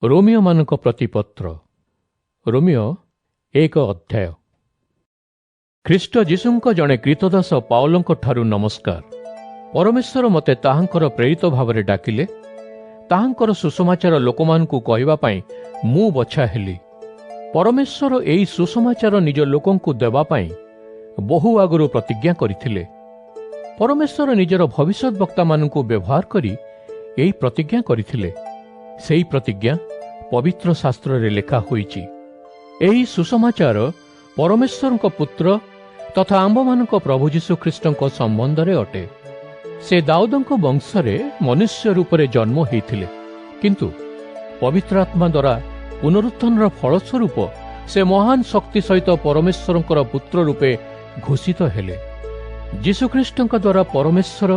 ରୋମିଓମାନଙ୍କ ପ୍ରତି ପତ୍ର। ରୋମିଓ 1 ଅଧ୍ୟାୟ। ଖ୍ରୀଷ୍ଟ ଯୀଶୁଙ୍କ ଜଣେ କ୍ରୀତଦାସ ପାଉଲଙ୍କଠାରୁ ନମସ୍କାର। ପରମେଶ୍ୱର ମୋତେ ତାହାଙ୍କର ପ୍ରେରିତ ଭାବରେ ଡାକିଲେ, ତାହାଙ୍କର ସୁସମାଚାର ଲୋକମାନଙ୍କୁ କହିବା ପାଇଁ ମୁଁ ବଛା ହେଲି। ପରମେଶ୍ୱର ଏହି ସୁସମାଚାର ନିଜ ଲୋକଙ୍କୁ ଦେବା ପାଇଁ ବହୁ ଆଗରୁ ପ୍ରତିଜ୍ଞା କରିଥିଲେ। ପରମେଶ୍ୱର ନିଜର ଭବିଷ୍ୟତ ବକ୍ତାମାନଙ୍କୁ ବ୍ୟବହାର କରି ଏହି ପ୍ରତିଜ୍ଞା କରିଥିଲେ। ସେହି ପ୍ରତିଜ୍ଞା ପବିତ୍ର ଶାସ୍ତ୍ରରେ ଲେଖା ହୋଇଛି। ଏହି ସୁସମାଚାର ପରମେଶ୍ୱରଙ୍କ ପୁତ୍ର ତଥା ଆମ୍ଭମାନଙ୍କ ପ୍ରଭୁ ଯୀଶୁଖ୍ରୀଷ୍ଟଙ୍କ ସମ୍ବନ୍ଧରେ ଅଟେ। ସେ ଦାଉଦଙ୍କ ବଂଶରେ ମନୁଷ୍ୟ ରୂପରେ ଜନ୍ମ ହୋଇଥିଲେ, କିନ୍ତୁ ପବିତ୍ର ଆତ୍ମା ଦ୍ୱାରା ପୁନରୁତ୍ଥାନର ଫଳସ୍ୱରୂପ ସେ ମହାନ ଶକ୍ତି ସହିତ ପରମେଶ୍ୱରଙ୍କର ପୁତ୍ର ରୂପେ ଘୋଷିତ ହେଲେ। ଯୀଶୁଖ୍ରୀଷ୍ଟଙ୍କ ଦ୍ୱାରା ପରମେଶ୍ୱର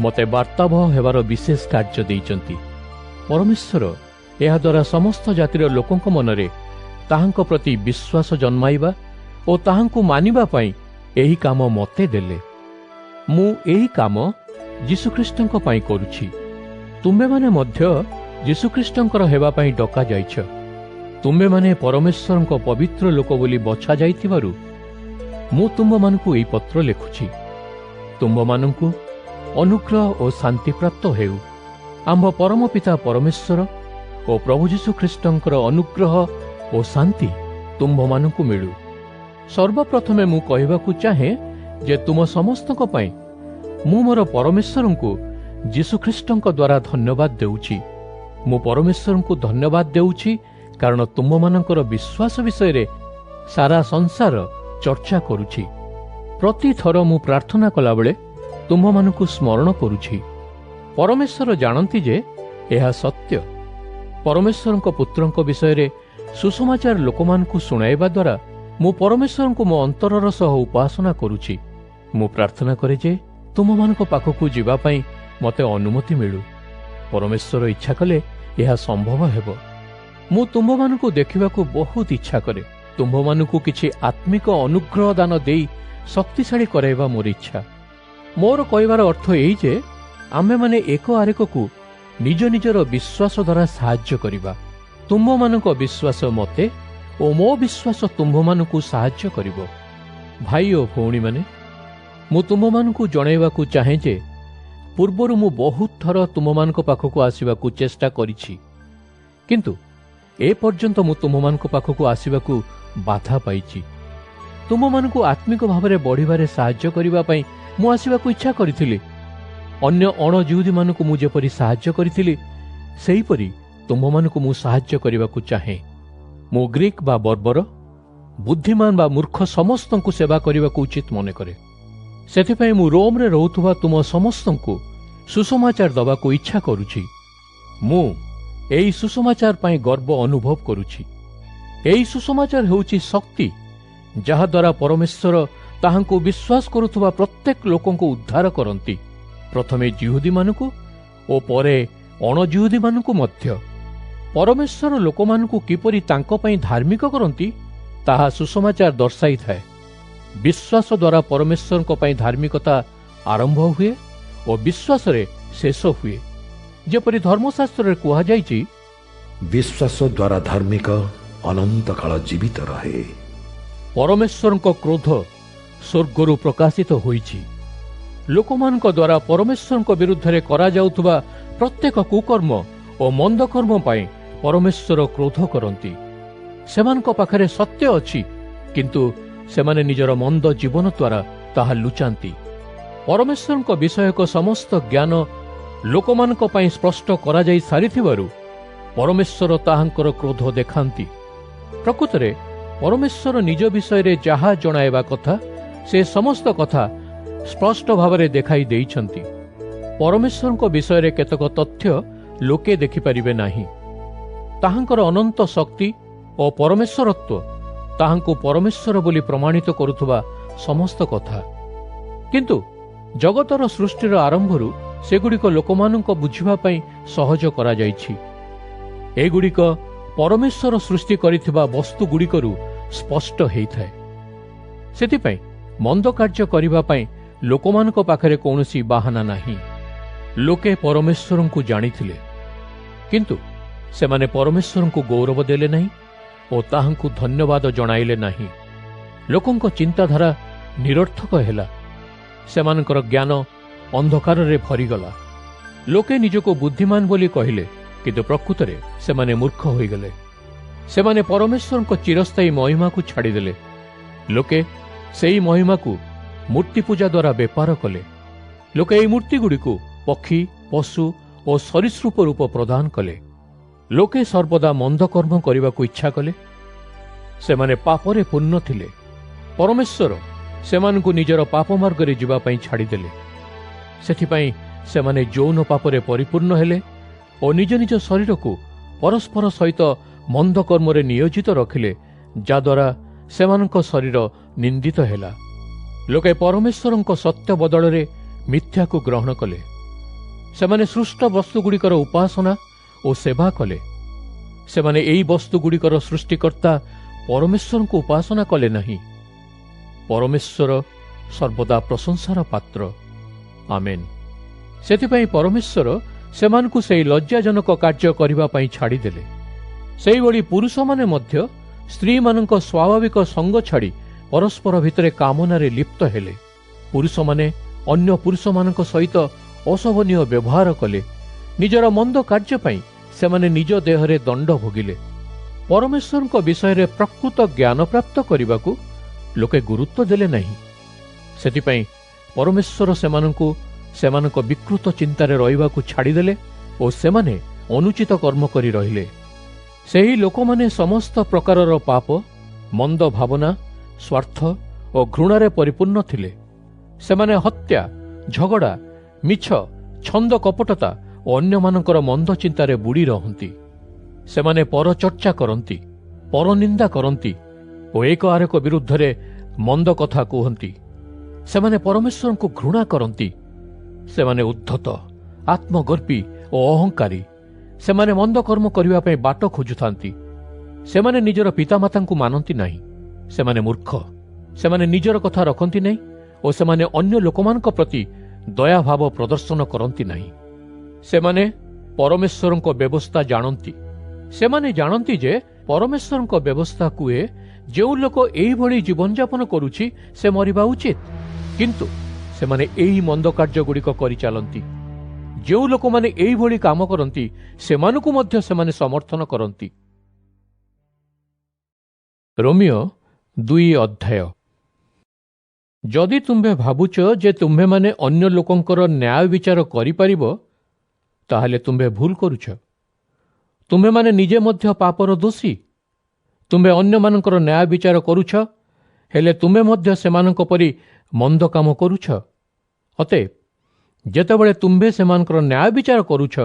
ମୋତେ ବାର୍ତ୍ତାବହ ହେବାର ବିଶେଷ କାର୍ଯ୍ୟ ଦେଇଛନ୍ତି। ପରମେଶ୍ୱର ଏହାଦ୍ୱାରା ସମସ୍ତ ଜାତିର ଲୋକଙ୍କ ମନରେ ତାହାଙ୍କ ପ୍ରତି ବିଶ୍ୱାସ ଜନ୍ମାଇବା ଓ ତାହାଙ୍କୁ ମାନିବା ପାଇଁ ଏହି କାମ ମୋତେ ଦେଲେ। ମୁଁ ଏହି କାମ ଯୀଶୁଖ୍ରୀଷ୍ଟଙ୍କ ପାଇଁ କରୁଛି। ତୁମ୍ଭେମାନେ ମଧ୍ୟ ଯୀଶୁଖ୍ରୀଷ୍ଟଙ୍କର ହେବା ପାଇଁ ଡକାଯାଇଛ। ତୁମ୍ଭେମାନେ ପରମେଶ୍ୱରଙ୍କ ପବିତ୍ର ଲୋକ ବୋଲି ବଛା ଯାଇଥିବାରୁ ମୁଁ ତୁମ୍ଭମାନଙ୍କୁ ଏହି ପତ୍ର ଲେଖୁଛି। ତୁମ୍ଭମାନଙ୍କୁ ଅନୁଗ୍ରହ ଓ ଶାନ୍ତିପ୍ରାପ୍ତ ହେଉ। ଆମ୍ଭ ପରମ ପିତା ପରମେଶ୍ୱର ଓ ପ୍ରଭୁ ଯୀଶୁଖ୍ରୀଷ୍ଟଙ୍କର ଅନୁଗ୍ରହ ଓ ଶାନ୍ତି ତୁମ୍ଭମାନଙ୍କୁ ମିଳୁ। ସର୍ବପ୍ରଥମେ ମୁଁ କହିବାକୁ ଚାହେଁ ଯେ ତୁମ ସମସ୍ତଙ୍କ ପାଇଁ ମୁଁ ମୋର ପରମେଶ୍ୱରଙ୍କୁ ଯୀଶୁଖ୍ରୀଷ୍ଟଙ୍କ ଦ୍ୱାରା ଧନ୍ୟବାଦ ଦେଉଛି। ମୁଁ ପରମେଶ୍ୱରଙ୍କୁ ଧନ୍ୟବାଦ ଦେଉଛି କାରଣ ତୁମମାନଙ୍କର ବିଶ୍ୱାସ ବିଷୟରେ ସାରା ସଂସାର ଚର୍ଚ୍ଚା କରୁଛି। ପ୍ରତିଥର ମୁଁ ପ୍ରାର୍ଥନା କଲାବେଳେ ତୁମ୍ଭମାନଙ୍କୁ ସ୍ମରଣ କରୁଛି। ପରମେଶ୍ୱର ଜାଣନ୍ତି ଯେ ଏହା ସତ୍ୟ। ପରମେଶ୍ୱରଙ୍କ ପୁତ୍ରଙ୍କ ବିଷୟରେ ସୁସମାଚାର ଲୋକମାନଙ୍କୁ ଶୁଣାଇବା ଦ୍ୱାରା ମୁଁ ପରମେଶ୍ୱରଙ୍କୁ ମୋ ଅନ୍ତରର ସହ ଉପାସନା କରୁଛି। ମୁଁ ପ୍ରାର୍ଥନା କରେ ଯେ ତୁମମାନଙ୍କ ପାଖକୁ ଯିବା ପାଇଁ ମୋତେ ଅନୁମତି ମିଳୁ। ପରମେଶ୍ୱର ଇଚ୍ଛା କଲେ ଏହା ସମ୍ଭବ ହେବ। ମୁଁ ତୁମ୍ଭମାନଙ୍କୁ ଦେଖିବାକୁ ବହୁତ ଇଚ୍ଛା କରେ। ତୁମ୍ଭମାନଙ୍କୁ କିଛି ଆତ୍ମିକ ଅନୁଗ୍ରହ ଦାନ ଦେଇ ଶକ୍ତିଶାଳୀ କରାଇବା ମୋର ଇଚ୍ଛା। ମୋର କହିବାର ଅର୍ଥ ଏହି ଯେ ଆମ୍ଭେମାନେ ଏକ ଆରେକକୁ ନିଜ ନିଜର ବିଶ୍ୱାସ ଦ୍ୱାରା ସାହାଯ୍ୟ କରିବା। ତୁମ୍ଭମାନଙ୍କ ବିଶ୍ୱାସ ମୋତେ ଓ ମୋ ବିଶ୍ୱାସ ତୁମ୍ଭମାନଙ୍କୁ ସାହାଯ୍ୟ କରିବ। ଭାଇ ଓ ଭଉଣୀମାନେ, ମୁଁ ତୁମ୍ଭମାନଙ୍କୁ ଜଣାଇବାକୁ ଚାହେଁ ଯେ ପୂର୍ବରୁ ମୁଁ ବହୁତ ଥର ତୁମମାନଙ୍କ ପାଖକୁ ଆସିବାକୁ ଚେଷ୍ଟା କରିଛି, କିନ୍ତୁ ଏପର୍ଯ୍ୟନ୍ତ ମୁଁ ତୁମମାନଙ୍କ ପାଖକୁ ଆସିବାକୁ ବାଧା ପାଇଛି। ତୁମମାନଙ୍କୁ ଆତ୍ମିକ ଭାବରେ ବଢ଼ିବାରେ ସାହାଯ୍ୟ କରିବା ପାଇଁ ମୁଁ ଆସିବାକୁ ଇଚ୍ଛା କରିଥିଲି। ଅନ୍ୟ ଅଣଜିହୁଦୀମାନଙ୍କୁ ମୁଁ ଯେପରି ସାହାଯ୍ୟ କରିଥିଲି, ସେହିପରି ତୁମ୍ଭମାନଙ୍କୁ ମୁଁ ସାହାଯ୍ୟ କରିବାକୁ ଚାହେଁ। ମୁଁ ଗ୍ରୀକ୍ ବା ବର୍ବର, ବୁଦ୍ଧିମାନ ବା ମୂର୍ଖ ସମସ୍ତଙ୍କୁ ସେବା କରିବାକୁ ଉଚିତ ମନେକରେ। ସେଥିପାଇଁ ମୁଁ ରୋମରେ ରହୁଥିବା ତୁମ ସମସ୍ତଙ୍କୁ ସୁସମାଚାର ଦେବାକୁ ଇଚ୍ଛା କରୁଛି। ମୁଁ ଏହି ସୁସମାଚାର ପାଇଁ ଗର୍ବ ଅନୁଭବ କରୁଛି। ଏହି ସୁସମାଚାର ହେଉଛି ଶକ୍ତି, ଯାହାଦ୍ୱାରା ପରମେଶ୍ୱର ତାହାଙ୍କୁ ବିଶ୍ୱାସ କରୁଥିବା ପ୍ରତ୍ୟେକ ଲୋକଙ୍କୁ ଉଦ୍ଧାର କରନ୍ତି, ପ୍ରଥମେ ଜିହୁଦୀମାନଙ୍କୁ ଓ ପରେ ଅଣଜିହୁଦୀମାନଙ୍କୁ ମଧ୍ୟ। ପରମେଶ୍ୱର ଲୋକମାନଙ୍କୁ କିପରି ତାଙ୍କ ପାଇଁ ଧାର୍ମିକ କରନ୍ତି, ତାହା ସୁସମାଚାର ଦର୍ଶାଇଥାଏ। ବିଶ୍ୱାସ ଦ୍ୱାରା ପରମେଶ୍ୱରଙ୍କ ପାଇଁ ଧାର୍ମିକତା ଆରମ୍ଭ ହୁଏ ଓ ବିଶ୍ୱାସରେ ଶେଷ ହୁଏ। ଯେପରି ଧର୍ମଶାସ୍ତ୍ରରେ କୁହାଯାଇଛି, ବିଶ୍ୱାସ ଦ୍ୱାରା ଧାର୍ମିକ ଅନନ୍ତ କାଳ ଜୀବିତ ରହେ। ପରମେଶ୍ୱରଙ୍କ କ୍ରୋଧ ସ୍ୱର୍ଗରୁ ପ୍ରକାଶିତ ହୋଇଛି। ଲୋକମାନଙ୍କ ଦ୍ୱାରା ପରମେଶ୍ୱରଙ୍କ ବିରୁଦ୍ଧରେ କରାଯାଉଥିବା ପ୍ରତ୍ୟେକ କୁକର୍ମ ଓ ମନ୍ଦକର୍ମ ପାଇଁ ପରମେଶ୍ୱର କ୍ରୋଧ କରନ୍ତି। ସେମାନଙ୍କ ପାଖରେ ସତ୍ୟ ଅଛି, କିନ୍ତୁ ସେମାନେ ନିଜର ମନ୍ଦ ଜୀବନ ଦ୍ୱାରା ତାହା ଲୁଚାନ୍ତି। ପରମେଶ୍ୱରଙ୍କ ବିଷୟକ ସମସ୍ତ ଜ୍ଞାନ ଲୋକମାନଙ୍କ ପାଇଁ ସ୍ପଷ୍ଟ କରାଯାଇ ସାରିଥିବାରୁ ପରମେଶ୍ୱର ତାହାଙ୍କର କ୍ରୋଧ ଦେଖାନ୍ତି। ପ୍ରକୃତରେ ପରମେଶ୍ୱର ନିଜ ବିଷୟରେ ଯାହା ଜଣାଇବା କଥା ସେ ସମସ୍ତ କଥା ସ୍ପଷ୍ଟ ଭାବରେ ଦେଖାଇ ଦେଇଛନ୍ତି। ପରମେଶ୍ୱରଙ୍କ ବିଷୟରେ କେତେକ ତଥ୍ୟ ଲୋକେ ଦେଖିପାରିବେ ନାହିଁ। ତାହାଙ୍କର ଅନନ୍ତ ଶକ୍ତି ଓ ପରମେଶ୍ୱରତ୍ୱ ତାହାଙ୍କୁ ପରମେଶ୍ୱର ବୋଲି ପ୍ରମାଣିତ କରୁଥିବା ସମସ୍ତ କଥା। କିନ୍ତୁ ଜଗତର ସୃଷ୍ଟିର ଆରମ୍ଭରୁ ସେଗୁଡ଼ିକ ଲୋକମାନଙ୍କ ବୁଝିବା ପାଇଁ ସହଜ କରାଯାଇଛି। ଏଗୁଡ଼ିକ ପରମେଶ୍ୱର ସୃଷ୍ଟି କରିଥିବା ବସ୍ତୁଗୁଡ଼ିକରୁ ସ୍ପଷ୍ଟ ହୋଇଥାଏ। ସେଥିପାଇଁ ମନ୍ଦ କାର୍ଯ୍ୟ କରିବା ପାଇଁ ଲୋକମାନଙ୍କ ପାଖରେ କୌଣସି ବାହାନା ନାହିଁ। ଲୋକେ ପରମେଶ୍ୱରଙ୍କୁ ଜାଣିଥିଲେ, କିନ୍ତୁ ସେମାନେ ପରମେଶ୍ୱରଙ୍କୁ ଗୌରବ ଦେଲେ ନାହିଁ ଓ ତାହାଙ୍କୁ ଧନ୍ୟବାଦ ଜଣାଇଲେ ନାହିଁ। ଲୋକଙ୍କ ଚିନ୍ତାଧାରା ନିରର୍ଥକ ହେଲା। ସେମାନଙ୍କର ଜ୍ଞାନ ଅନ୍ଧକାରରେ ଭରିଗଲା। ଲୋକେ ନିଜକୁ ବୁଦ୍ଧିମାନ ବୋଲି କହିଲେ, କିନ୍ତୁ ପ୍ରକୃତରେ ସେମାନେ ମୂର୍ଖ ହୋଇଗଲେ। ସେମାନେ ପରମେଶ୍ୱରଙ୍କ ଚିରସ୍ଥାୟୀ ମହିମାକୁ ଛାଡ଼ିଦେଲେ। ଲୋକେ ସେହି ମହିମାକୁ ମୂର୍ତ୍ତି ପୂଜା ଦ୍ୱାରା ବେପାର କଲେ। ଲୋକେ ଏହି ମୂର୍ତ୍ତିଗୁଡ଼ିକୁ ପକ୍ଷୀ, ପଶୁ ଓ ସରୀସୃପ ରୂପ ପ୍ରଦାନ କଲେ। ଲୋକେ ସର୍ବଦା ମନ୍ଦ କର୍ମ କରିବାକୁ ଇଚ୍ଛା କଲେ। ସେମାନେ ପାପରେ ପୂର୍ଣ୍ଣ ଥିଲେ। ପରମେଶ୍ୱର ସେମାନଙ୍କୁ ନିଜର ପାପ ମାର୍ଗରେ ଯିବା ପାଇଁ ଛାଡ଼ିଦେଲେ। ସେଥିପାଇଁ ସେମାନେ ଯୌନ ପାପରେ ପରିପୂର୍ଣ୍ଣ ହେଲେ ଓ ନିଜ ନିଜ ଶରୀରକୁ ପରସ୍ପର ସହିତ ମନ୍ଦ କର୍ମରେ ନିୟୋଜିତ ରଖିଲେ, ଯାଦ୍ୱାରା ସେମାନଙ୍କ ଶରୀର ନିନ୍ଦିତ ହେଲା। ଲୋକେ ପରମେଶ୍ୱରଙ୍କ ସତ୍ୟ ବଦଳରେ ମିଥ୍ୟାକୁ ଗ୍ରହଣ କଲେ। ସେମାନେ ସୃଷ୍ଟ ବସ୍ତୁଗୁଡ଼ିକର ଉପାସନା ଓ ସେବା କଲେ। ସେମାନେ ଏହି ବସ୍ତୁଗୁଡ଼ିକର ସୃଷ୍ଟିକର୍ତ୍ତା ପରମେଶ୍ୱରଙ୍କୁ ଉପାସନା କଲେ ନାହିଁ। ପରମେଶ୍ୱର ସର୍ବଦା ପ୍ରଶଂସାର ପାତ୍ର। ଆମେନ୍। ସେଥିପାଇଁ ପରମେଶ୍ୱର ସେମାନଙ୍କୁ ସେହି ଲଜ୍ଜାଜନକ କାର୍ଯ୍ୟ କରିବା ପାଇଁ ଛାଡ଼ିଦେଲେ। ସେହିଭଳି ପୁରୁଷମାନେ ମଧ୍ୟ ସ୍ତ୍ରୀମାନଙ୍କ ସ୍ୱାଭାବିକ ସଙ୍ଗ ଛାଡ଼ି ପରସ୍ପର ଭିତରେ କାମନାରେ ଲିପ୍ତ ହେଲେ। ପୁରୁଷମାନେ ଅନ୍ୟ ପୁରୁଷମାନଙ୍କ ସହିତ ଅଶୋଭନୀୟ ବ୍ୟବହାର କଲେ। ନିଜର ମନ୍ଦ କାର୍ଯ୍ୟ ପାଇଁ ସେମାନେ ନିଜ ଦେହରେ ଦଣ୍ଡ ଭୋଗିଲେ। ପରମେଶ୍ୱରଙ୍କ ବିଷୟରେ ପ୍ରକୃତ ଜ୍ଞାନ ପ୍ରାପ୍ତ କରିବାକୁ ଲୋକେ ଗୁରୁତ୍ୱ ଦେଲେ ନାହିଁ। ସେଥିପାଇଁ ପରମେଶ୍ୱର ସେମାନଙ୍କୁ ସେମାନଙ୍କ ବିକୃତ ଚିନ୍ତାରେ ରହିବାକୁ ଛାଡ଼ିଦେଲେ ଓ ସେମାନେ ଅନୁଚିତ କର୍ମ କରି ରହିଲେ। ସେହି ଲୋକମାନେ ସମସ୍ତ ପ୍ରକାରର ପାପ, ମନ୍ଦ ଭାବନା, ସ୍ୱାର୍ଥ ଓ ଘୃଣାରେ ପରିପୂର୍ଣ୍ଣ ଥିଲେ। ସେମାନେ ହତ୍ୟା, ଝଗଡ଼ା, ମିଛ, ଛନ୍ଦ କପଟତା ଓ ଅନ୍ୟମାନଙ୍କର ମନ୍ଦ ଚିନ୍ତାରେ ବୁଡ଼ି ରହନ୍ତି। ସେମାନେ ପରଚର୍ଚ୍ଚା କରନ୍ତି, ପରନିନ୍ଦା କରନ୍ତି ଓ ଏକ ଆରେକ ବିରୁଦ୍ଧରେ ମନ୍ଦ କଥା କୁହନ୍ତି। ସେମାନେ ପରମେଶ୍ୱରଙ୍କୁ ଘୃଣା କରନ୍ତି। ସେମାନେ ଉଦ୍ଧତ, ଆତ୍ମଗର୍ବୀ ଓ ଅହଙ୍କାରୀ। ସେମାନେ ମନ୍ଦ କର୍ମ କରିବା ପାଇଁ ବାଟ ଖୋଜୁଥାନ୍ତି। ସେମାନେ ନିଜର ପିତାମାତାଙ୍କୁ ମାନନ୍ତି ନାହିଁ। ସେମାନେ ମୂର୍ଖ। ସେମାନେ ନିଜର କଥା ରଖନ୍ତି ନାହିଁ ଓ ସେମାନେ ଅନ୍ୟ ଲୋକମାନଙ୍କ ପ୍ରତି ଦୟାଭାବ ପ୍ରଦର୍ଶନ କରନ୍ତି ନାହିଁ। ସେମାନେ ପରମେଶ୍ୱରଙ୍କ ବ୍ୟବସ୍ଥା ଜାଣନ୍ତି। ସେମାନେ ଜାଣନ୍ତି ଯେ ପରମେଶ୍ୱରଙ୍କ ବ୍ୟବସ୍ଥା କୁହେ, ଯେଉଁ ଲୋକ ଏହିଭଳି ଜୀବନଯାପନ କରୁଛି ସେ ମରିବା ଉଚିତ, କିନ୍ତୁ ସେମାନେ ଏହି ମନ୍ଦ କାର୍ଯ୍ୟଗୁଡ଼ିକ କରିଚାଲନ୍ତି। ଯେଉଁ ଲୋକମାନେ ଏହିଭଳି କାମ କରନ୍ତି ସେମାନଙ୍କୁ ମଧ୍ୟ ସେମାନେ ସମର୍ଥନ କରନ୍ତି। ରୋମିଓ 2 ଅଧ୍ୟାୟ। ଯଦି ତୁମ୍ଭେ ଭାବୁଛ ଯେ ତୁମ୍ଭେମାନେ ଅନ୍ୟ ଲୋକଙ୍କର ନ୍ୟାୟ ବିଚାର କରିପାରିବ, ତାହେଲେ ତୁମ୍ଭେ ଭୁଲ କରୁଛ। ତୁମ୍ଭେମାନେ ନିଜେ ମଧ୍ୟ ପାପର ଦୋଷୀ। ତୁମ୍ଭେ ଅନ୍ୟମାନଙ୍କର ନ୍ୟାୟ ବିଚାର କରୁଛ, ହେଲେ ତୁମେ ମଧ୍ୟ ସେମାନଙ୍କ ପରି ମନ୍ଦ କାମ କରୁଛ। ଅତଏବ ଯେତେବେଳେ ତୁମ୍ଭେ ସେମାନଙ୍କର ନ୍ୟାୟ ବିଚାର କରୁଛ,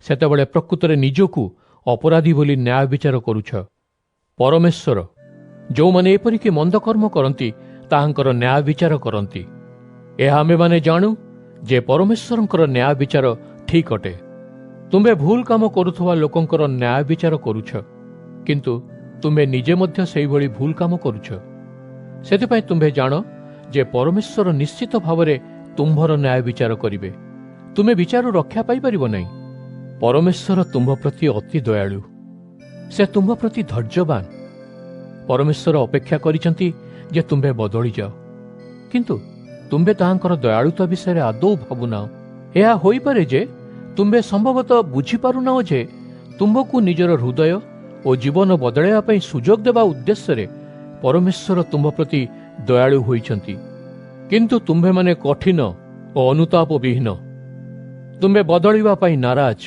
ସେତେବେଳେ ପ୍ରକୃତରେ ନିଜକୁ ଅପରାଧୀ ବୋଲି ନ୍ୟାୟ ବିଚାର କରୁଛ। ପରମେଶ୍ୱର ଯେଉଁମାନେ ଏପରିକି ମନ୍ଦ କର୍ମ କରନ୍ତି ତାହାଙ୍କର ନ୍ୟାୟ ବିଚାର କରନ୍ତି। ଏହା ଆମେମାନେ ଜାଣୁ ଯେ ପରମେଶ୍ୱରଙ୍କର ନ୍ୟାୟ ବିଚାର ଠିକ୍ ଅଟେ। ତୁମ୍ଭେ ଭୁଲ କାମ କରୁଥିବା ଲୋକଙ୍କର ନ୍ୟାୟ ବିଚାର କରୁଛ, କିନ୍ତୁ ତୁମ୍ଭେ ନିଜେ ମଧ୍ୟ ସେହିଭଳି ଭୁଲ କାମ କରୁଛ। ସେଥିପାଇଁ ତୁମ୍ଭେ ଜାଣ ଯେ ପରମେଶ୍ୱର ନିଶ୍ଚିତ ଭାବରେ ତୁମ୍ଭର ନ୍ୟାୟ ବିଚାର କରିବେ। ତୁମେ ବିଚାରରୁ ରକ୍ଷା ପାଇପାରିବ ନାହିଁ। ପରମେଶ୍ୱର ତୁମ୍ଭ ପ୍ରତି ଅତି ଦୟାଳୁ। ସେ ତୁମ୍ଭ ପ୍ରତି ଧୈର୍ଯ୍ୟବାନ। ପରମେଶ୍ୱର ଅପେକ୍ଷା କରିଛନ୍ତି ଯେ ତୁମ୍ଭେ ବଦଳିଯାଅ, କିନ୍ତୁ ତୁମ୍ଭେ ତାହାଙ୍କର ଦୟାଳୁତା ବିଷୟରେ ଆଦୌ ଭାବୁନାହ। ଏହା ହୋଇପାରେ ଯେ ତୁମ୍ଭେ ସମ୍ଭବତଃ ବୁଝିପାରୁନାହ ଯେ ତୁମ୍ଭକୁ ନିଜର ହୃଦୟ ଓ ଜୀବନ ବଦଳାଇବା ପାଇଁ ସୁଯୋଗ ଦେବା ଉଦ୍ଦେଶ୍ୟରେ ପରମେଶ୍ୱର ତୁମ୍ଭ ପ୍ରତି ଦୟାଳୁ ହୋଇଛନ୍ତି। କିନ୍ତୁ ତୁମ୍ଭେମାନେ କଠିନ ଓ ଅନୁତାପ ବିହୀନ। ତୁମ୍ଭେ ବଦଳିବା ପାଇଁ ନାରାଜ।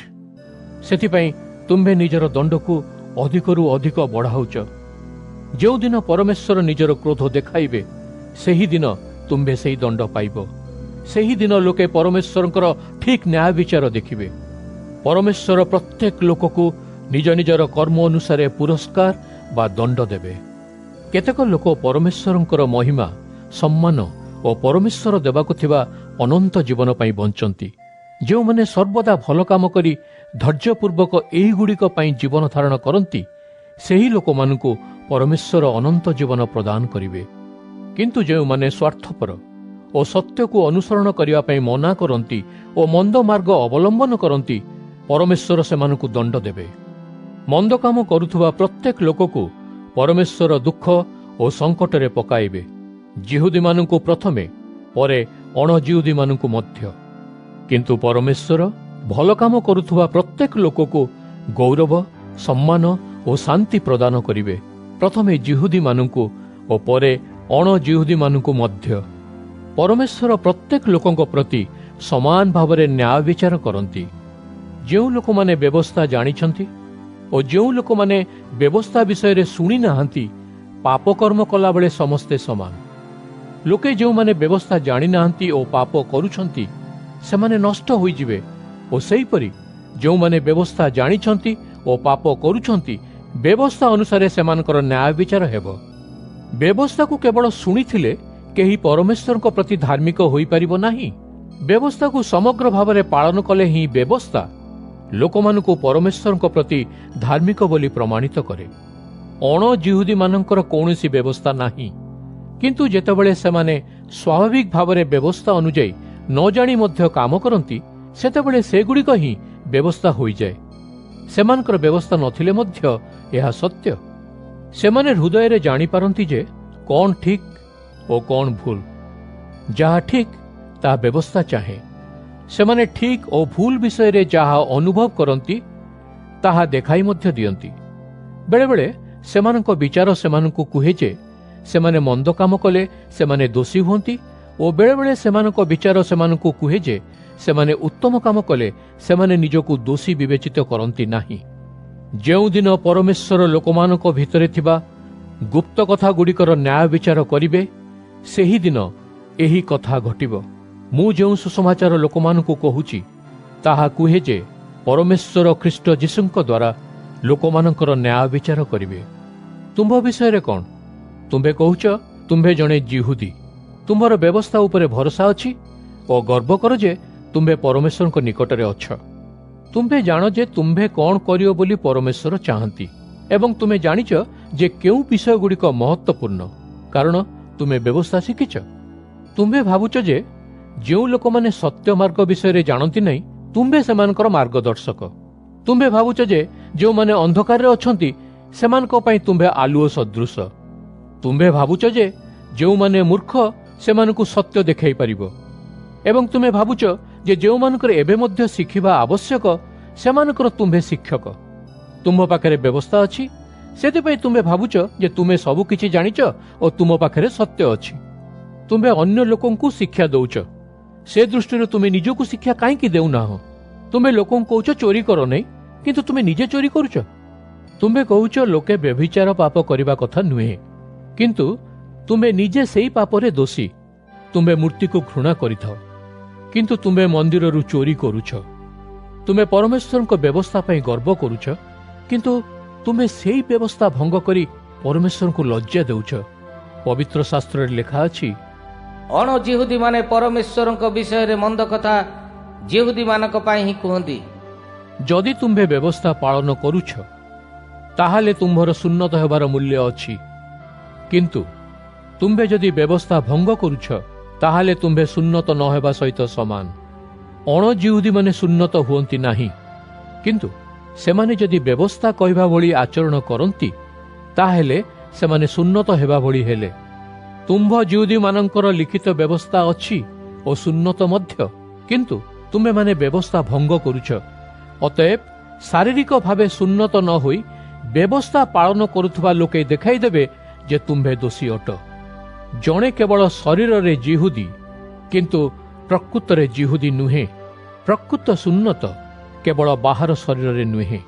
ସେଥିପାଇଁ ତୁମ୍ଭେ ନିଜର ଦଣ୍ଡକୁ ଅଧିକରୁ ଅଧିକ ବଢ଼ାଉଛ। ଯେଉଁଦିନ ପରମେଶ୍ୱର ନିଜର କ୍ରୋଧ ଦେଖାଇବେ, ସେହିଦିନ ତୁମ୍ଭେ ସେହି ଦଣ୍ଡ ପାଇବ। ସେହିଦିନ ଲୋକେ ପରମେଶ୍ୱରଙ୍କର ଠିକ୍ ନ୍ୟାୟ ବିଚାର ଦେଖିବେ। ପରମେଶ୍ୱର ପ୍ରତ୍ୟେକ ଲୋକକୁ ନିଜ ନିଜର କର୍ମ ଅନୁସାରେ ପୁରସ୍କାର ବା ଦଣ୍ଡ ଦେବେ। କେତେକ ଲୋକ ପରମେଶ୍ୱରଙ୍କର ମହିମା, ସମ୍ମାନ ଓ ପରମେଶ୍ୱର ଦେବାକୁ ଥିବା ଅନନ୍ତ ଜୀବନ ପାଇଁ ବଞ୍ଚନ୍ତି। ଯେଉଁମାନେ ସର୍ବଦା ଭଲ କାମ କରି ଧୈର୍ଯ୍ୟପୂର୍ବକ ଏହିଗୁଡ଼ିକ ପାଇଁ ଜୀବନ ଧାରଣ କରନ୍ତି, ସେହି ଲୋକମାନଙ୍କୁ ପରମେଶ୍ୱର ଅନନ୍ତ ଜୀବନ ପ୍ରଦାନ କରିବେ। କିନ୍ତୁ ଯେଉଁମାନେ ସ୍ୱାର୍ଥପର ଓ ସତ୍ୟକୁ ଅନୁସରଣ କରିବା ପାଇଁ ମନା କରନ୍ତି ଓ ମନ୍ଦ ମାର୍ଗ ଅବଲମ୍ବନ କରନ୍ତି, ପରମେଶ୍ୱର ସେମାନଙ୍କୁ ଦଣ୍ଡ ଦେବେ। ମନ୍ଦ କାମ କରୁଥିବା ପ୍ରତ୍ୟେକ ଲୋକକୁ ପରମେଶ୍ୱର ଦୁଃଖ ଓ ସଙ୍କଟରେ ପକାଇବେ, ଜିହୁଦୀମାନଙ୍କୁ ପ୍ରଥମେ, ପରେ ଅଣଜିହୁଦୀମାନଙ୍କୁ ମଧ୍ୟ। କିନ୍ତୁ ପରମେଶ୍ୱର ଭଲ କାମ କରୁଥିବା ପ୍ରତ୍ୟେକ ଲୋକକୁ ଗୌରବ, ସମ୍ମାନ ଓ ଶାନ୍ତି ପ୍ରଦାନ କରିବେ, ପ୍ରଥମେ ଜିହୁଦୀମାନଙ୍କୁ ଓ ପରେ ଅଣଜିହୁଦୀମାନଙ୍କୁ ମଧ୍ୟ। ପରମେଶ୍ୱର ପ୍ରତ୍ୟେକ ଲୋକଙ୍କ ପ୍ରତି ସମାନ ଭାବରେ ନ୍ୟାୟ ବିଚାର କରନ୍ତି। ଯେଉଁ ଲୋକମାନେ ବ୍ୟବସ୍ଥା ଜାଣିଛନ୍ତି ଓ ଯେଉଁ ଲୋକମାନେ ବ୍ୟବସ୍ଥା ବିଷୟରେ ଶୁଣି ନାହାନ୍ତି, ପାପକର୍ମ କଲାବେଳେ ସମସ୍ତେ ସମାନ। ଲୋକେ ଯେଉଁମାନେ ବ୍ୟବସ୍ଥା ଜାଣିନାହାନ୍ତି ଓ ପାପ କରୁଛନ୍ତି, ସେମାନେ ନଷ୍ଟ ହୋଇଯିବେ, ଓ ସେହିପରି ଯେଉଁମାନେ ବ୍ୟବସ୍ଥା ଜାଣିଛନ୍ତି ଓ ପାପ କରୁଛନ୍ତି, ବ୍ୟବସ୍ଥା ଅନୁସାରେ ସେମାନଙ୍କର ନ୍ୟାୟ ବିଚାର ହେବ। ବ୍ୟବସ୍ଥାକୁ କେବଳ ଶୁଣିଥିଲେ କେହି ପରମେଶ୍ୱରଙ୍କ ପ୍ରତି ଧାର୍ମିକ ହୋଇପାରିବ ନାହିଁ। ବ୍ୟବସ୍ଥାକୁ ସମଗ୍ର ଭାବରେ ପାଳନ କଲେ ହିଁ ବ୍ୟବସ୍ଥା ଲୋକମାନଙ୍କୁ ପରମେଶ୍ୱରଙ୍କ ପ୍ରତି ଧାର୍ମିକ ବୋଲି ପ୍ରମାଣିତ କରେ। ଅଣଜିହୁଦୀମାନଙ୍କର କୌଣସି ବ୍ୟବସ୍ଥା ନାହିଁ, କିନ୍ତୁ ଯେତେବେଳେ ସେମାନେ ସ୍ୱାଭାବିକ ଭାବରେ ବ୍ୟବସ୍ଥା ଅନୁଯାୟୀ ନ ଜାଣି ମଧ୍ୟ କାମ କରନ୍ତି, ସେତେବେଳେ ସେଗୁଡ଼ିକ ହିଁ ବ୍ୟବସ୍ଥା ହୋଇଯାଏ। ସେମାନଙ୍କର ବ୍ୟବସ୍ଥା ନଥିଲେ ମଧ୍ୟ ଏହା ସତ୍ୟ। ସେମାନେ ହୃଦୟରେ ଜାଣିପାରନ୍ତି ଯେ କ'ଣ ଠିକ୍ ଓ କ'ଣ ଭୁଲ। ଯାହା ଠିକ୍ ତାହା ବ୍ୟବସ୍ଥା ଚାହେଁ। ସେମାନେ ଠିକ୍ ଓ ଭୁଲ ବିଷୟରେ ଯାହା ଅନୁଭବ କରନ୍ତି ତାହା ଦେଖାଇ ମଧ୍ୟ ଦିଅନ୍ତି। ବେଳେବେଳେ ସେମାନଙ୍କ ବିଚାର ସେମାନଙ୍କୁ କୁହେ ଯେ ସେମାନେ ମନ୍ଦ କାମ କଲେ ସେମାନେ ଦୋଷୀ ହୁଅନ୍ତି, ଓ ବେଳେବେଳେ ସେମାନଙ୍କ ବିଚାର ସେମାନଙ୍କୁ କୁହେ ଯେ ସେମାନେ ଉତ୍ତମ କାମ କଲେ ସେମାନେ ନିଜକୁ ଦୋଷୀ ବିବେଚିତ କରନ୍ତି ନାହିଁ। ଯେଉଁଦିନ ପରମେଶ୍ୱର ଲୋକମାନଙ୍କ ଭିତରେ ଥିବା ଗୁପ୍ତ କଥାଗୁଡ଼ିକର ନ୍ୟାୟ ବିଚାର କରିବେ, ସେହିଦିନ ଏହି କଥା ଘଟିବ। ମୁଁ ଯେଉଁ ସୁସମାଚାର ଲୋକମାନଙ୍କୁ କହୁଛି ତାହା କୁହେ ଯେ ପରମେଶ୍ୱର ଖ୍ରୀଷ୍ଟ ଯୀଶୁଙ୍କ ଦ୍ୱାରା ଲୋକମାନଙ୍କର ନ୍ୟାୟ ବିଚାର କରିବେ। ତୁମ୍ଭ ବିଷୟରେ କ'ଣ? ତୁମ୍ଭେ କହୁଛ ତୁମ୍ଭେ ଜଣେ ଜିହୁଦୀ, ତୁମ୍ଭର ବ୍ୟବସ୍ଥା ଉପରେ ଭରସା ଅଛି ଓ ଗର୍ବ କର ଯେ ତୁମ୍ଭେ ପରମେଶ୍ୱରଙ୍କ ନିକଟରେ ଅଛ। ତୁମ୍ଭେ ଜାଣ ଯେ ତୁମ୍ଭେ କ'ଣ କରିବ ବୋଲି ପରମେଶ୍ୱର ଚାହାନ୍ତି, ଏବଂ ତୁମେ ଜାଣିଛ ଯେ କେଉଁ ବିଷୟଗୁଡ଼ିକ ମହତ୍ତ୍ୱପୂର୍ଣ୍ଣ, କାରଣ ତୁମେ ବ୍ୟବସ୍ଥା ଶିଖିଛ। ତୁମ୍ଭେ ଭାବୁଛ ଯେ ଯେଉଁ ଲୋକମାନେ ସତ୍ୟ ମାର୍ଗ ବିଷୟରେ ଜାଣନ୍ତି ନାହିଁ, ତୁମ୍ଭେ ସେମାନଙ୍କର ମାର୍ଗଦର୍ଶକ। ତୁମ୍ଭେ ଭାବୁଛ ଯେ ଯେଉଁମାନେ ଅନ୍ଧକାରରେ ଅଛନ୍ତି ସେମାନଙ୍କ ପାଇଁ ତୁମ୍ଭେ ଆଲୁଅ ସଦୃଶ। ତୁମ୍ଭେ ଭାବୁଛ ଯେ ଯେଉଁମାନେ ମୂର୍ଖ ସେମାନଙ୍କୁ ସତ୍ୟ ଦେଖାଇ ପାରିବ, ଏବଂ ତୁମେ ଭାବୁଛ ଯେ ଯେଉଁମାନଙ୍କର ଏବେ ମଧ୍ୟ ଶିଖିବା ଆବଶ୍ୟକ ସେମାନଙ୍କର ତୁମ୍ଭେ ଶିକ୍ଷକ। ତୁମ୍ଭ ପାଖରେ ବ୍ୟବସ୍ଥା ଅଛି, ସେଥିପାଇଁ ତୁମ୍ଭେ ଭାବୁଛ ଯେ ତୁମେ ସବୁ କିଛି ଜାଣିଛ ଓ ତୁମ ପାଖରେ ସତ୍ୟ ଅଛି। ତୁମ୍ଭେ ଅନ୍ୟ ଲୋକଙ୍କୁ ଶିକ୍ଷା ଦେଉଛ, ସେ ଦୃଷ୍ଟିରୁ ତୁମେ ନିଜକୁ ଶିକ୍ଷା କାହିଁକି ଦେଉନାହଁ? ତୁମେ ଲୋକଙ୍କୁ କହୁଛ ଚୋରି କର ନାହିଁ, କିନ୍ତୁ ତୁମେ ନିଜେ ଚୋରି କରୁଛ। ତୁମ୍ଭେ କହୁଛ ଲୋକେ ବ୍ୟଭିଚାର ପାପ କରିବା କଥା ନୁହେଁ, କିନ୍ତୁ ତୁମ୍ଭେ ନିଜେ ସେହି ପାପରେ ଦୋଷୀ। ତୁମ୍ଭେ ମୂର୍ତ୍ତିକୁ ଘୃଣା କରିଥାଅ, କିନ୍ତୁ ତୁମ୍ଭେ ମନ୍ଦିରରୁ ଚୋରି କରୁଛ। ତୁମେ ପରମେଶ୍ୱରଙ୍କ ବ୍ୟବସ୍ଥା ପାଇଁ ଗର୍ବ କରୁଛ, କିନ୍ତୁ ତୁମେ ସେହି ବ୍ୟବସ୍ଥା ଭଙ୍ଗ କରି ପରମେଶ୍ୱରଙ୍କୁ ଲଜ୍ଜା ଦେଉଛ। ପବିତ୍ର ଶାସ୍ତ୍ରରେ ଲେଖା ଅଛି, ଅଣଜିହୁଦୀମାନେ ପରମେଶ୍ୱରଙ୍କ ବିଷୟରେ ମନ୍ଦ କଥା ଜିହୁଦୀମାନଙ୍କ ପାଇଁ ହିଁ କୁହନ୍ତି। ଯଦି ତୁମ୍ଭେ ବ୍ୟବସ୍ଥା ପାଳନ କରୁଛ, ତାହେଲେ ତୁମ୍ଭର ସୁନ୍ନତ ହେବାର ମୂଲ୍ୟ ଅଛି, କିନ୍ତୁ ତୁମ୍ଭେ ଯଦି ବ୍ୟବସ୍ଥା ଭଙ୍ଗ କରୁଛ, ତାହେଲେ ତୁମ୍ଭେ ସୁନ୍ନତ ନ ହେବା ସହିତ ସମାନ। ଅଣଜିହୁଦୀମାନେ ସୁନ୍ନତ ହୁଅନ୍ତି ନାହିଁ, କିନ୍ତୁ ସେମାନେ ଯଦି ବ୍ୟବସ୍ଥା କହିବା ଭଳି ଆଚରଣ କରନ୍ତି, ତାହେଲେ ସେମାନେ ସୁନ୍ନତ ହେବା ଭଳି ହେଲେ। ତୁମ୍ଭ ଜିହୁଦୀମାନଙ୍କର ଲିଖିତ ବ୍ୟବସ୍ଥା ଅଛି ଓ ସୁନ୍ନତ ମଧ୍ୟ, କିନ୍ତୁ ତୁମେମାନେ ବ୍ୟବସ୍ଥା ଭଙ୍ଗ କରୁଛ। ଅତଏବ ଶାରୀରିକ ଭାବେ ସୁନ୍ନତ ନ ହୋଇ ବ୍ୟବସ୍ଥା ପାଳନ କରୁଥିବା ଲୋକେ ଦେଖାଇଦେବେ ଯେ ତୁମ୍ଭେ ଦୋଷୀ ଅଟ। ଜଣେ କେବଳ ଶରୀରରେ ଜିହୁଦୀ, କିନ୍ତୁ ପ୍ରକୃତରେ ଜିହୁଦୀ ନୁହେଁ। ପ୍ରକୃତ ସୁନ୍ନତ କେବଳ ବାହାର ଶରୀରରେ ନୁହେଁ।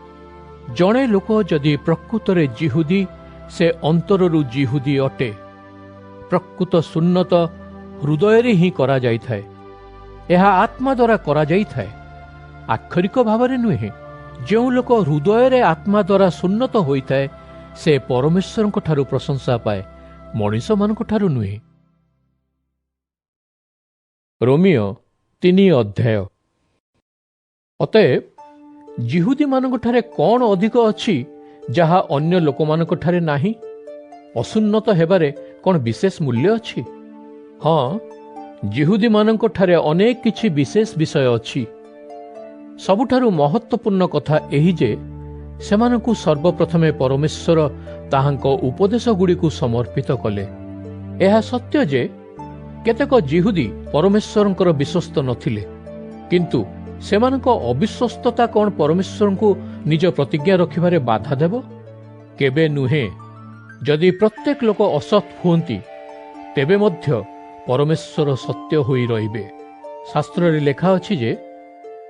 ଜଣେ ଲୋକ ଯଦି ପ୍ରକୃତରେ ଜିହୁଦୀ, ସେ ଅନ୍ତରରୁ ଜିହୁଦୀ ଅଟେ। ପ୍ରକୃତ ସୁନ୍ନତ ହୃଦୟରେ ହିଁ କରାଯାଇଥାଏ। ଏହା ଆତ୍ମା ଦ୍ୱାରା କରାଯାଇଥାଏ, ଆକ୍ଷରିକ ଭାବରେ ନୁହେଁ। ଯେଉଁ ଲୋକ ହୃଦୟରେ ଆତ୍ମା ଦ୍ୱାରା ସୁନ୍ନତ ହୋଇଥାଏ, ସେ ପରମେଶ୍ୱରଙ୍କ ଠାରୁ ପ୍ରଶଂସା ପାଏ, ମଣିଷମାନଙ୍କ ଠାରୁ ନୁହେଁ। ରୋମିଓ 3 ଅଧ୍ୟାୟ। ଅତଏବ ଜିହୁଦୀମାନଙ୍କଠାରେ କ'ଣ ଅଧିକ ଅଛି ଯାହା ଅନ୍ୟ ଲୋକମାନଙ୍କଠାରେ ନାହିଁ? ଅସୁନ୍ନତ ହେବାରେ କ'ଣ ବିଶେଷ ମୂଲ୍ୟ ଅଛି? ହଁ, ଜିହୁଦୀମାନଙ୍କଠାରେ ଅନେକ କିଛି ବିଶେଷ ବିଷୟ ଅଛି। ସବୁଠାରୁ ମହତ୍ତ୍ୱପୂର୍ଣ୍ଣ କଥା ଏହି ଯେ ସେମାନଙ୍କୁ ସର୍ବପ୍ରଥମେ ପରମେଶ୍ୱର ତାହାଙ୍କ ଉପଦେଶଗୁଡ଼ିକୁ ସମର୍ପିତ କଲେ। ଏହା ସତ୍ୟ ଯେ କେତେକ ଜିହୁଦୀ ପରମେଶ୍ୱରଙ୍କର ବିଶ୍ୱସ୍ତ ନଥିଲେ, କିନ୍ତୁ ସେମାନଙ୍କ ଅବିଶ୍ୱସ୍ତତା କ'ଣ ପରମେଶ୍ୱରଙ୍କୁ ନିଜ ପ୍ରତିଜ୍ଞା ରଖିବାରେ ବାଧା ଦେବ? କେବେ ନୁହେଁ। ଯଦି ପ୍ରତ୍ୟେକ ଲୋକ ଅସତ୍ ହୁଅନ୍ତି, ତେବେ ମଧ୍ୟ ପରମେଶ୍ୱର ସତ୍ୟ ହୋଇ ରହିବେ। ଶାସ୍ତ୍ରରେ ଲେଖା ଅଛି ଯେ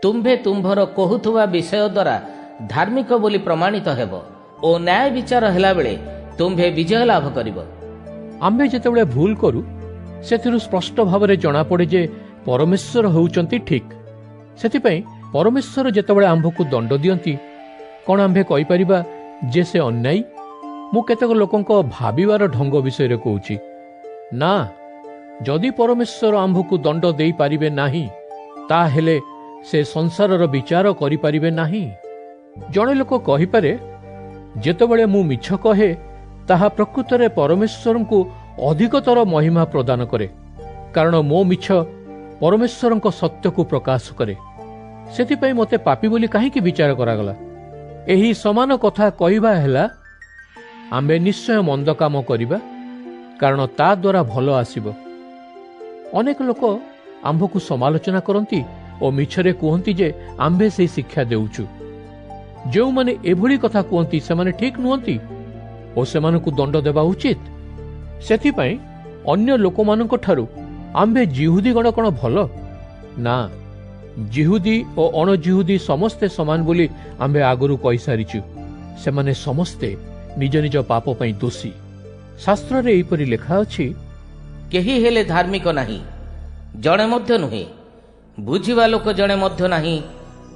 ତୁମ୍ଭେ ତୁମ୍ଭର କହୁଥିବା ବିଷୟ ଦ୍ୱାରା ଧାର୍ମିକ ବୋଲି ପ୍ରମାଣିତ ହେବ ଓ ନ୍ୟାୟ ବିଚାର ହେଲାବେଳେ ତୁମ୍ଭେ ବିଜୟ ଲାଭ କରିବ। ଆମ୍ଭେ ଯେତେବେଳେ ଭୁଲ କରୁ, ସେଥିରୁ ସ୍ପଷ୍ଟ ଭାବରେ ଜଣାପଡ଼େ ଯେ ପରମେଶ୍ୱର ହେଉଛନ୍ତି ଠିକ୍। ସେଥିପାଇଁ ପରମେଶ୍ୱର ଯେତେବେଳେ ଆମ୍ଭକୁ ଦଣ୍ଡ ଦିଅନ୍ତି, କ'ଣ ଆମ୍ଭେ କହିପାରିବା ଯେ ସେ ଅନ୍ୟାୟୀ? ମୁଁ କେତେକ ଲୋକଙ୍କ ଭାବିବାର ଢଙ୍ଗ ବିଷୟରେ କହୁଛି। ନା, ଯଦି ପରମେଶ୍ୱର ଆମ୍ଭକୁ ଦଣ୍ଡ ଦେଇପାରିବେ ନାହିଁ, ତାହେଲେ ସେ ସଂସାରର ବିଚାର କରିପାରିବେ ନାହିଁ। ଜଣେ ଲୋକ କହିପାରେ, ଯେତେବେଳେ ମୁଁ ମିଛ କହେ, ତାହା ପ୍ରକୃତରେ ପରମେଶ୍ୱରଙ୍କୁ ଅଧିକତର ମହିମା ପ୍ରଦାନ କରେ, କାରଣ ମୋ ମିଛ ପରମେଶ୍ୱରଙ୍କ ସତ୍ୟକୁ ପ୍ରକାଶ କରେ। ସେଥିପାଇଁ ମୋତେ ପାପୀ ବୋଲି କାହିଁକି ବିଚାର କରାଗଲା? ଏହି ସମାନ କଥା କହିବା ହେଲା, ଆମ୍ଭେ ନିଶ୍ଚୟ ମନ୍ଦ କାମ କରିବା, କାରଣ ତା ଦ୍ୱାରା ଭଲ ଆସିବ। ଅନେକ ଲୋକ ଆମ୍ଭକୁ ସମାଲୋଚନା କରନ୍ତି ଓ ମିଛରେ କୁହନ୍ତି ଯେ ଆମ୍ଭେ ସେହି ଶିକ୍ଷା ଦେଉଛୁ। ଯେଉଁମାନେ ଏଭଳି କଥା କୁହନ୍ତି ସେମାନେ ଠିକ୍ ନୁହନ୍ତି ଓ ସେମାନଙ୍କୁ ଦଣ୍ଡ ଦେବା ଉଚିତ। ସେଥିପାଇଁ ଅନ୍ୟ ଲୋକମାନଙ୍କଠାରୁ ଆମ୍ଭେ ଜିହୁଦୀଗଣ କ'ଣ ଭଲ? ନା, ଜିହୁଦୀ ଓ ଅଣଜିହୁଦୀ ସମସ୍ତେ ସମାନ ବୋଲି ଆମ୍ଭେ ଆଗରୁ କହିସାରିଛୁ। ସେମାନେ ସମସ୍ତେ ନିଜ ନିଜ ପାପ ପାଇଁ ଦୋଷୀ। ଶାସ୍ତ୍ରରେ ଏହିପରି ଲେଖା ଅଛି, କେହି ହେଲେ ଧାର୍ମିକ ନାହିଁ, ଜଣେ ମଧ୍ୟ ନୁହେଁ। ବୁଝିବା ଲୋକ ଜଣେ ମଧ୍ୟ ନାହିଁ।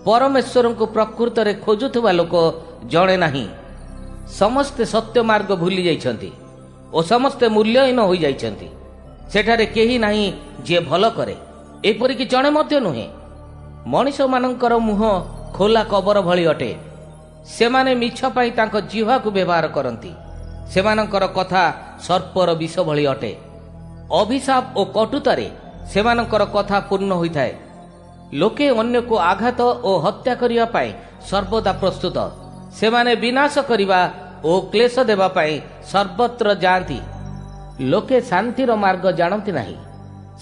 ପରମେଶ୍ୱରଙ୍କୁ ପ୍ରକୃତରେ ଖୋଜୁଥିବା ଲୋକ ଜଣେ ନାହିଁ। ସମସ୍ତେ ସତ୍ୟ ମାର୍ଗ ଭୁଲି ଯାଇଛନ୍ତି ଓ ସମସ୍ତେ ମୂଲ୍ୟହୀନ ହୋଇଯାଇଛନ୍ତି। ସେଠାରେ କେହି ନାହିଁ ଯିଏ ଭଲ କରେ, ଏପରିକି ଜଣେ ମଧ୍ୟ ନୁହେଁ। ମଣିଷମାନଙ୍କର ମୁହଁ ଖୋଲା କବର ଭଳି ଅଟେ। ସେମାନେ ମିଛ ପାଇଁ ତାଙ୍କ ଜିହ୍ବାକୁ ବ୍ୟବହାର କରନ୍ତି। ସେମାନଙ୍କର କଥା ସର୍ପର ବିଷ ଭଳି ଅଟେ। ଅଭିଶାପ ଓ କଟୁତାରେ ସେମାନଙ୍କର କଥା ପୂର୍ଣ୍ଣ ହୋଇଥାଏ। ଲୋକେ ଅନ୍ୟକୁ ଆଘାତ ଓ ହତ୍ୟା କରିବା ପାଇଁ ସର୍ବଦା ପ୍ରସ୍ତୁତ। ସେମାନେ ବିନାଶ କରିବା ଓ କ୍ଲେଶ ଦେବା ପାଇଁ ସର୍ବତ୍ର ଯାଆନ୍ତି। ଲୋକେ ଶାନ୍ତିର ମାର୍ଗ ଜାଣନ୍ତି ନାହିଁ।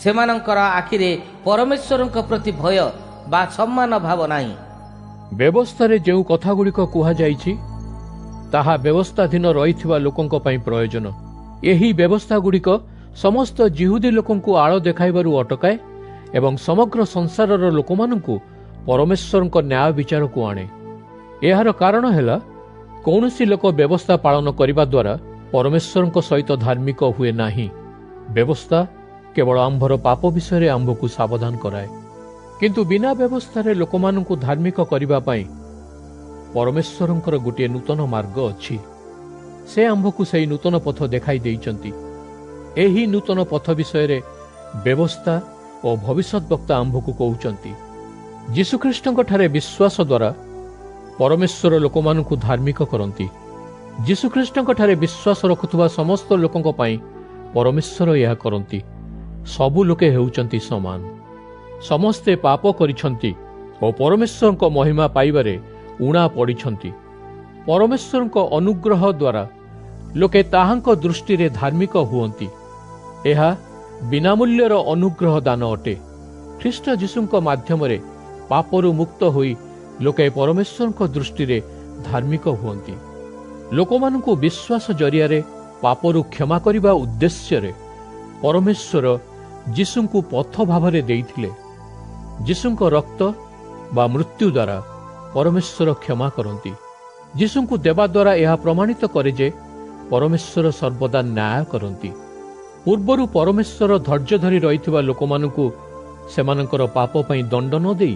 ସେମାନଙ୍କର ଆଖିରେ ପରମେଶ୍ୱରଙ୍କ ପ୍ରତି ଭୟ ବା ସମ୍ମାନ ଭାବ ନାହିଁ। ବ୍ୟବସ୍ଥାରେ ଯେଉଁ କଥାଗୁଡ଼ିକ କୁହାଯାଇଛି, ତାହା ବ୍ୟବସ୍ଥାଧୀନ ରହିଥିବା ଲୋକଙ୍କ ପାଇଁ ପ୍ରୟୋଜନ। ଏହି ବ୍ୟବସ୍ଥାଗୁଡ଼ିକ ସମସ୍ତ ଜିହୁଦୀ ଲୋକଙ୍କୁ ଆଳ ଦେଖାଇବାରୁ ଅଟକାଏ ଏବଂ ସମଗ୍ର ସଂସାରର ଲୋକମାନଙ୍କୁ ପରମେଶ୍ୱରଙ୍କ ନ୍ୟାୟ ବିଚାରକୁ ଆଣେ। ଏହାର କାରଣ ହେଲା, କୌଣସି ଲୋକ ବ୍ୟବସ୍ଥା ପାଳନ କରିବା ଦ୍ୱାରା ପରମେଶ୍ୱରଙ୍କ ସହିତ ଧାର୍ମିକ ହୁଏ ନାହିଁ। ବ୍ୟବସ୍ଥା କେବଳ ଆମ୍ଭର ପାପ ବିଷୟରେ ଆମ୍ଭକୁ ସାବଧାନ କରାଏ, କିନ୍ତୁ ବିନା ବ୍ୟବସ୍ଥାରେ ଲୋକମାନଙ୍କୁ ଧାର୍ମିକ କରିବା ପାଇଁ ପରମେଶ୍ୱରଙ୍କର ଗୋଟିଏ ନୂତନ ମାର୍ଗ ଅଛି। ସେ ଆମ୍ଭକୁ ସେହି ନୂତନ ପଥ ଦେଖାଇ ଦେଇଛନ୍ତି। ଏହି ନୂତନ ପଥ ବିଷୟରେ ବ୍ୟବସ୍ଥା ଓ ଭବିଷ୍ୟତ ବକ୍ତା ଆମ୍ଭକୁ କହୁଛନ୍ତି। ଯୀଶୁଖ୍ରୀଷ୍ଟଙ୍କଠାରେ ବିଶ୍ୱାସ ଦ୍ୱାରା ପରମେଶ୍ୱର ଲୋକମାନଙ୍କୁ ଧାର୍ମିକ କରନ୍ତି। ଯୀଶୁଖ୍ରୀଷ୍ଟଙ୍କଠାରେ ବିଶ୍ୱାସ ରଖୁଥିବା ସମସ୍ତ ଲୋକଙ୍କ ପାଇଁ ପରମେଶ୍ୱର ଏହା କରନ୍ତି। ସବୁ ଲୋକେ ହେଉଛନ୍ତି ସମାନ। ସମସ୍ତେ ପାପ କରିଛନ୍ତି ଓ ପରମେଶ୍ୱରଙ୍କ ମହିମା ପାଇବାରେ ଉଣା ପଡ଼ିଛନ୍ତି। ପରମେଶ୍ୱରଙ୍କ ଅନୁଗ୍ରହ ଦ୍ୱାରା ଲୋକେ ତାହାଙ୍କ ଦୃଷ୍ଟିରେ ଧାର୍ମିକ ହୁଅନ୍ତି। ଏହା ବିନାମୂଲ୍ୟର ଅନୁଗ୍ରହ ଦାନ ଅଟେ। ଖ୍ରୀଷ୍ଟ ଯୀଶୁଙ୍କ ମାଧ୍ୟମରେ ପାପରୁ ମୁକ୍ତ ହୋଇ ଲୋକେ ପରମେଶ୍ୱରଙ୍କ ଦୃଷ୍ଟିରେ ଧାର୍ମିକ ହୁଅନ୍ତି। ଲୋକମାନଙ୍କୁ ବିଶ୍ୱାସ ଜରିଆରେ ପାପରୁ କ୍ଷମା କରିବା ଉଦ୍ଦେଶ୍ୟରେ ପରମେଶ୍ୱର ଯୀଶୁଙ୍କୁ ପଥ ଭାବରେ ଦେଇଥିଲେ। ଯୀଶୁଙ୍କ ରକ୍ତ ବା ମୃତ୍ୟୁ ଦ୍ୱାରା ପରମେଶ୍ୱର କ୍ଷମା କରନ୍ତି। ଯୀଶୁଙ୍କୁ ଦେବା ଦ୍ୱାରା ଏହା ପ୍ରମାଣିତ କରେ ଯେ ପରମେଶ୍ୱର ସର୍ବଦା ନ୍ୟାୟ କରନ୍ତି। ପୂର୍ବରୁ ପରମେଶ୍ୱର ଧୈର୍ଯ୍ୟ ଧରି ରହିଥିବା ଲୋକମାନଙ୍କୁ ସେମାନଙ୍କର ପାପ ପାଇଁ ଦଣ୍ଡ ନ ଦେଇ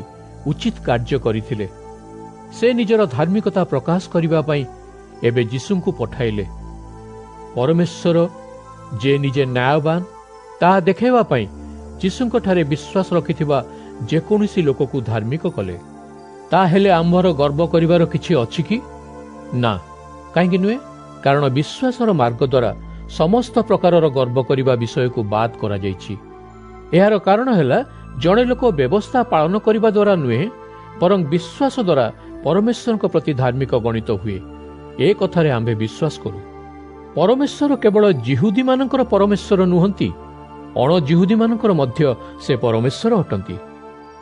ଉଚିତ କାର୍ଯ୍ୟ କରିଥିଲେ। ସେ ନିଜର ଧାର୍ମିକତା ପ୍ରକାଶ କରିବା ପାଇଁ ଏବେ ଯୀଶୁଙ୍କୁ ପଠାଇଲେ। ପରମେଶ୍ୱର ଯେ ନିଜେ ନ୍ୟାୟବାନ ତାହା ଦେଖାଇବା ପାଇଁ ଯୀଶୁଙ୍କଠାରେ ବିଶ୍ୱାସ ରଖିଥିବା ଯେକୌଣସି ଲୋକକୁ ଧାର୍ମିକ କଲେ। ତାହେଲେ ଆମ୍ଭର ଗର୍ବ କରିବାର କିଛି ଅଛି କି? ନା, କାହିଁକି ନୁହେଁ? କାରଣ ବିଶ୍ୱାସର ମାର୍ଗ ଦ୍ୱାରା ସମସ୍ତ ପ୍ରକାରର ଗର୍ବ କରିବା ବିଷୟକୁ ବାଦ କରାଯାଇଛି। ଏହାର କାରଣ ହେଲା, ଜଣେ ଲୋକ ବ୍ୟବସ୍ଥା ପାଳନ କରିବା ଦ୍ୱାରା ନୁହେଁ, ବରଂ ବିଶ୍ୱାସ ଦ୍ୱାରା ପରମେଶ୍ୱରଙ୍କ ପ୍ରତି ଧାର୍ମିକ ଗଣିତ ହୁଏ, ଏ କଥାରେ ଆମ୍ଭେ ବିଶ୍ୱାସ କରୁ। ପରମେଶ୍ୱର କେବଳ ଜିହୁଦୀମାନଙ୍କର ପରମେଶ୍ୱର ନୁହନ୍ତି, ଅଣଜିହୁଦୀମାନଙ୍କର ମଧ୍ୟ ସେ ପରମେଶ୍ୱର ଅଟନ୍ତି।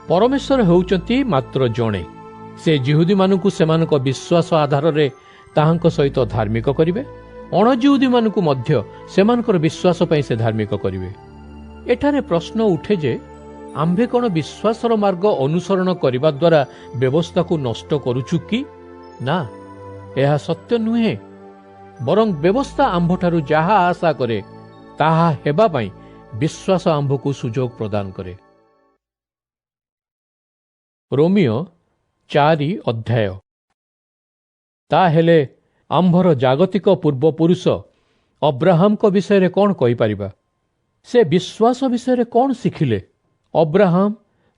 ପରମେଶ୍ୱର ହେଉଛନ୍ତି ମାତ୍ର ଜଣେ। ସେ ଜିହୁଦୀମାନଙ୍କୁ ସେମାନଙ୍କ ବିଶ୍ୱାସ ଆଧାରରେ ତାହାଙ୍କ ସହିତ ଧାର୍ମିକ କରିବେ, ଅଣଜିହୁଦୀମାନଙ୍କୁ ମଧ୍ୟ ସେମାନଙ୍କର ବିଶ୍ୱାସ ପାଇଁ ସେ ଧାର୍ମିକ କରିବେ। ଏଠାରେ ପ୍ରଶ୍ନ ଉଠେ ଯେ ଆମ୍ଭେ କ'ଣ ବିଶ୍ୱାସର ମାର୍ଗ ଅନୁସରଣ କରିବା ଦ୍ୱାରା ବ୍ୟବସ୍ଥାକୁ ନଷ୍ଟ କରୁଛୁ କି? ନା, ଏହା ସତ୍ୟ ନୁହେଁ। ବରଂ ବ୍ୟବସ୍ଥା ଆମ୍ଭଠାରୁ ଯାହା ଆଶା କରେ ତାହା ହେବା ପାଇଁ ବିଶ୍ୱାସ ଆମ୍ଭକୁ ସୁଯୋଗ ପ୍ରଦାନ କରେ। ରୋମିଓ 4 ଅଧ୍ୟାୟ। ତାହେଲେ ଆମ୍ଭର ଜାଗତିକ ପୂର୍ବପୁରୁଷ ଅବ୍ରାହମଙ୍କ ବିଷୟରେ କ'ଣ କହିପାରିବା? ସେ ବିଶ୍ୱାସ ବିଷୟରେ କ'ଣ ଶିଖିଲେ? ଅବ୍ରାହମ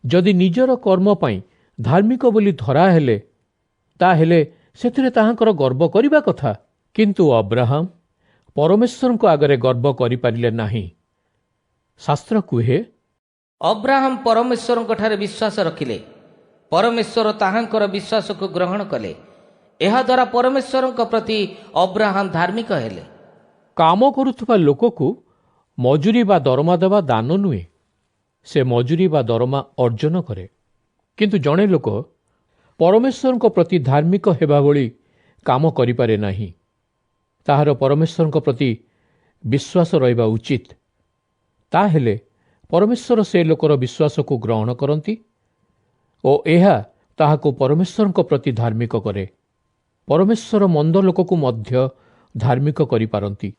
ଯଦି ନିଜର କର୍ମ ପାଇଁ ଧାର୍ମିକ ବୋଲି ଧରା ହେଲେ, ତାହେଲେ ସେଥିରେ ତାହାଙ୍କର ଗର୍ବ କରିବା କଥା। କିନ୍ତୁ ଅବ୍ରାହମ ପରମେଶ୍ୱରଙ୍କ ଆଗରେ ଗର୍ବ କରିପାରିଲେ ନାହିଁ। ଶାସ୍ତ୍ର କୁହେ, ଅବ୍ରାହମ ପରମେଶ୍ୱରଙ୍କଠାରେ ବିଶ୍ୱାସ ରଖିଲେ, ପରମେଶ୍ୱର ତାହାଙ୍କର ବିଶ୍ୱାସକୁ ଗ୍ରହଣ କଲେ। ଏହାଦ୍ୱାରା ପରମେଶ୍ୱରଙ୍କ ପ୍ରତି ଅବ୍ରାହମ ଧାର୍ମିକ ହେଲେ। କାମ କରୁଥିବା ଲୋକକୁ ମଜୁରୀ ବା ଦରମା ଦେବା ଦାନ ନୁହେଁ, ସେ ମଜୁରୀ ବା ଦରମା ଅର୍ଜନ କରେ। କିନ୍ତୁ ଜଣେ ଲୋକ ପରମେଶ୍ୱରଙ୍କ ପ୍ରତି ଧାର୍ମିକ ହେବା ଭଳି କାମ କରିପାରେ ନାହିଁ। ତାହାର ପରମେଶ୍ୱରଙ୍କ ପ୍ରତି ବିଶ୍ୱାସ ରହିବା ଉଚିତ। ତାହେଲେ ପରମେଶ୍ୱର ସେ ଲୋକର ବିଶ୍ୱାସକୁ ଗ୍ରହଣ କରନ୍ତି ଓ ଏହା ତାହାକୁ ପରମେଶ୍ୱରଙ୍କ ପ୍ରତି ଧାର୍ମିକ କରେ। ପରମେଶ୍ୱର ମନ୍ଦ ଲୋକକୁ ମଧ୍ୟ ଧାର୍ମିକ କରିପାରନ୍ତି।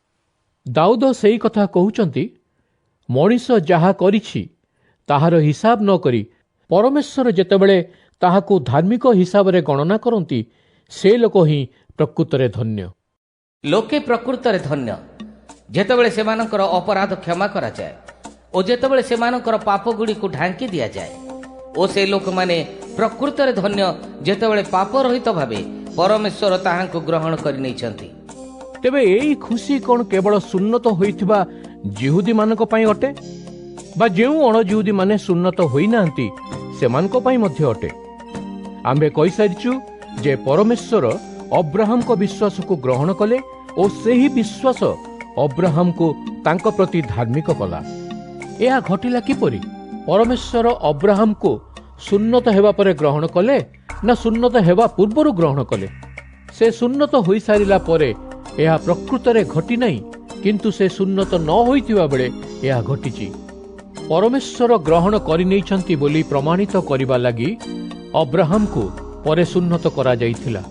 ଦାଉଦ ସେହି କଥା କହୁଛନ୍ତି, ମଣିଷ ଯାହା କରିଛି ତାହାର ହିସାବ ନ କରି ପରମେଶ୍ୱର ଯେତେବେଳେ ତାହାକୁ ଧାର୍ମିକ ହିସାବରେ ଗଣନା କରନ୍ତି, ସେ ଲୋକ ହିଁ ପ୍ରକୃତରେ ଧନ୍ୟ। ଲୋକେ ପ୍ରକୃତରେ ଧନ୍ୟ ଯେତେବେଳେ ସେମାନଙ୍କର ଅପରାଧ କ୍ଷମା କରାଯାଏ ଓ ଯେତେବେଳେ ସେମାନଙ୍କର ପାପଗୁଡ଼ିକୁ ଢାଙ୍କି ଦିଆଯାଏ। ଓ ସେ ଲୋକମାନେ ପ୍ରକୃତରେ ଧନ୍ୟ ଯେତେବେଳେ ପାପରହିତ ଭାବେ ପରମେଶ୍ୱର ତାହାଙ୍କୁ ଗ୍ରହଣ କରିନେଇଛନ୍ତି। ତେବେ ଏଇ ଖୁସି କ'ଣ କେବଳ ସୁନ୍ନତ ହୋଇଥିବା ଜିହୁଦୀମାନଙ୍କ ପାଇଁ ଅଟେ, ବା ଯେଉଁ ଅଣଜିହୁଦୀମାନେ ସୁନ୍ନତ ହୋଇନାହାନ୍ତି ସେମାନଙ୍କ ପାଇଁ ମଧ୍ୟ ଅଟେ? ଆମ୍ଭେ କହିସାରିଛୁ ଯେ ପରମେଶ୍ୱର ଅବ୍ରାହମଙ୍କ ବିଶ୍ୱାସକୁ ଗ୍ରହଣ କଲେ ଓ ସେହି ବିଶ୍ୱାସ ଅବ୍ରାହମକୁ ତାଙ୍କ ପ୍ରତି ଧାର୍ମିକ କଲା। ଏହା ଘଟିଲା କିପରି? ପରମେଶ୍ୱର ଅବ୍ରାହମକୁ ସୁନ୍ନତ ହେବା ପରେ ଗ୍ରହଣ କଲେ ନା ସୁନ୍ନତ ହେବା ପୂର୍ବରୁ ଗ୍ରହଣ କଲେ? ସେ ସୁନ୍ନତ ହୋଇସାରିଲା ପରେ ଏହା ପ୍ରକୃତରେ ଘଟିନାହିଁ, କିନ୍ତୁ ସେ ସୁନ୍ନତ ନ ହୋଇଥିବା ବେଳେ ଏହା ଘଟିଛି। ପରମେଶ୍ୱର ଗ୍ରହଣ କରିନେଇଛନ୍ତି ବୋଲି ପ୍ରମାଣିତ କରିବା ଲାଗି ଅବ୍ରାହମକୁ ପରେ ସୁନ୍ନତ କରାଯାଇଥିଲା।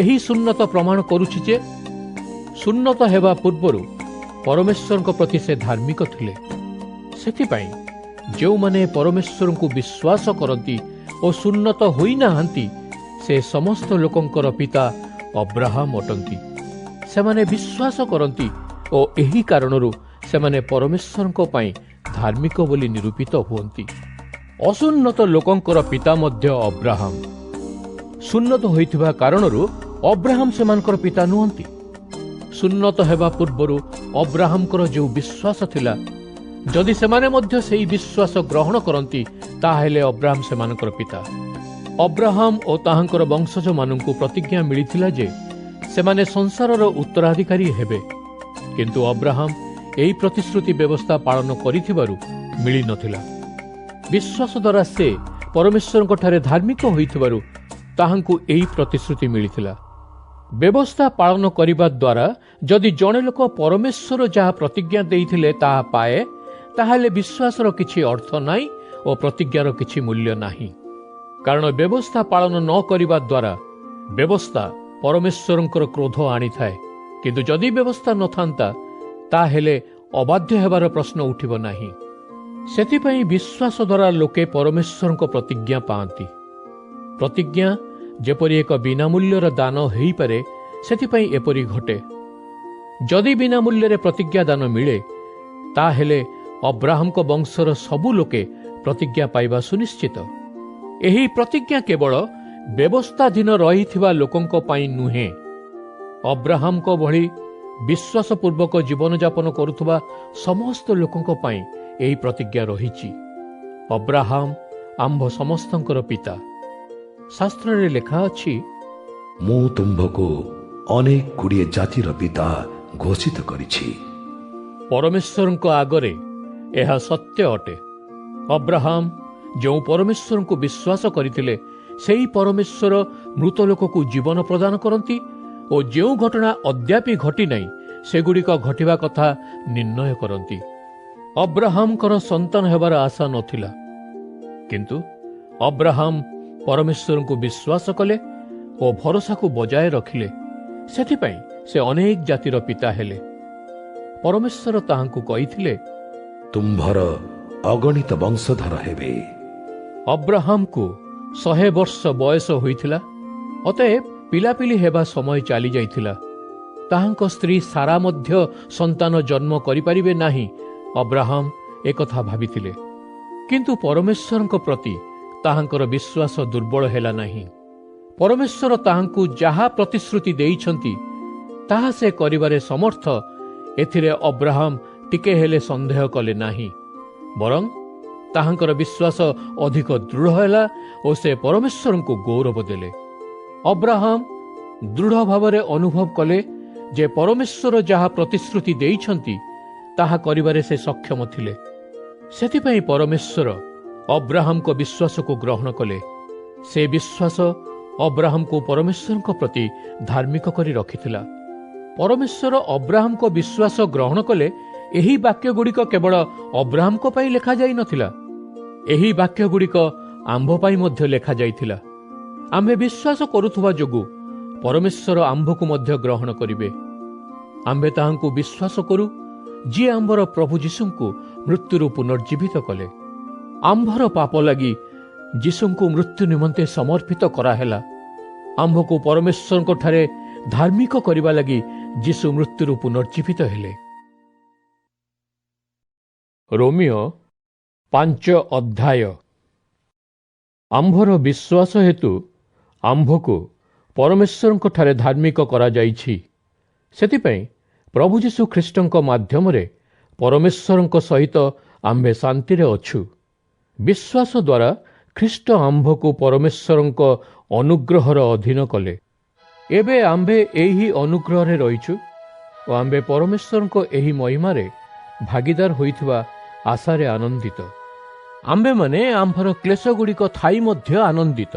ଏହି ସୁନ୍ନତ ପ୍ରମାଣ କରୁଛି ଯେ ସୁନ୍ନତ ହେବା ପୂର୍ବରୁ ପରମେଶ୍ୱରଙ୍କ ପ୍ରତି ସେ ଧାର୍ମିକ ଥିଲେ। ସେଥିପାଇଁ ଯେଉଁମାନେ ପରମେଶ୍ୱରଙ୍କୁ ବିଶ୍ୱାସ କରନ୍ତି ଓ ସୁନ୍ନତ ହୋଇନାହାନ୍ତି, ସେ ସମସ୍ତ ଲୋକଙ୍କର ପିତା ଅବ୍ରାହମ ଅଟନ୍ତି। ସେମାନେ ବିଶ୍ୱାସ କରନ୍ତି ଓ ଏହି କାରଣରୁ ସେମାନେ ପରମେଶ୍ୱରଙ୍କ ପାଇଁ ଧାର୍ମିକ ବୋଲି ନିରୂପିତ ହୁଅନ୍ତି। ଅସୁନ୍ନତ ଲୋକଙ୍କର ପିତା ମଧ୍ୟ ଅବ୍ରାହମ। ସୁନ୍ନତ ହୋଇଥିବା କାରଣରୁ ଅବ୍ରାହମ ସେମାନଙ୍କର ପିତା ନୁହନ୍ତି। ସୁନ୍ନତ ହେବା ପୂର୍ବରୁ ଅବ୍ରାହମଙ୍କର ଯେଉଁ ବିଶ୍ୱାସ ଥିଲା, ଯଦି ସେମାନେ ମଧ୍ୟ ସେହି ବିଶ୍ୱାସ ଗ୍ରହଣ କରନ୍ତି, ତାହେଲେ ଅବ୍ରାହମ ସେମାନଙ୍କର ପିତା। ଅବ୍ରାହମ ଓ ତାହାଙ୍କର ବଂଶଜମାନଙ୍କୁ ପ୍ରତିଜ୍ଞା ମିଳିଥିଲା ଯେ ସେମାନେ ସଂସାରର ଉତ୍ତରାଧିକାରୀ ହେବେ। କିନ୍ତୁ ଅବ୍ରାହମ ଏହି ପ୍ରତିଶ୍ରୁତି ବ୍ୟବସ୍ଥା ପାଳନ କରିଥିବାରୁ ମିଳିନଥିଲା। ବିଶ୍ୱାସ ଦ୍ୱାରା ସେ ପରମେଶ୍ୱରଙ୍କଠାରେ ଧାର୍ମିକ ହୋଇଥିବାରୁ ତାହାଙ୍କୁ ଏହି ପ୍ରତିଶ୍ରୁତି ମିଳିଥିଲା। ବ୍ୟବସ୍ଥା ପାଳନ କରିବା ଦ୍ୱାରା ଯଦି ଜଣେ ଲୋକ ପରମେଶ୍ୱର ଯାହା ପ୍ରତିଜ୍ଞା ଦେଇଥିଲେ ତାହା ପାଏ, ତାହେଲେ ବିଶ୍ୱାସର କିଛି ଅର୍ଥ ନାହିଁ ଓ ପ୍ରତିଜ୍ଞାର କିଛି ମୂଲ୍ୟ ନାହିଁ। କାରଣ ବ୍ୟବସ୍ଥା ପାଳନ ନ କରିବା ଦ୍ୱାରା ବ୍ୟବସ୍ଥା ପରମେଶ୍ୱରଙ୍କର କ୍ରୋଧ ଆଣିଥାଏ। କିନ୍ତୁ ଯଦି ବ୍ୟବସ୍ଥା ନଥାନ୍ତା, ତାହେଲେ ଅବାଧ୍ୟ ହେବାର ପ୍ରଶ୍ନ ଉଠିବ ନାହିଁ। ସେଥିପାଇଁ ବିଶ୍ୱାସ ଦ୍ୱାରା ଲୋକେ ପରମେଶ୍ୱରଙ୍କ ପ୍ରତିଜ୍ଞା ପାଆନ୍ତି। ପ୍ରତିଜ୍ଞା ଯେପରି ଏକ ବିନାମୂଲ୍ୟର ଦାନ ହୋଇପାରେ, ସେଥିପାଇଁ ଏପରି ଘଟେ। ଯଦି ବିନାମୂଲ୍ୟରେ ପ୍ରତିଜ୍ଞା ଦାନ ମିଳେ, ତାହେଲେ ଅବ୍ରାହମଙ୍କ ବଂଶର ସବୁ ଲୋକେ ପ୍ରତିଜ୍ଞା ପାଇବା ସୁନିଶ୍ଚିତ। ଏହି ପ୍ରତିଜ୍ଞା କେବଳ ବ୍ୟବସ୍ଥାଧୀନ ରହିଥିବା ଲୋକଙ୍କ ପାଇଁ ନୁହେଁ, ଅବ୍ରାହମଙ୍କ ଭଳି ବିଶ୍ୱାସପୂର୍ବକ ଜୀବନଯାପନ କରୁଥିବା ସମସ୍ତ ଲୋକଙ୍କ ପାଇଁ ଏହି ପ୍ରତିଜ୍ଞା ରହିଛି। ଅବ୍ରାହମ ଆମ୍ଭ ସମସ୍ତଙ୍କର ପିତା। ଶାସ୍ତ୍ରରେ ଲେଖା ଅଛି, ମୁଁ ତୁମ୍ଭକୁ ଅନେକ ଗୁଡ଼ିଏ ଜାତିର ପିତା ଘୋଷିତ କରିଛି। ପରମେଶ୍ୱରଙ୍କ ଆଗରେ ଏହା ସତ୍ୟ ଅଟେ। ଅବ୍ରାହମ ଯେଉଁ ପରମେଶ୍ୱରଙ୍କୁ ବିଶ୍ୱାସ କରିଥିଲେ, ସେହି ପରମେଶ୍ୱର ମୃତ ଲୋକକୁ ଜୀବନ ପ୍ରଦାନ କରନ୍ତି ଓ ଯେଉଁ ଘଟଣା ଅଦ୍ୟାପି ଘଟିନାହିଁ ସେଗୁଡ଼ିକ ଘଟିବା କଥା ନିର୍ଣ୍ଣୟ କରନ୍ତି। ଅବ୍ରାହମଙ୍କର ସନ୍ତାନ ହେବାର ଆଶା ନଥିଲା, କିନ୍ତୁ ଅବ୍ରାହମ ପରମେଶ୍ୱରଙ୍କୁ ବିଶ୍ୱାସ କଲେ ଓ ଭରସାକୁ ବଜାୟ ରଖିଲେ। ସେଥିପାଇଁ ସେ ଅନେକ ଜାତିର ପିତା ହେଲେ। ପରମେଶ୍ୱର ତାହାଙ୍କୁ କହିଥିଲେ, ତୁମ୍ଭର ଅଗଣିତ ବଂଶଧର ହେବେ। ଅବ୍ରାହମକୁ 100 ବର୍ଷ ବୟସ ହୋଇଥିଲା, ଅତଏବ ପିଲାପିଲି ହେବା ସମୟ ଚାଲି ଯାଇଥିଲା। ତାହାଙ୍କ ସ୍ତ୍ରୀ ସାରା ମଧ୍ୟ ସନ୍ତାନ ଜନ୍ମ କରିପାରିବେ ନାହିଁ, ଅବ୍ରାହମ ଏକଥା ଭାବିଥିଲେ। କିନ୍ତୁ ପରମେଶ୍ୱରଙ୍କ ପ୍ରତି ତାହାଙ୍କର ବିଶ୍ୱାସ ଦୁର୍ବଳ ହେଲା ନାହିଁ। ପରମେଶ୍ୱର ତାହାଙ୍କୁ ଯାହା ପ୍ରତିଶ୍ରୁତି ଦେଇଛନ୍ତି ତାହା ସେ କରିବାରେ ସମର୍ଥ, ଏଥିରେ ଅବ୍ରାହମ ଟିକେ ହେଲେ ସନ୍ଦେହ କଲେ ନାହିଁ। ବରଂ ତାହାଙ୍କର ବିଶ୍ୱାସ ଅଧିକ ଦୃଢ଼ ହେଲା ଓ ସେ ପରମେଶ୍ୱରଙ୍କୁ ଗୌରବ ଦେଲେ। ଅବ୍ରାହମ ଦୃଢ଼ ଭାବରେ ଅନୁଭବ କଲେ ଯେ ପରମେଶ୍ୱର ଯାହା ପ୍ରତିଶ୍ରୁତି ଦେଇଛନ୍ତି ତାହା କରିବାରେ ସେ ସକ୍ଷମ ଥିଲେ। ସେଥିପାଇଁ ପରମେଶ୍ୱର ଅବ୍ରାହମଙ୍କ ବିଶ୍ୱାସକୁ ଗ୍ରହଣ କଲେ। ସେ ବିଶ୍ୱାସ ଅବ୍ରାହମକୁ ପରମେଶ୍ୱରଙ୍କ ପ୍ରତି ଧାର୍ମିକ କରି ରଖିଥିଲା। ପରମେଶ୍ୱର ଅବ୍ରାହମଙ୍କ ବିଶ୍ୱାସ ଗ୍ରହଣ କଲେ। ଏହି ବାକ୍ୟଗୁଡ଼ିକ କେବଳ ଅବ୍ରାହମଙ୍କ ପାଇଁ ଲେଖାଯାଇ ନଥିଲା, ଏହି ବାକ୍ୟଗୁଡ଼ିକ ଆମ୍ଭ ପାଇଁ ମଧ୍ୟ ଲେଖାଯାଇଥିଲା। ଆମ୍ଭେ ବିଶ୍ୱାସ କରୁଥିବା ଯୋଗୁଁ ପରମେଶ୍ୱର ଆମ୍ଭକୁ ମଧ୍ୟ ଗ୍ରହଣ କରିବେ। ଆମ୍ଭେ ତାହାଙ୍କୁ ବିଶ୍ୱାସ କରୁ ଯିଏ ଆମ୍ଭର ପ୍ରଭୁ ଯୀଶୁଙ୍କୁ ମୃତ୍ୟୁରୁ ପୁନର୍ଜୀବିତ କଲେ। ଆମ୍ଭର ପାପ ଲାଗି ଯୀଶୁଙ୍କୁ ମୃତ୍ୟୁ ନିମନ୍ତେ ସମର୍ପିତ କରାହେଲା। ଆମ୍ଭକୁ ପରମେଶ୍ୱରଙ୍କଠାରେ ଧାର୍ମିକ କରିବା ଲାଗି ଯୀଶୁ ମୃତ୍ୟୁରୁ ପୁନର୍ଜୀବିତ ହେଲେ। ରୋମିଓ 5 ଅଧ୍ୟାୟ। ଆମ୍ଭର ବିଶ୍ୱାସ ହେତୁ ଆମ୍ଭକୁ ପରମେଶ୍ୱରଙ୍କଠାରେ ଧାର୍ମିକ କରାଯାଇଛି। ସେଥିପାଇଁ ପ୍ରଭୁ ଯୀଶୁ ଖ୍ରୀଷ୍ଟଙ୍କ ମାଧ୍ୟମରେ ପରମେଶ୍ୱରଙ୍କ ସହିତ ଆମ୍ଭେ ଶାନ୍ତିରେ ଅଛୁ। ବିଶ୍ୱାସ ଦ୍ୱାରା ଖ୍ରୀଷ୍ଟ ଆମ୍ଭକୁ ପରମେଶ୍ୱରଙ୍କ ଅନୁଗ୍ରହର ଅଧୀନ କଲେ। ଏବେ ଆମ୍ଭେ ଏହି ଅନୁଗ୍ରହରେ ରହିଛୁ ଓ ଆମ୍ଭେ ପରମେଶ୍ୱରଙ୍କ ଏହି ମହିମାରେ ଭାଗିଦାର ହୋଇଥିବା ଆଶାରେ ଆନନ୍ଦିତ। ଆମ୍ଭେମାନେ ଆମ୍ଭର କ୍ଲେଶଗୁଡ଼ିକ ଥାଇ ମଧ୍ୟ ଆନନ୍ଦିତ।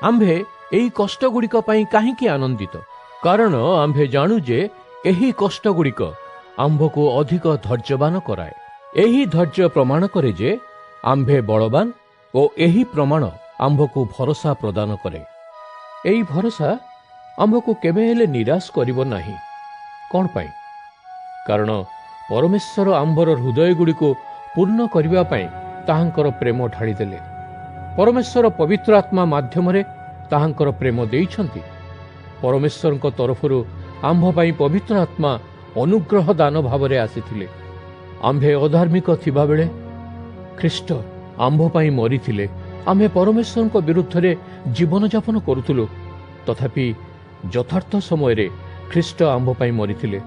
ଆମ୍ଭେ ଏହି କଷ୍ଟଗୁଡ଼ିକ ପାଇଁ କାହିଁକି ଆନନ୍ଦିତ? କାରଣ ଆମ୍ଭେ ଜାଣୁ ଯେ ଏହି କଷ୍ଟଗୁଡ଼ିକ ଆମ୍ଭକୁ ଅଧିକ ଧୈର୍ଯ୍ୟବାନ କରାଏ। ଏହି ଧୈର୍ଯ୍ୟ ପ୍ରମାଣ କରେ ଯେ ଆମ୍ଭେ ବଳବାନ ଓ ଏହି ପ୍ରମାଣ ଆମ୍ଭକୁ ଭରସା ପ୍ରଦାନ କରେ। ଏହି ଭରସା ଆମ୍ଭକୁ କେବେ ହେଲେ ନିରାଶ କରିବ ନାହିଁ। କ'ଣ ପାଇଁ? କାରଣ ପରମେଶ୍ୱର ଆମ୍ଭର ହୃଦୟଗୁଡ଼ିକୁ ପୂର୍ଣ୍ଣ କରିବା ପାଇଁ ତାହାଙ୍କର ପ୍ରେମ ଢାଳିଦେଲେ। ପରମେଶ୍ୱର ପବିତ୍ର ଆତ୍ମା ମାଧ୍ୟମରେ ତାହାଙ୍କର ପ୍ରେମ ଦେଇଛନ୍ତି। ପରମେଶ୍ୱରଙ୍କ ତରଫରୁ ଆମ୍ଭ ପାଇଁ ପବିତ୍ର ଆତ୍ମା ଅନୁଗ୍ରହ ଦାନ ଭାବରେ ଆସିଥିଲେ। ଆମ୍ଭେ ଅଧାର୍ମିକ ଥିବାବେଳେ ଖ୍ରୀଷ୍ଟ ଆମ୍ଭ ପାଇଁ ମରିଥିଲେ। ଆମ୍ଭେ ପରମେଶ୍ୱରଙ୍କ ବିରୁଦ୍ଧରେ ଜୀବନଯାପନ କରୁଥିଲୁ, ତଥାପି ଯଥାର୍ଥ ସମୟରେ ଖ୍ରୀଷ୍ଟ ଆମ୍ଭ ପାଇଁ ମରିଥିଲେ।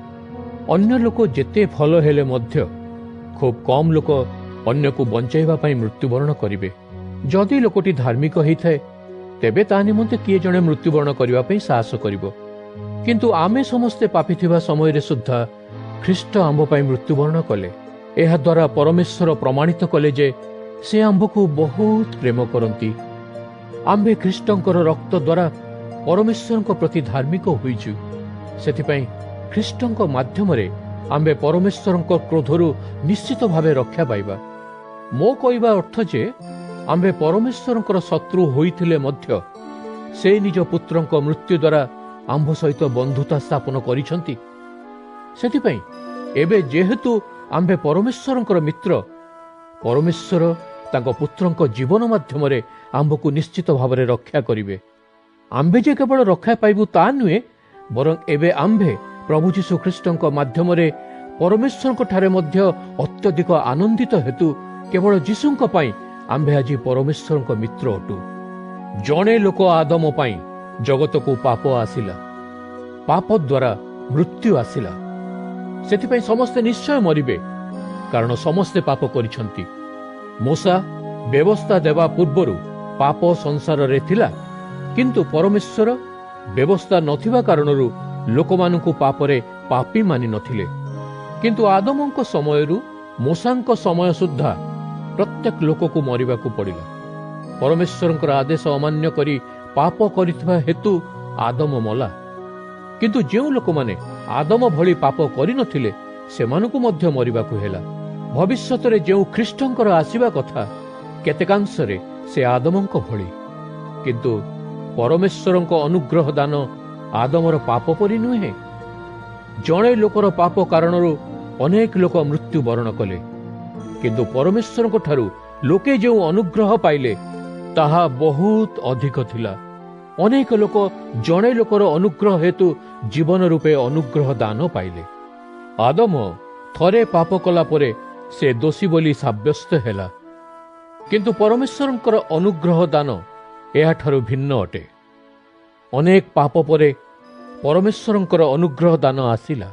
ଅନ୍ୟ ଲୋକ ଯେତେ ଭଲ ହେଲେ ମଧ୍ୟ ଖୁବ୍ କମ୍ ଲୋକ ଅନ୍ୟକୁ ବଞ୍ଚାଇବା ପାଇଁ ମୃତ୍ୟୁବରଣ କରିବେ। ଯଦି ଲୋକଟି ଧାର୍ମିକ ହୋଇଥାଏ, ତେବେ ତା ନିମନ୍ତେ କିଏ ଜଣେ ମୃତ୍ୟୁବରଣ କରିବା ପାଇଁ ସାହସ କରିବ? କିନ୍ତୁ ଆମେ ସମସ୍ତେ ପାପୀ ଥିବା ସମୟରେ ସୁଦ୍ଧା ଖ୍ରୀଷ୍ଟ ଆମ୍ଭ ପାଇଁ ମୃତ୍ୟୁବରଣ କଲେ। ଏହାଦ୍ୱାରା ପରମେଶ୍ୱର ପ୍ରମାଣିତ କଲେ ଯେ ସେ ଆମ୍ଭକୁ ବହୁତ ପ୍ରେମ କରନ୍ତି। ଆମ୍ଭେ ଖ୍ରୀଷ୍ଟଙ୍କର ରକ୍ତ ଦ୍ୱାରା ପରମେଶ୍ୱରଙ୍କ ପ୍ରତି ଧାର୍ମିକ ହୋଇଛୁ। ସେଥିପାଇଁ ଖ୍ରୀଷ୍ଟଙ୍କ ମାଧ୍ୟମରେ ଆମ୍ଭେ ପରମେଶ୍ୱରଙ୍କ କ୍ରୋଧରୁ ନିଶ୍ଚିତ ଭାବେ ରକ୍ଷା ପାଇବା। ମୋ କହିବା ଅର୍ଥ ଯେ ଆମ୍ଭେ ପରମେଶ୍ୱରଙ୍କର ଶତ୍ରୁ ହୋଇଥିଲେ ମଧ୍ୟ ସେ ନିଜ ପୁତ୍ରଙ୍କ ମୃତ୍ୟୁ ଦ୍ୱାରା ଆମ୍ଭ ସହିତ ବନ୍ଧୁତା ସ୍ଥାପନ କରିଛନ୍ତି। ସେଥିପାଇଁ ଏବେ ଯେହେତୁ ଆମ୍ଭେ ପରମେଶ୍ୱରଙ୍କର ମିତ୍ର, ପରମେଶ୍ୱର ତାଙ୍କ ପୁତ୍ରଙ୍କ ଜୀବନ ମାଧ୍ୟମରେ ଆମ୍ଭକୁ ନିଶ୍ଚିତ ଭାବରେ ରକ୍ଷା କରିବେ। ଆମ୍ଭେ ଯେ କେବଳ ରକ୍ଷା ପାଇବୁ ତା ନୁହେଁ, ବରଂ ଏବେ ଆମ୍ଭେ ପ୍ରଭୁ ଯୀଶୁ ଖ୍ରୀଷ୍ଟଙ୍କ ମାଧ୍ୟମରେ ପରମେଶ୍ୱରଙ୍କ ଠାରେ ମଧ୍ୟ ଅତ୍ୟଧିକ ଆନନ୍ଦିତ ହେତୁ କେବଳ ଯୀଶୁଙ୍କ ପାଇଁ ଆମ୍ଭେ ଆଜି ପରମେଶ୍ୱରଙ୍କ ମିତ୍ର ଅଟୁ। ଜଣେ ଲୋକ ଆଦମ ପାଇଁ ଜଗତକୁ ପାପ ଆସିଲା, ପାପ ଦ୍ୱାରା ମୃତ୍ୟୁ ଆସିଲା। ସେଥିପାଇଁ ସମସ୍ତେ ନିଶ୍ଚୟ ମରିବେ, କାରଣ ସମସ୍ତେ ପାପ କରିଛନ୍ତି। ମୂଷା ବ୍ୟବସ୍ଥା ଦେବା ପୂର୍ବରୁ ପାପ ସଂସାରରେ ଥିଲା କିନ୍ତୁ ପରମେଶ୍ୱର ବ୍ୟବସ୍ଥା ନଥିବା କାରଣରୁ ଲୋକମାନଙ୍କୁ ପାପରେ ପାପୀ ମାନି ନଥିଲେ। କିନ୍ତୁ ଆଦମଙ୍କ ସମୟରୁ ମୋଶାଙ୍କ ସମୟ ସୁଦ୍ଧା ପ୍ରତ୍ୟେକ ଲୋକକୁ ମରିବାକୁ ପଡ଼ିଲା। ପରମେଶ୍ୱରଙ୍କର ଆଦେଶ ଅମାନ୍ୟ କରି ପାପ କରିଥିବା ହେତୁ ଆଦମ ମଲା। କିନ୍ତୁ ଯେଉଁ ଲୋକମାନେ ଆଦମ ଭଳି ପାପ କରିନଥିଲେ ସେମାନଙ୍କୁ ମଧ୍ୟ ମରିବାକୁ ହେଲା। ଭବିଷ୍ୟତରେ ଯେଉଁ ଖ୍ରୀଷ୍ଟଙ୍କର ଆସିବା କଥା କେତେକାଂଶରେ ସେ ଆଦମଙ୍କ ଭଳି। କିନ୍ତୁ ପରମେଶ୍ୱରଙ୍କ ଅନୁଗ୍ରହ ଦାନ ଆଦମର ପାପ ପରି ନୁହେଁ। ଜଣେ ଲୋକର ପାପ କାରଣରୁ ଅନେକ ଲୋକ ମୃତ୍ୟୁବରଣ କଲେ, କିନ୍ତୁ ପରମେଶ୍ୱରଙ୍କ ଠାରୁ ଲୋକେ ଯେଉଁ ଅନୁଗ୍ରହ ପାଇଲେ ତାହା ବହୁତ ଅଧିକ ଥିଲା। ଅନେକ ଲୋକ ଜଣେ ଲୋକର ଅନୁଗ୍ରହ ହେତୁ ଜୀବନ ରୂପେ ଅନୁଗ୍ରହ ଦାନ ପାଇଲେ। ଆଦମ ଥରେ ପାପ କଲା ପରେ ସେ ଦୋଷୀ ବୋଲି ସାବ୍ୟସ୍ତ ହେଲା, କିନ୍ତୁ ପରମେଶ୍ୱରଙ୍କର ଅନୁଗ୍ରହ ଦାନ ଏହାଠାରୁ ଭିନ୍ନ ଅଟେ। ଅନେକ ପାପ ପରେ ପରମେଶ୍ୱରଙ୍କର ଅନୁଗ୍ରହ ଦାନ ଆସିଲା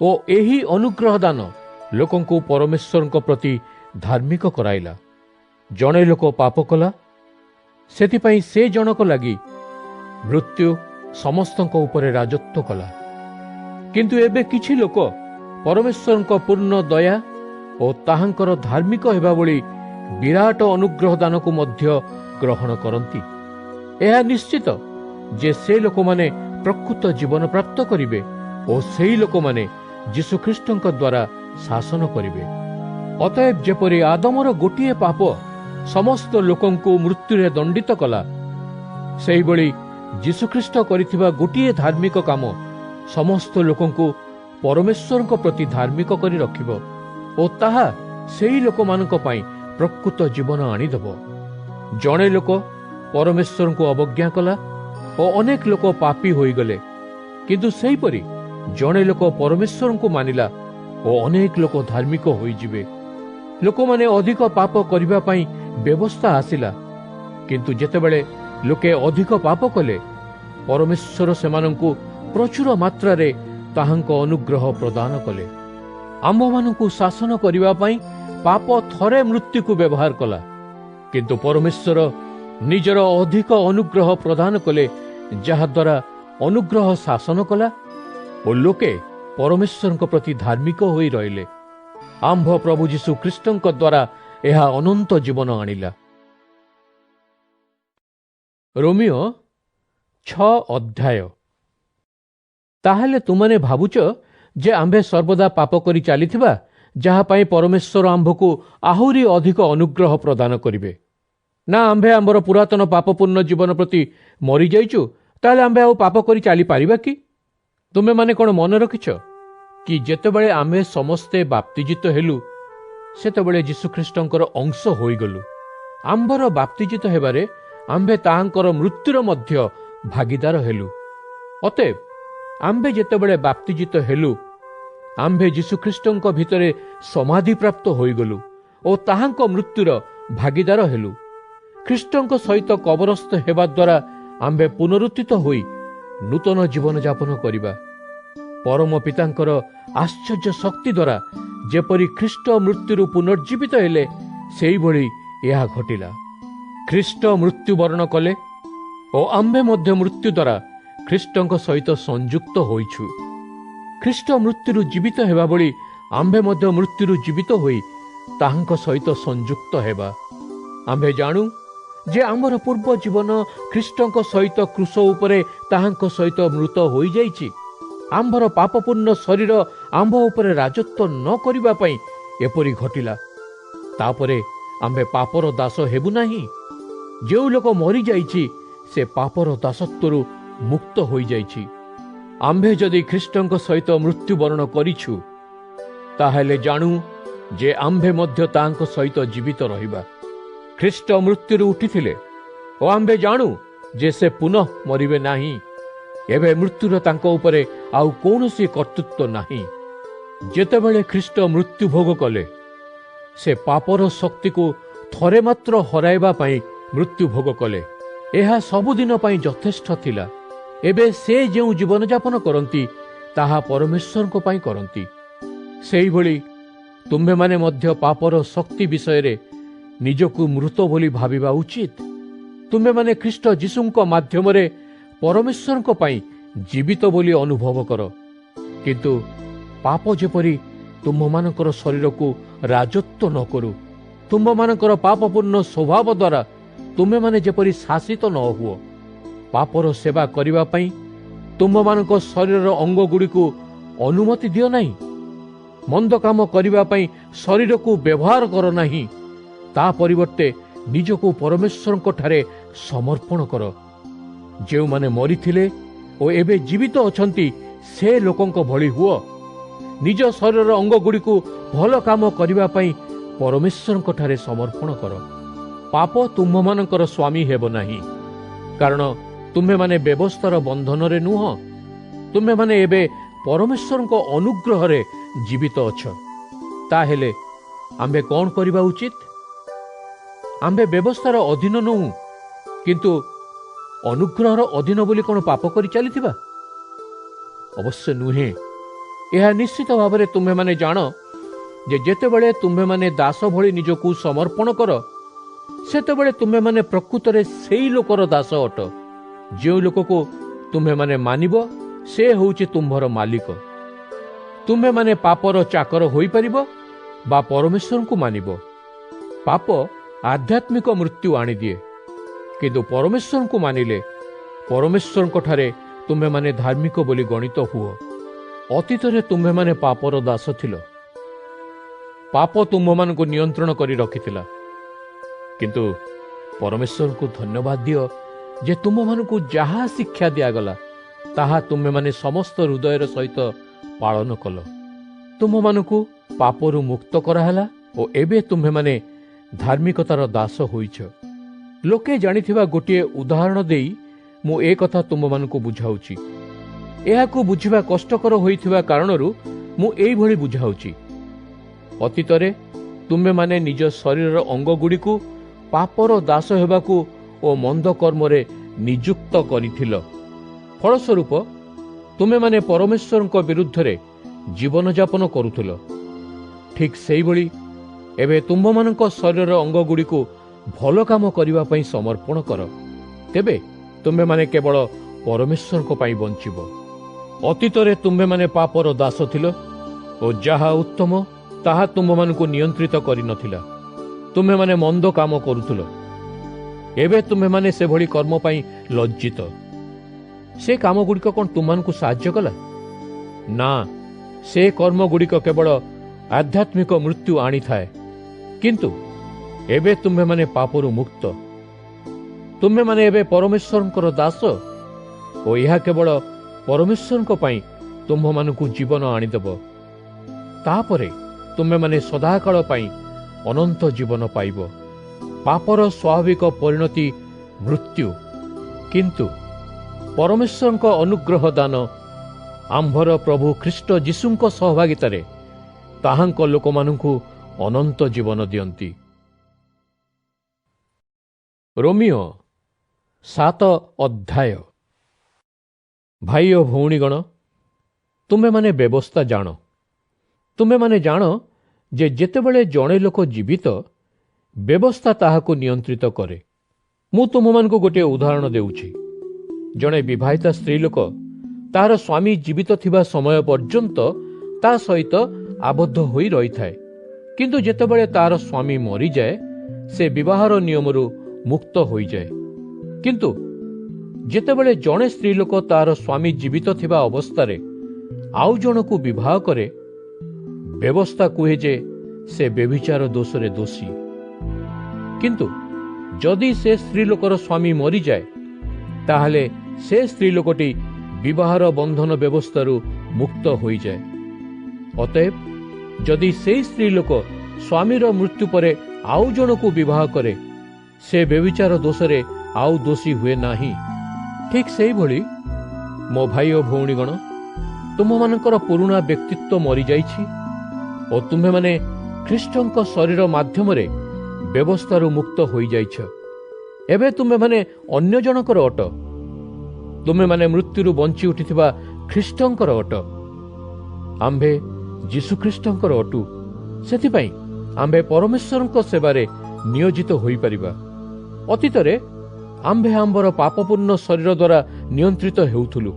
ଓ ଏହି ଅନୁଗ୍ରହ ଦାନ ଲୋକଙ୍କୁ ପରମେଶ୍ୱରଙ୍କ ପ୍ରତି ଧାର୍ମିକ କରାଇଲା। ଜଣେ ଲୋକ ପାପ କଲା, ସେଥିପାଇଁ ସେ ଜଣକ ଲାଗି ମୃତ୍ୟୁ ସମସ୍ତଙ୍କ ଉପରେ ରାଜତ୍ୱ କଲା। କିନ୍ତୁ ଏବେ କିଛି ଲୋକ ପରମେଶ୍ୱରଙ୍କ ପୂର୍ଣ୍ଣ ଦୟା ଓ ତାହାଙ୍କର ଧାର୍ମିକ ହେବା ଭଳି ବିରାଟ ଅନୁଗ୍ରହ ଦାନକୁ ମଧ୍ୟ ଗ୍ରହଣ କରନ୍ତି। ଏହା ନିଶ୍ଚିତ ଯେ ସେ ଲୋକମାନେ ପ୍ରକୃତ ଜୀବନ ପ୍ରାପ୍ତ କରିବେ ଓ ସେହି ଲୋକମାନେ ଯୀଶୁଖ୍ରୀଷ୍ଟଙ୍କ ଦ୍ୱାରା ଶାସନ କରିବେ। ଅତଏବ ଯେପରି ଆଦମର ଗୋଟିଏ ପାପ ସମସ୍ତ ଲୋକଙ୍କୁ ମୃତ୍ୟୁରେ ଦଣ୍ଡିତ କଲା, ସେହିଭଳି ଯୀଶୁଖ୍ରୀଷ୍ଟ କରିଥିବା ଗୋଟିଏ ଧାର୍ମିକ କାମ ସମସ୍ତ ଲୋକଙ୍କୁ ପରମେଶ୍ୱରଙ୍କ ପ୍ରତି ଧାର୍ମିକ କରି ରଖିବ ଓ ତାହା ସେହି ଲୋକମାନଙ୍କ ପାଇଁ ପ୍ରକୃତ ଜୀବନ ଆଣିଦେବ। ଜଣେ ଲୋକ ପରମେଶ୍ୱରଙ୍କୁ ଅବଜ୍ଞା କଲା ଓ ଅନେକ ଲୋକ ପାପୀ ହୋଇଗଲେ, କିନ୍ତୁ ସେହିପରି ଜଣେ ଲୋକ ପରମେଶ୍ୱରଙ୍କୁ ମାନିଲା ଓ ଅନେକ ଲୋକ ଧାର୍ମିକ ହୋଇଯିବେ। ଲୋକମାନେ ଅଧିକ ପାପ କରିବା ପାଇଁ ବ୍ୟବସ୍ଥା ଆସିଲା, କିନ୍ତୁ ଯେତେବେଳେ ଲୋକେ ଅଧିକ ପାପ କଲେ ପରମେଶ୍ୱର ସେମାନଙ୍କୁ ପ୍ରଚୁର ମାତ୍ରାରେ ତାହାଙ୍କ ଅନୁଗ୍ରହ ପ୍ରଦାନ କଲେ। ଆମ୍ଭମାନଙ୍କୁ ଶାସନ କରିବା ପାଇଁ ପାପ ଥରେ ମୃତ୍ୟୁକୁ ବ୍ୟବହାର କଲା, କିନ୍ତୁ ପରମେଶ୍ୱର ନିଜର ଅଧିକ ଅନୁଗ୍ରହ ପ୍ରଦାନ କଲେ, ଯାହାଦ୍ୱାରା ଅନୁଗ୍ରହ ଶାସନ କଲା ଓ ଲୋକେ ପରମେଶ୍ୱରଙ୍କ ପ୍ରତି ଧାର୍ମିକ ହୋଇ ରହିଲେ। ଆମ୍ଭ ପ୍ରଭୁ ଯୀଶୁ ଖ୍ରୀଷ୍ଟଙ୍କ ଦ୍ୱାରା ଏହା ଅନନ୍ତ ଜୀବନ ଆଣିଲା। ରୋମିଓ 6 ଅଧ୍ୟାୟ। ତାହେଲେ ତୁମାନେ ଭାବୁଛ ଯେ ଆମ୍ଭେ ସର୍ବଦା ପାପ କରି ଚାଲିଥିବା, ଯାହା ପାଇଁ ପରମେଶ୍ୱର ଆମ୍ଭକୁ ଆହୁରି ଅଧିକ ଅନୁଗ୍ରହ ପ୍ରଦାନ କରିବେ? ନା ଆମ୍ଭେ ଆମ୍ଭର ପୁରାତନ ପାପପୂର୍ଣ୍ଣ ଜୀବନ ପ୍ରତି ମରିଯାଇଛୁ, ତାହେଲେ ଆମ୍ଭେ ଆଉ ପାପ କରି ଚାଲିପାରିବା କି? ତୁମେମାନେ କ'ଣ ମନେ ରଖିଛ କି ଯେତେବେଳେ ଆମ୍ଭେ ସମସ୍ତେ ବାପ୍ତିଜିତ ହେଲୁ ସେତେବେଳେ ଯୀଶୁଖ୍ରୀଷ୍ଟଙ୍କର ଅଂଶ ହୋଇଗଲୁ। ଆମ୍ଭର ବାପ୍ତିଜିତ ହେବାରେ ଆମ୍ଭେ ତାହାଙ୍କର ମୃତ୍ୟୁର ମଧ୍ୟ ଭାଗିଦାର ହେଲୁ। ଅତଏବ ଆମ୍ଭେ ଯେତେବେଳେ ବାପ୍ତିଜିତ ହେଲୁ ଆମ୍ଭେ ଯୀଶୁଖ୍ରୀଷ୍ଟଙ୍କ ଭିତରେ ସମାଧିପ୍ରାପ୍ତ ହୋଇଗଲୁ ଓ ତାହାଙ୍କ ମୃତ୍ୟୁର ଭାଗିଦାର ହେଲୁ। ଖ୍ରୀଷ୍ଟଙ୍କ ସହିତ କବରସ୍ଥ ହେବା ଦ୍ୱାରା ଆମ୍ଭେ ପୁନରୁତ୍ଥିତ ହୋଇ ନୂତନ ଜୀବନଯାପନ କରିବା। ପରମ ପିତାଙ୍କର ଆଶ୍ଚର୍ଯ୍ୟ ଶକ୍ତି ଦ୍ୱାରା ଯେପରି ଖ୍ରୀଷ୍ଟ ମୃତ୍ୟୁରୁ ପୁନର୍ଜୀବିତ ହେଲେ ସେହିଭଳି ଏହା ଘଟିଲା। ଖ୍ରୀଷ୍ଟ ମୃତ୍ୟୁବରଣ କଲେ ଓ ଆମ୍ଭେ ମଧ୍ୟ ମୃତ୍ୟୁ ଦ୍ୱାରା ଖ୍ରୀଷ୍ଟଙ୍କ ସହିତ ସଂଯୁକ୍ତ ହୋଇଛୁ। ଖ୍ରୀଷ୍ଟ ମୃତ୍ୟୁରୁ ଜୀବିତ ହେବା ଭଳି ଆମ୍ଭେ ମଧ୍ୟ ମୃତ୍ୟୁରୁ ଜୀବିତ ହୋଇ ତାହାଙ୍କ ସହିତ ସଂଯୁକ୍ତ ହେବା। ଆମ୍ଭେ ଜାଣୁ ଯେ ଆମର ପୂର୍ବ ଜୀବନ ଖ୍ରୀଷ୍ଟଙ୍କ ସହିତ କ୍ରୁଶ ଉପରେ ତାହାଙ୍କ ସହିତ ମୃତ ହୋଇଯାଇଛି। ଆମ୍ଭର ପାପପୂର୍ଣ୍ଣ ଶରୀର ଆମ୍ଭ ଉପରେ ରାଜତ୍ୱ ନ କରିବା ପାଇଁ ଏପରି ଘଟିଲା। ତାପରେ ଆମ୍ଭେ ପାପର ଦାସ ହେବୁ ନାହିଁ। ଯେଉଁ ଲୋକ ମରିଯାଇଛି ସେ ପାପର ଦାସତ୍ୱରୁ ମୁକ୍ତ ହୋଇଯାଇଛି। ଆମ୍ଭେ ଯଦି ଖ୍ରୀଷ୍ଟଙ୍କ ସହିତ ମୃତ୍ୟୁବରଣ କରିଛୁ, ତାହେଲେ ଜାଣୁ ଯେ ଆମ୍ଭେ ମଧ୍ୟ ତାହାଙ୍କ ସହିତ ଜୀବିତ ରହିବା। ଖ୍ରୀଷ୍ଟ ମୃତ୍ୟୁରୁ ଉଠିଥିଲେ ଓ ଆମ୍ଭେ ଜାଣୁ ଯେ ସେ ପୁନଃ ମରିବେ ନାହିଁ। ଏବେ ମୃତ୍ୟୁର ତାଙ୍କ ଉପରେ ଆଉ କୌଣସି କର୍ତ୍ତୃତ୍ୱ ନାହିଁ। ଯେତେବେଳେ ଖ୍ରୀଷ୍ଟ ମୃତ୍ୟୁ ଭୋଗ କଲେ ସେ ପାପର ଶକ୍ତିକୁ ଥରେ ମାତ୍ର ହରାଇବା ପାଇଁ ମୃତ୍ୟୁ ଭୋଗ କଲେ। ଏହା ସବୁଦିନ ପାଇଁ ଯଥେଷ୍ଟ ଥିଲା। ଏବେ ସେ ଯେଉଁ ଜୀବନଯାପନ କରନ୍ତି ତାହା ପରମେଶ୍ୱରଙ୍କ ପାଇଁ କରନ୍ତି। ସେହିଭଳି ତୁମ୍ଭେମାନେ ମଧ୍ୟ ପାପର ଶକ୍ତି ବିଷୟରେ ନିଜକୁ ମୃତ ବୋଲି ଭାବିବା ଉଚିତ। ତୁମେମାନେ ଖ୍ରୀଷ୍ଟ ଯୀଶୁଙ୍କ ମାଧ୍ୟମରେ ପରମେଶ୍ୱରଙ୍କ ପାଇଁ ଜୀବିତ ବୋଲି ଅନୁଭବ କର। କିନ୍ତୁ ପାପ ଯେପରି ତୁମମାନଙ୍କର ଶରୀରକୁ ରାଜତ୍ୱ ନ କରୁ, ତୁମମାନଙ୍କର ପାପପୂର୍ଣ୍ଣ ସ୍ୱଭାବ ଦ୍ୱାରା ତୁମେମାନେ ଯେପରି ଶାସିତ ନ ହୁଅ। ପାପର ସେବା କରିବା ପାଇଁ ତୁମମାନଙ୍କ ଶରୀରର ଅଙ୍ଗଗୁଡ଼ିକୁ ଅନୁମତି ଦିଅ ନାହିଁ। ମନ୍ଦ କାମ କରିବା ପାଇଁ ଶରୀରକୁ ବ୍ୟବହାର କର ନାହିଁ। ତା ପରିବର୍ତ୍ତେ ନିଜକୁ ପରମେଶ୍ୱରଙ୍କଠାରେ ସମର୍ପଣ କର। ଯେଉଁମାନେ ମରିଥିଲେ ଓ ଏବେ ଜୀବିତ ଅଛନ୍ତି ସେ ଲୋକଙ୍କ ଭଳି ହୁଅ। ନିଜ ଶରୀରର ଅଙ୍ଗଗୁଡ଼ିକୁ ଭଲ କାମ କରିବା ପାଇଁ ପରମେଶ୍ୱରଙ୍କଠାରେ ସମର୍ପଣ କର। ପାପ ତୁମମାନଙ୍କର ସ୍ୱାମୀ ହେବ ନାହିଁ, କାରଣ ତୁମେମାନେ ବ୍ୟବସ୍ଥାର ବନ୍ଧନରେ ନୁହଁ, ତୁମେମାନେ ଏବେ ପରମେଶ୍ୱରଙ୍କ ଅନୁଗ୍ରହରେ ଜୀବିତ ଅଛ। ତାହେଲେ ଆମ୍ଭେ କ'ଣ କରିବା ଉଚିତ? ଆମ୍ଭେ ବ୍ୟବସ୍ଥାର ଅଧୀନ ନୁହଁ, କିନ୍ତୁ ଅନୁଗ୍ରହର ଅଧୀନ ବୋଲି କ'ଣ ପାପ କରି ଚାଲିଥିବା? ଅବଶ୍ୟ ନୁହେଁ। ଏହା ନିଶ୍ଚିତ ଭାବରେ ତୁମେମାନେ ଜାଣ ଯେ ଯେତେବେଳେ ତୁମେମାନେ ଦାସ ଭଳି ନିଜକୁ ସମର୍ପଣ କର, ସେତେବେଳେ ତୁମେମାନେ ପ୍ରକୃତରେ ସେଇ ଲୋକର ଦାସ ଅଟ। ଯେଉଁ ଲୋକକୁ ତୁମେମାନେ ମାନିବ ସେ ହେଉଛି ତୁମ୍ଭର ମାଲିକ। ତୁମେମାନେ ପାପର ଚାକର ହୋଇପାରିବ ବା ପରମେଶ୍ୱରଙ୍କୁ ମାନିବ। ପାପ ଆଧ୍ୟାତ୍ମିକ ମୃତ୍ୟୁ ଆଣିଦିଏ, କିନ୍ତୁ ପରମେଶ୍ୱରଙ୍କୁ ମାନିଲେ ପରମେଶ୍ୱରଙ୍କଠାରେ ତୁମେମାନେ ଧାର୍ମିକ ବୋଲି ଗଣିତ ହୁଅ। ଅତୀତରେ ତୁମେମାନେ ପାପର ଦାସ ଥିଲ। ପାପ ତୁମମାନଙ୍କୁ ନିୟନ୍ତ୍ରଣ କରି ରଖିଥିଲା, କିନ୍ତୁ ପରମେଶ୍ୱରଙ୍କୁ ଧନ୍ୟବାଦ ଦିଅ ଯେ ତୁମମାନଙ୍କୁ ଯାହା ଶିକ୍ଷା ଦିଆଗଲା ତାହା ତୁମେମାନେ ସମସ୍ତ ହୃଦୟର ସହିତ ପାଳନ କଲ। ତୁମମାନଙ୍କୁ ପାପରୁ ମୁକ୍ତ କରାହେଲା ଓ ଏବେ ତୁମେମାନେ ଧାର୍ମିକତାର ଦାସ ହୋଇଛ। ଲୋକେ ଜାଣିଥିବା ଗୋଟିଏ ଉଦାହରଣ ଦେଇ ମୁଁ ଏ କଥା ତୁମମାନଙ୍କୁ ବୁଝାଉଛି। ଏହାକୁ ବୁଝିବା କଷ୍ଟକର ହୋଇଥିବା କାରଣରୁ ମୁଁ ଏଇଭଳି ବୁଝାଉଛି। ଅତୀତରେ ତୁମେମାନେ ନିଜ ଶରୀରର ଅଙ୍ଗଗୁଡ଼ିକୁ ପାପର ଦାସ ହେବାକୁ ଓ ମନ୍ଦ କର୍ମରେ ନିଯୁକ୍ତ କରିଥିଲ। ଫଳସ୍ୱରୂପ ତୁମେମାନେ ପରମେଶ୍ୱରଙ୍କ ବିରୁଦ୍ଧରେ ଜୀବନଯାପନ କରୁଥିଲ। ଠିକ୍ ସେହିଭଳି ଏବେ ତୁମମାନଙ୍କ ଶରୀରର ଅଙ୍ଗଗୁଡ଼ିକୁ ଭଲ କାମ କରିବା ପାଇଁ ସମର୍ପଣ କର। ତେବେ ତୁମେମାନେ କେବଳ ପରମେଶ୍ୱରଙ୍କ ପାଇଁ ବଞ୍ଚିବ। ଅତୀତରେ ତୁମେମାନେ ପାପର ଦାସ ଥିଲ ଓ ଯାହା ଉତ୍ତମ ତାହା ତୁମମାନଙ୍କୁ ନିୟନ୍ତ୍ରିତ କରିନଥିଲା। ତୁମେମାନେ ମନ୍ଦ କାମ କରୁଥିଲ। ଏବେ ତୁମେମାନେ ସେଭଳି କର୍ମ ପାଇଁ ଲଜ୍ଜିତ। ସେ କାମଗୁଡ଼ିକ କ'ଣ ତୁମମାନଙ୍କୁ ସାହାଯ୍ୟ କଲା? ନା, ସେ କର୍ମଗୁଡ଼ିକ କେବଳ ଆଧ୍ୟାତ୍ମିକ ମୃତ୍ୟୁ ଆଣିଥାଏ। କିନ୍ତୁ ଏବେ ତୁମେମାନେ ପାପରୁ ମୁକ୍ତ। ତୁମେମାନେ ଏବେ ପରମେଶ୍ୱରଙ୍କର ଦାସ ଓ ଏହା କେବଳ ପରମେଶ୍ୱରଙ୍କ ପାଇଁ ତୁମ୍ଭମାନଙ୍କୁ ଜୀବନ ଆଣିଦେବ। ତାପରେ ତୁମେମାନେ ସଦାକାଳ ପାଇଁ ଅନନ୍ତ ଜୀବନ ପାଇବ। ପାପର ସ୍ୱାଭାବିକ ପରିଣତି ମୃତ୍ୟୁ, କିନ୍ତୁ ପରମେଶ୍ୱରଙ୍କ ଅନୁଗ୍ରହ ଦାନ ଆମ୍ଭର ପ୍ରଭୁ ଖ୍ରୀଷ୍ଟ ଯୀଶୁଙ୍କ ସହଭାଗିତାରେ ତାହାଙ୍କ ଲୋକମାନଙ୍କୁ ଅନନ୍ତ ଜୀବନ ଦିଅନ୍ତି। ରୋମିଓ 7 ଅଧ୍ୟାୟ। ଭାଇ ଓ ଭଉଣୀଗଣ, ତୁମେମାନେ ବ୍ୟବସ୍ଥା ଜାଣ। ତୁମେମାନେ ଜାଣ ଯେ ଯେତେବେଳେ ଜଣେ ଲୋକ ଜୀବିତ, ବ୍ୟବସ୍ଥା ତାହାକୁ ନିୟନ୍ତ୍ରିତ କରେ। ମୁଁ ତୁମମାନଙ୍କୁ ଗୋଟିଏ ଉଦାହରଣ ଦେଉଛି। ଜଣେ ବିବାହିତା ସ୍ତ୍ରୀ ଲୋକ ତାହାର ସ୍ୱାମୀ ଜୀବିତ ଥିବା ସମୟ ପର୍ଯ୍ୟନ୍ତ ତା ସହିତ ଆବଦ୍ଧ ହୋଇ ରହିଥାଏ। କିନ୍ତୁ ଯେତେବେଳେ ତାହାର ସ୍ୱାମୀ ମରିଯାଏ, ସେ ବିବାହର ନିୟମରୁ ମୁକ୍ତ ହୋଇଯାଏ। କିନ୍ତୁ ଯେତେବେଳେ ଜଣେ ସ୍ତ୍ରୀ ଲୋକ ତାହାର ସ୍ୱାମୀ ଜୀବିତ ଥିବା ଅବସ୍ଥାରେ ଆଉ ଜଣକୁ ବିବାହ କରେ, ବ୍ୟବସ୍ଥା କୁହେ ଯେ ସେ ବ୍ୟଭିଚାର ଦୋଷରେ ଦୋଷୀ। କିନ୍ତୁ ଯଦି ସେ ସ୍ତ୍ରୀ ଲୋକର ସ୍ୱାମୀ ମରିଯାଏ, ତାହେଲେ ସେ ସ୍ତ୍ରୀ ଲୋକଟି ବିବାହର ବନ୍ଧନ ବ୍ୟବସ୍ଥାରୁ ମୁକ୍ତ ହୋଇଯାଏ। ଅତଏବ ଯଦି ସେହି ସ୍ତ୍ରୀ ଲୋକ ସ୍ୱାମୀର ମୃତ୍ୟୁ ପରେ ଆଉ ଜଣକୁ ବିବାହ କରେ, ସେ ବ୍ୟଭିଚାର ଦୋଷରେ ଆଉ ଦୋଷୀ ହୁଏ ନାହିଁ। ଠିକ୍ ସେହିଭଳି ମୋ ଭାଇ ଓ ଭଉଣୀଗଣ, ତୁମମାନଙ୍କର ପୁରୁଣା ବ୍ୟକ୍ତିତ୍ୱ ମରିଯାଇଛି ଓ ତୁମେମାନେ ଖ୍ରୀଷ୍ଟଙ୍କ ଶରୀର ମାଧ୍ୟମରେ ବ୍ୟବସ୍ଥାରୁ ମୁକ୍ତ ହୋଇଯାଇଛ। ଏବେ ତୁମେମାନେ ଅନ୍ୟ ଜଣଙ୍କର ଅଟ। ତୁମେମାନେ ମୃତ୍ୟୁରୁ ବଞ୍ଚି ଉଠିଥିବା ଖ୍ରୀଷ୍ଟଙ୍କର ଅଟ। ଆମ୍ଭେ ଯୀଶୁଖ୍ରୀଷ୍ଟଙ୍କର ଅଟୁ। ସେଥିପାଇଁ ଆମ୍ଭେ ପରମେଶ୍ୱରଙ୍କ ସେବାରେ ନିୟୋଜିତ ହୋଇପାରିବା। ଅତୀତରେ ଆମ୍ଭେ ଆମ୍ଭର ପାପପୂର୍ଣ୍ଣ ଶରୀର ଦ୍ୱାରା ନିୟନ୍ତ୍ରିତ ହେଉଥିଲୁ।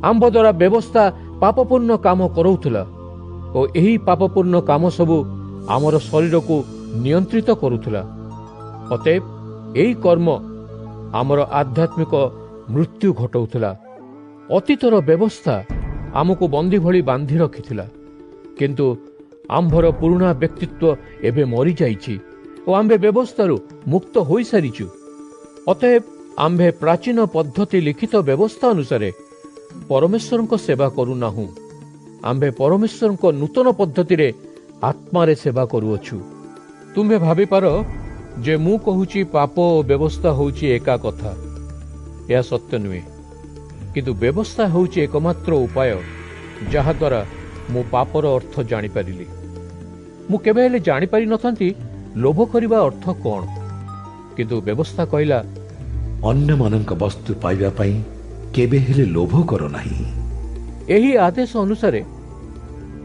ଆମ୍ଭ ଦ୍ୱାରା ବ୍ୟବସ୍ଥା ପାପପୂର୍ଣ୍ଣ କାମ କରାଉଥିଲା ଓ ଏହି ପାପପୂର୍ଣ୍ଣ କାମ ସବୁ ଆମର ଶରୀରକୁ ନିୟନ୍ତ୍ରିତ କରୁଥିଲା। ଅତଏବ ଏହି କର୍ମ ଆମର ଆଧ୍ୟାତ୍ମିକ ମୃତ୍ୟୁ ଘଟାଉଥିଲା। ଅତୀତର ବ୍ୟବସ୍ଥା ଆମକୁ ବନ୍ଦୀ ଭଳି ବାନ୍ଧି ରଖିଥିଲା, କିନ୍ତୁ ଆମ୍ଭର ପୁରୁଣା ବ୍ୟକ୍ତିତ୍ୱ ଏବେ ମରିଯାଇଛି ଓ ଆମ୍ଭେ ବ୍ୟବସ୍ଥାରୁ ମୁକ୍ତ ହୋଇସାରିଛୁ। ଅତଏବ ଆମ୍ଭେ ପ୍ରାଚୀନ ପଦ୍ଧତି ଲିଖିତ ବ୍ୟବସ୍ଥା ଅନୁସାରେ ପରମେଶ୍ୱରଙ୍କ ସେବା କରୁନାହୁଁ। ଆମ୍ଭେ ପରମେଶ୍ୱରଙ୍କ ନୂତନ ପଦ୍ଧତିରେ ଆତ୍ମାରେ ସେବା କରୁଅଛୁ। ତୁମ୍ଭେ ଭାବିପାର ଯେ ମୁଁ କହୁଛି ପାପ ଓ ବ୍ୟବସ୍ଥା ହେଉଛି ଏକା କଥା। ଏହା ସତ୍ୟ ନୁହେଁ, କିନ୍ତୁ ବ୍ୟବସ୍ଥା ହେଉଛି ଏକମାତ୍ର ଉପାୟ ଯାହାଦ୍ୱାରା ମୁଁ ପାପର ଅର୍ଥ ଜାଣିପାରିଲି। ମୁଁ କେବେ ହେଲେ ଜାଣିପାରିନଥାନ୍ତି ଲୋଭ କରିବା ଅର୍ଥ କ'ଣ, କିନ୍ତୁ ବ୍ୟବସ୍ଥା କହିଲା, ଅନ୍ୟମାନଙ୍କ ବସ୍ତୁ ପାଇବା ପାଇଁ କେବେ ହେଲେ ଲୋଭ କର ନାହିଁ। ଏହି ଆଦେଶ ଅନୁସାରେ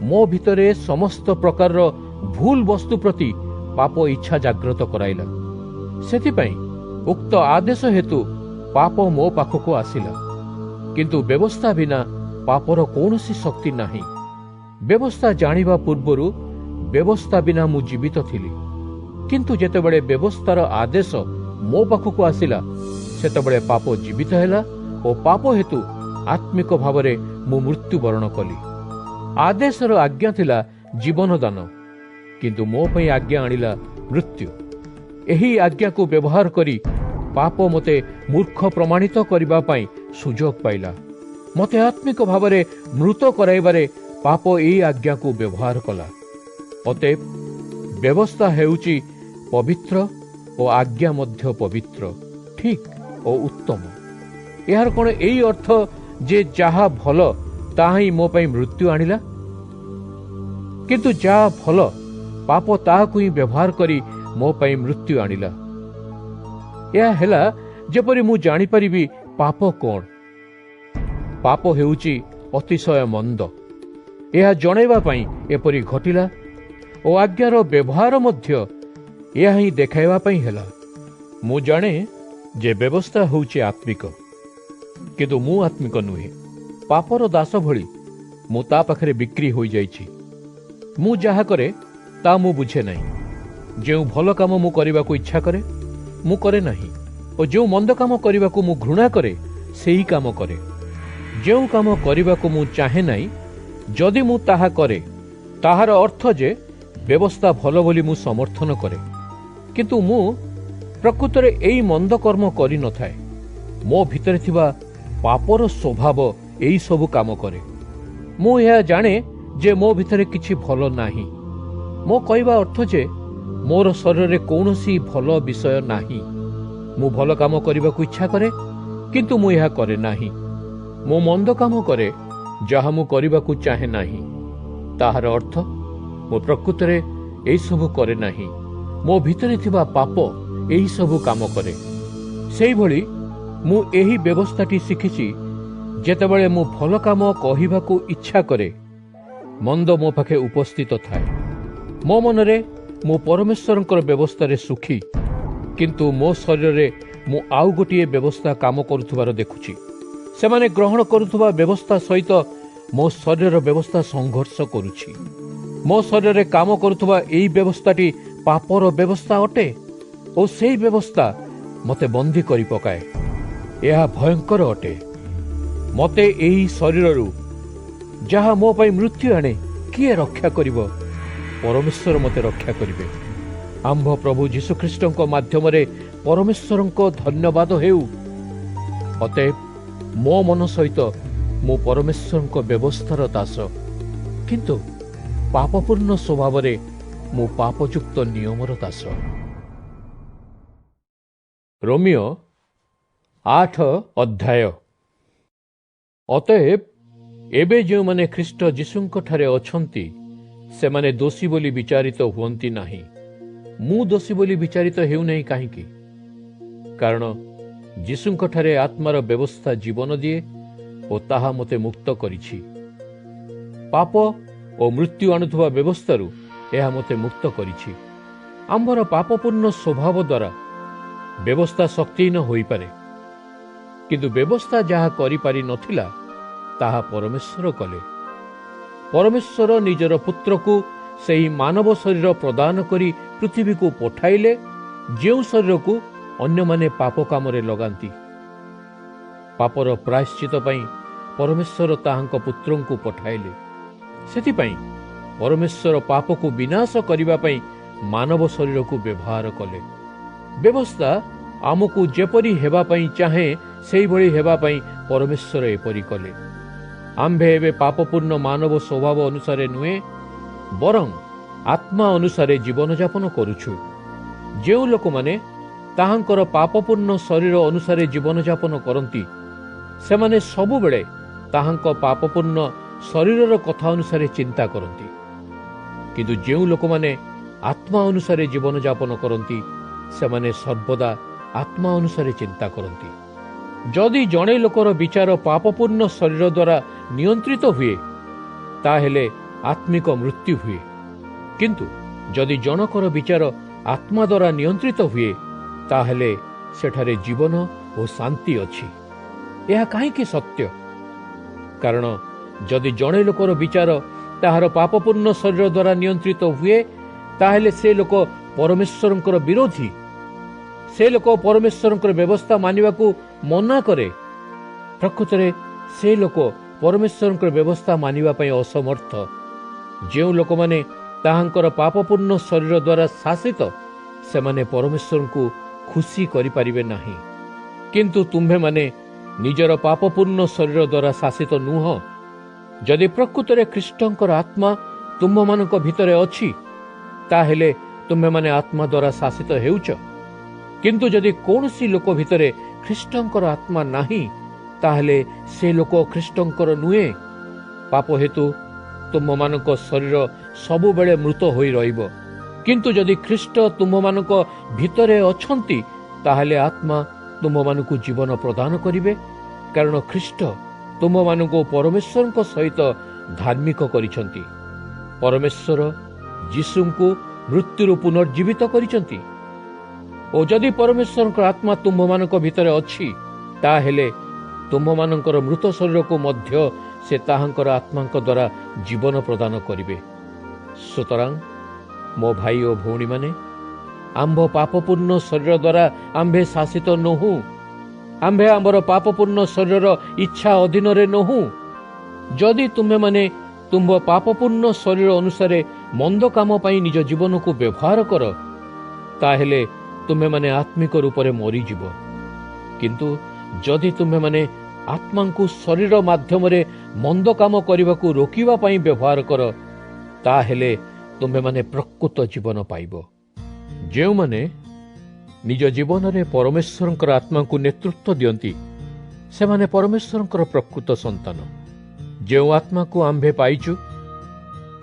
ମୋ ଭିତରେ ସମସ୍ତ ପ୍ରକାରର ଭୁଲ ବସ୍ତୁ ପ୍ରତି ପାପ ଇଚ୍ଛା ଜାଗ୍ରତ କରାଇଲା। ସେଥିପାଇଁ ଉକ୍ତ ଆଦେଶ ହେତୁ ପାପ ମୋ ପାଖକୁ ଆସିଲା। କିନ୍ତୁ ବ୍ୟବସ୍ଥା ବିନା ପାପର କୌଣସି ଶକ୍ତି ନାହିଁ। ବ୍ୟବସ୍ଥା ଜାଣିବା ପୂର୍ବରୁ ବ୍ୟବସ୍ଥା ବିନା ମୁଁ ଜୀବିତ ଥିଲି, କିନ୍ତୁ ଯେତେବେଳେ ବ୍ୟବସ୍ଥାର ଆଦେଶ ମୋ ପାଖକୁ ଆସିଲା, ସେତେବେଳେ ପାପ ଜୀବିତ ହେଲା ଓ ପାପ ହେତୁ ଆତ୍ମିକ ଭାବରେ ମୁଁ ମୃତ୍ୟୁବରଣ କଲି। ଆଦେଶର ଆଜ୍ଞା ଥିଲା ଜୀବନଦାନ, କିନ୍ତୁ ମୋ ପାଇଁ ଆଜ୍ଞା ଆଣିଲା ମୃତ୍ୟୁ। ଏହି ଆଜ୍ଞାକୁ ବ୍ୟବହାର କରି ପାପ ମୋତେ ମୂର୍ଖ ପ୍ରମାଣିତ କରିବା ପାଇଁ ସୁଯୋଗ ପାଇଲା। ମୋତେ ଆତ୍ମିକ ଭାବରେ ମୃତ କରାଇବାରେ ପାପ ଏହି ଆଜ୍ଞାକୁ ବ୍ୟବହାର କଲା। ଅତଏବ ବ୍ୟବସ୍ଥା ହେଉଛି ପବିତ୍ର ଓ ଆଜ୍ଞା ମଧ୍ୟ ପବିତ୍ର, ଠିକ୍ ଓ ଉତ୍ତମ। ଏହାର କ'ଣ ଏହି ଅର୍ଥ ଯେ ଯାହା ଭଲ ତାହା ହିଁ ମୋ ପାଇଁ ମୃତ୍ୟୁ ଆଣିଲା? କିନ୍ତୁ ଯାହା ଭଲ ପାପ ତାହାକୁ ହିଁ ବ୍ୟବହାର କରି ମୋ ପାଇଁ ମୃତ୍ୟୁ ଆଣିଲା। ଏହା ହେଲା ଯେପରି ମୁଁ ଜାଣିପାରିବି ପାପ କ'ଣ। ପାପ ହେଉଛି ଅତିଶୟ ମନ୍ଦ, ଏହା ଜଣାଇବା ପାଇଁ ଏପରି ଘଟିଲା ଓ ଆଜ୍ଞାର ବ୍ୟବହାର ମଧ୍ୟ ଏହା ହିଁ ଦେଖାଇବା ପାଇଁ ହେଲା। ମୁଁ ଜାଣେ ଯେ ବ୍ୟବସ୍ଥା ହେଉଛି ଆତ୍ମିକ, କିନ୍ତୁ ମୁଁ ଆତ୍ମିକ ନୁହେଁ। ପାପର ଦାସ ଭଳି ମୁଁ ତା ପାଖରେ ବିକ୍ରି ହୋଇଯାଇଛି। ମୁଁ ଯାହା କରେ ତା ମୁଁ ବୁଝେ ନାହିଁ। ଯେଉଁ ଭଲ କାମ ମୁଁ କରିବାକୁ ଇଚ୍ଛା କରେ ମୁଁ କରେ ନାହିଁ, ଓ ଯେଉଁ ମନ୍ଦ କାମ କରିବାକୁ ମୁଁ ଘୃଣା କରେ ସେହି କାମ କରେ। ଯେଉଁ କାମ କରିବାକୁ ମୁଁ ଚାହେଁ ନାହିଁ, ଯଦି ମୁଁ ତାହା କରେ, ତାହାର ଅର୍ଥ ଯେ ବ୍ୟବସ୍ଥା ଭଲ ବୋଲି ମୁଁ ସମର୍ଥନ କରେ। କିନ୍ତୁ ମୁଁ ପ୍ରକୃତରେ ଏହି ମନ୍ଦ କର୍ମ କରିନଥାଏ। ମୋ ଭିତରେ ଥିବା ପାପର ସ୍ୱଭାବ ଏହି ସବୁ କାମ କରେ। ମୁଁ ଏହା ଜାଣେ ଯେ ମୋ ଭିତରେ କିଛି ଭଲ ନାହିଁ। ମୋ କହିବା ଅର୍ଥ ଯେ ମୋର ଶରୀରରେ କୌଣସି ଭଲ ବିଷୟ ନାହିଁ। ମୁଁ ଭଲ କାମ କରିବାକୁ ଇଚ୍ଛା କରେ, କିନ୍ତୁ ମୁଁ ଏହା କରେ ନାହିଁ। ମୁଁ ମନ୍ଦ କାମ କରେ ଯାହା ମୁଁ କରିବାକୁ ଚାହେଁ ନାହିଁ। ତାହାର ଅର୍ଥ ମୁଁ ପ୍ରକୃତରେ ଏହିସବୁ କରେ ନାହିଁ। ମୋ ଭିତରେ ଥିବା ପାପ ଏହିସବୁ କାମ କରେ। ସେହିଭଳି ମୁଁ ଏହି ବ୍ୟବସ୍ଥାଟି ଶିଖିଛି। ଯେତେବେଳେ ମୁଁ ଭଲ କାମ କହିବାକୁ ଇଚ୍ଛା କରେ, ମନ୍ଦ ମୋ ପାଖେ ଉପସ୍ଥିତ ଥାଏ। ମୋ ମନରେ ମୁଁ ପରମେଶ୍ୱରଙ୍କର ବ୍ୟବସ୍ଥାରେ ସୁଖୀ, କିନ୍ତୁ ମୋ ଶରୀରରେ ମୁଁ ଆଉ ଗୋଟିଏ ବ୍ୟବସ୍ଥା କାମ କରୁଥିବାର ଦେଖୁଛି। ସେମାନେ ଗ୍ରହଣ କରୁଥିବା ବ୍ୟବସ୍ଥା ସହିତ ମୋ ଶରୀରର ବ୍ୟବସ୍ଥା ସଂଘର୍ଷ କରୁଛି। ମୋ ଶରୀରରେ କାମ କରୁଥିବା ଏହି ବ୍ୟବସ୍ଥାଟି ପାପର ବ୍ୟବସ୍ଥା ଅଟେ ଓ ସେହି ବ୍ୟବସ୍ଥା ମୋତେ ବନ୍ଦୀ କରି ପକାଏ। ଏହା ଭୟଙ୍କର ଅଟେ। ମୋତେ ଏହି ଶରୀରରୁ ଯାହା ମୋ ପାଇଁ ମୃତ୍ୟୁ ଆଣେ କିଏ ରକ୍ଷା କରିବ? ପରମେଶ୍ୱର ମୋତେ ରକ୍ଷା କରିବେ। ଆମ୍ଭ ପ୍ରଭୁ ଯୀଶୁଖ୍ରୀଷ୍ଟଙ୍କ ମାଧ୍ୟମରେ ପରମେଶ୍ୱରଙ୍କ ଧନ୍ୟବାଦ ହେଉ। ଅତଏବ ମୋ ମନ ସହିତ ମୁଁ ପରମେଶ୍ୱରଙ୍କ ବ୍ୟବସ୍ଥାର ଦାସ, କିନ୍ତୁ ପାପପୂର୍ଣ୍ଣ ସ୍ୱଭାବରେ ମୁଁ ପାପଯୁକ୍ତ ନିୟମର ଦାସ। ରୋମିଓ 8 ଅଧ୍ୟାୟ। ଅତଏବ ଏବେ ଯେଉଁମାନେ ଖ୍ରୀଷ୍ଟ ଯୀଶୁଙ୍କଠାରେ ଅଛନ୍ତି, ସେମାନେ ଦୋଷୀ ବୋଲି ବିଚାରିତ ହୁଅନ୍ତି ନାହିଁ। ମୁଁ ଦୋଷୀ ବୋଲି ବିଚାରିତ ହେଉନାହିଁ କାହିଁକି? କାରଣ ଯୀଶୁଙ୍କଠାରେ ଆତ୍ମାର ବ୍ୟବସ୍ଥା ଜୀବନ ଦିଏ ଓ ତାହା ମୋତେ ମୁକ୍ତ କରିଛି। ପାପ ଓ ମୃତ୍ୟୁ ଆଣୁଥିବା ବ୍ୟବସ୍ଥାରୁ ଏହା ମୋତେ ମୁକ୍ତ କରିଛି। ଆମ୍ଭର ପାପପୂର୍ଣ୍ଣ ସ୍ୱଭାବ ଦ୍ୱାରା ବ୍ୟବସ୍ଥା ଶକ୍ତିହୀନ ହୋଇପାରେ, କିନ୍ତୁ ବ୍ୟବସ୍ଥା ଯାହା କରିପାରି ନଥିଲା ତାହା ପରମେଶ୍ୱର କଲେ। ପରମେଶ୍ୱର ନିଜର ପୁତ୍ରକୁ ସେହି ମାନବ ଶରୀର ପ୍ରଦାନ କରି ପୃଥିବୀକୁ ପଠାଇଲେ, ଯେଉଁ ଶରୀରକୁ ଅନ୍ୟମାନେ ପାପ କାମରେ ଲଗାନ୍ତି। ପାପର ପ୍ରାୟଶ୍ଚିତ ପାଇଁ ପରମେଶ୍ୱର ତାହାଙ୍କ ପୁତ୍ରଙ୍କୁ ପଠାଇଲେ। ସେଥିପାଇଁ ପରମେଶ୍ୱର ପାପକୁ ବିନାଶ କରିବା ପାଇଁ ମାନବ ଶରୀରକୁ ବ୍ୟବହାର କଲେ। ବ୍ୟବସ୍ଥା ଆମକୁ ଯେପରି ହେବା ପାଇଁ ଚାହେଁ ସେହିଭଳି ହେବା ପାଇଁ ପରମେଶ୍ୱର ଏପରି କଲେ। ଆମ୍ଭେ ଏବେ ପାପପୂର୍ଣ୍ଣ ମାନବ ସ୍ୱଭାବ ଅନୁସାରେ ନୁହେଁ, ବରଂ ଆତ୍ମା ଅନୁସାରେ ଜୀବନଯାପନ କରୁଛୁ। ଯେଉଁ ଲୋକମାନେ ତାହାଙ୍କର ପାପପୂର୍ଣ୍ଣ ଶରୀର ଅନୁସାରେ ଜୀବନଯାପନ କରନ୍ତି, ସେମାନେ ସବୁବେଳେ ତାହାଙ୍କ ପାପପୂର୍ଣ୍ଣ ଶରୀରର କଥା ଅନୁସାରେ ଚିନ୍ତା କରନ୍ତି। କିନ୍ତୁ ଯେଉଁ ଲୋକମାନେ ଆତ୍ମା ଅନୁସାରେ ଜୀବନଯାପନ କରନ୍ତି, ସେମାନେ ସର୍ବଦା ଆତ୍ମା ଅନୁସାରେ ଚିନ୍ତା କରନ୍ତି। ଯଦି ଜଣେ ଲୋକର ବିଚାର ପାପପୂର୍ଣ୍ଣ ଶରୀର ଦ୍ୱାରା ନିୟନ୍ତ୍ରିତ ହୁଏ, ତାହେଲେ ଆତ୍ମିକ ମୃତ୍ୟୁ ହୁଏ। କିନ୍ତୁ ଯଦି ଜଣକର ବିଚାର ଆତ୍ମା ଦ୍ୱାରା ନିୟନ୍ତ୍ରିତ ହୁଏ, ତାହେଲେ ସେଠାରେ ଜୀବନ ଓ ଶାନ୍ତି ଅଛି। ଏହା କାହିଁକି ସତ୍ୟ? କାରଣ ଯଦି ଜଣେ ଲୋକର ବିଚାର ତାହାର ପାପପୂର୍ଣ୍ଣ ଶରୀର ଦ୍ୱାରା ନିୟନ୍ତ୍ରିତ ହୁଏ, ତାହେଲେ ସେ ଲୋକ ପରମେଶ୍ୱରଙ୍କର ବିରୋଧୀ। ସେ ଲୋକ ପରମେଶ୍ୱରଙ୍କର ବ୍ୟବସ୍ଥା ମାନିବାକୁ ମନା କରେ। ପ୍ରକୃତରେ ସେ ଲୋକ ପରମେଶ୍ୱରଙ୍କର ବ୍ୟବସ୍ଥା ମାନିବା ପାଇଁ ଅସମର୍ଥ। ଯେଉଁ ଲୋକମାନେ ତାହାଙ୍କର ପାପପୂର୍ଣ୍ଣ ଶରୀର ଦ୍ୱାରା ଶାସିତ, ସେମାନେ ପରମେଶ୍ୱରଙ୍କୁ ଖୁସି କରିପାରିବେ ନାହିଁ। କିନ୍ତୁ ତୁମ୍ଭେମାନେ ନିଜର ପାପପୂର୍ଣ୍ଣ ଶରୀର ଦ୍ୱାରା ଶାସିତ ନୁହଁ। ଯଦି ପ୍ରକୃତରେ ଖ୍ରୀଷ୍ଟଙ୍କର ଆତ୍ମା ତୁମ୍ଭମାନଙ୍କ ଭିତରେ ଅଛି, ତାହେଲେ ତୁମ୍ଭେମାନେ ଆତ୍ମା ଦ୍ୱାରା ଶାସିତ ହେଉଛ। କିନ୍ତୁ ଯଦି କୌଣସି ଲୋକ ଭିତରେ ଖ୍ରୀଷ୍ଟଙ୍କର ଆତ୍ମା ନାହିଁ, ତାହେଲେ ସେ ଲୋକ ଖ୍ରୀଷ୍ଟଙ୍କର ନୁହେଁ। ପାପ ହେତୁ ତୁମ୍ଭମାନଙ୍କ ଶରୀର ସବୁବେଳେ ମୃତ ହୋଇ ରହିବ। କିନ୍ତୁ ଯଦି ଖ୍ରୀଷ୍ଟ ତୁମ୍ଭମାନଙ୍କ ଭିତରେ ଅଛନ୍ତି, ତାହେଲେ ଆତ୍ମା ତୁମ୍ଭମାନଙ୍କୁ ଜୀବନ ପ୍ରଦାନ କରିବେ। କାରଣ ଖ୍ରୀଷ୍ଟ ତୁମ୍ଭମାନଙ୍କୁ ପରମେଶ୍ୱରଙ୍କ ସହିତ ଧାର୍ମିକ କରିଛନ୍ତି। ପରମେଶ୍ୱର ଯୀଶୁଙ୍କୁ ମୃତ୍ୟୁରୁ ପୁନର୍ଜୀବିତ କରିଛନ୍ତି। ଓ ଯଦି ପରମେଶ୍ୱରଙ୍କର ଆତ୍ମା ତୁମ୍ଭମାନଙ୍କ ଭିତରେ ଅଛି, ତାହେଲେ ତୁମ୍ଭମାନଙ୍କର ମୃତ ଶରୀରକୁ ମଧ୍ୟ ସେ ତାହାଙ୍କର ଆତ୍ମାଙ୍କ ଦ୍ୱାରା ଜୀବନ ପ୍ରଦାନ କରିବେ। ସୁତରାଂ ମୋ ଭାଇ ଓ ଭଉଣୀମାନେ, ଆମ୍ଭ ପାପପୂର୍ଣ୍ଣ ଶରୀର ଦ୍ୱାରା ଆମ୍ଭେ ଶାସିତ ନୋହୁଁ। ଆମ୍ଭେ ଆମର ପାପପୂର୍ଣ୍ଣ ଶରୀରର ଇଚ୍ଛା ଅଧୀନରେ ନୋହୁଁ। ଯଦି ତୁମେମାନେ ତୁମ୍ଭ ପାପପୂର୍ଣ୍ଣ ଶରୀର ଅନୁସାରେ ମନ୍ଦ କାମ ପାଇଁ ନିଜ ଜୀବନକୁ ବ୍ୟବହାର କର, ତାହେଲେ ତୁମେମାନେ ଆତ୍ମିକ ରୂପରେ ମରିଯିବ। କିନ୍ତୁ ଯଦି ତୁମେମାନେ ଆତ୍ମାଙ୍କୁ ଶରୀର ମାଧ୍ୟମରେ ମନ୍ଦ କାମ କରିବାକୁ ରୋକିବା ପାଇଁ ବ୍ୟବହାର କର, ତାହେଲେ ତୁମେମାନେ ପ୍ରକୃତ ଜୀବନ ପାଇବ। ଯେଉଁମାନେ ନିଜ ଜୀବନରେ ପରମେଶ୍ୱରଙ୍କର ଆତ୍ମାଙ୍କୁ ନେତୃତ୍ୱ ଦିଅନ୍ତି, ସେମାନେ ପରମେଶ୍ୱରଙ୍କର ପ୍ରକୃତ ସନ୍ତାନ। ଯେଉଁ ଆତ୍ମାକୁ ଆମ୍ଭେ ପାଇଛୁ,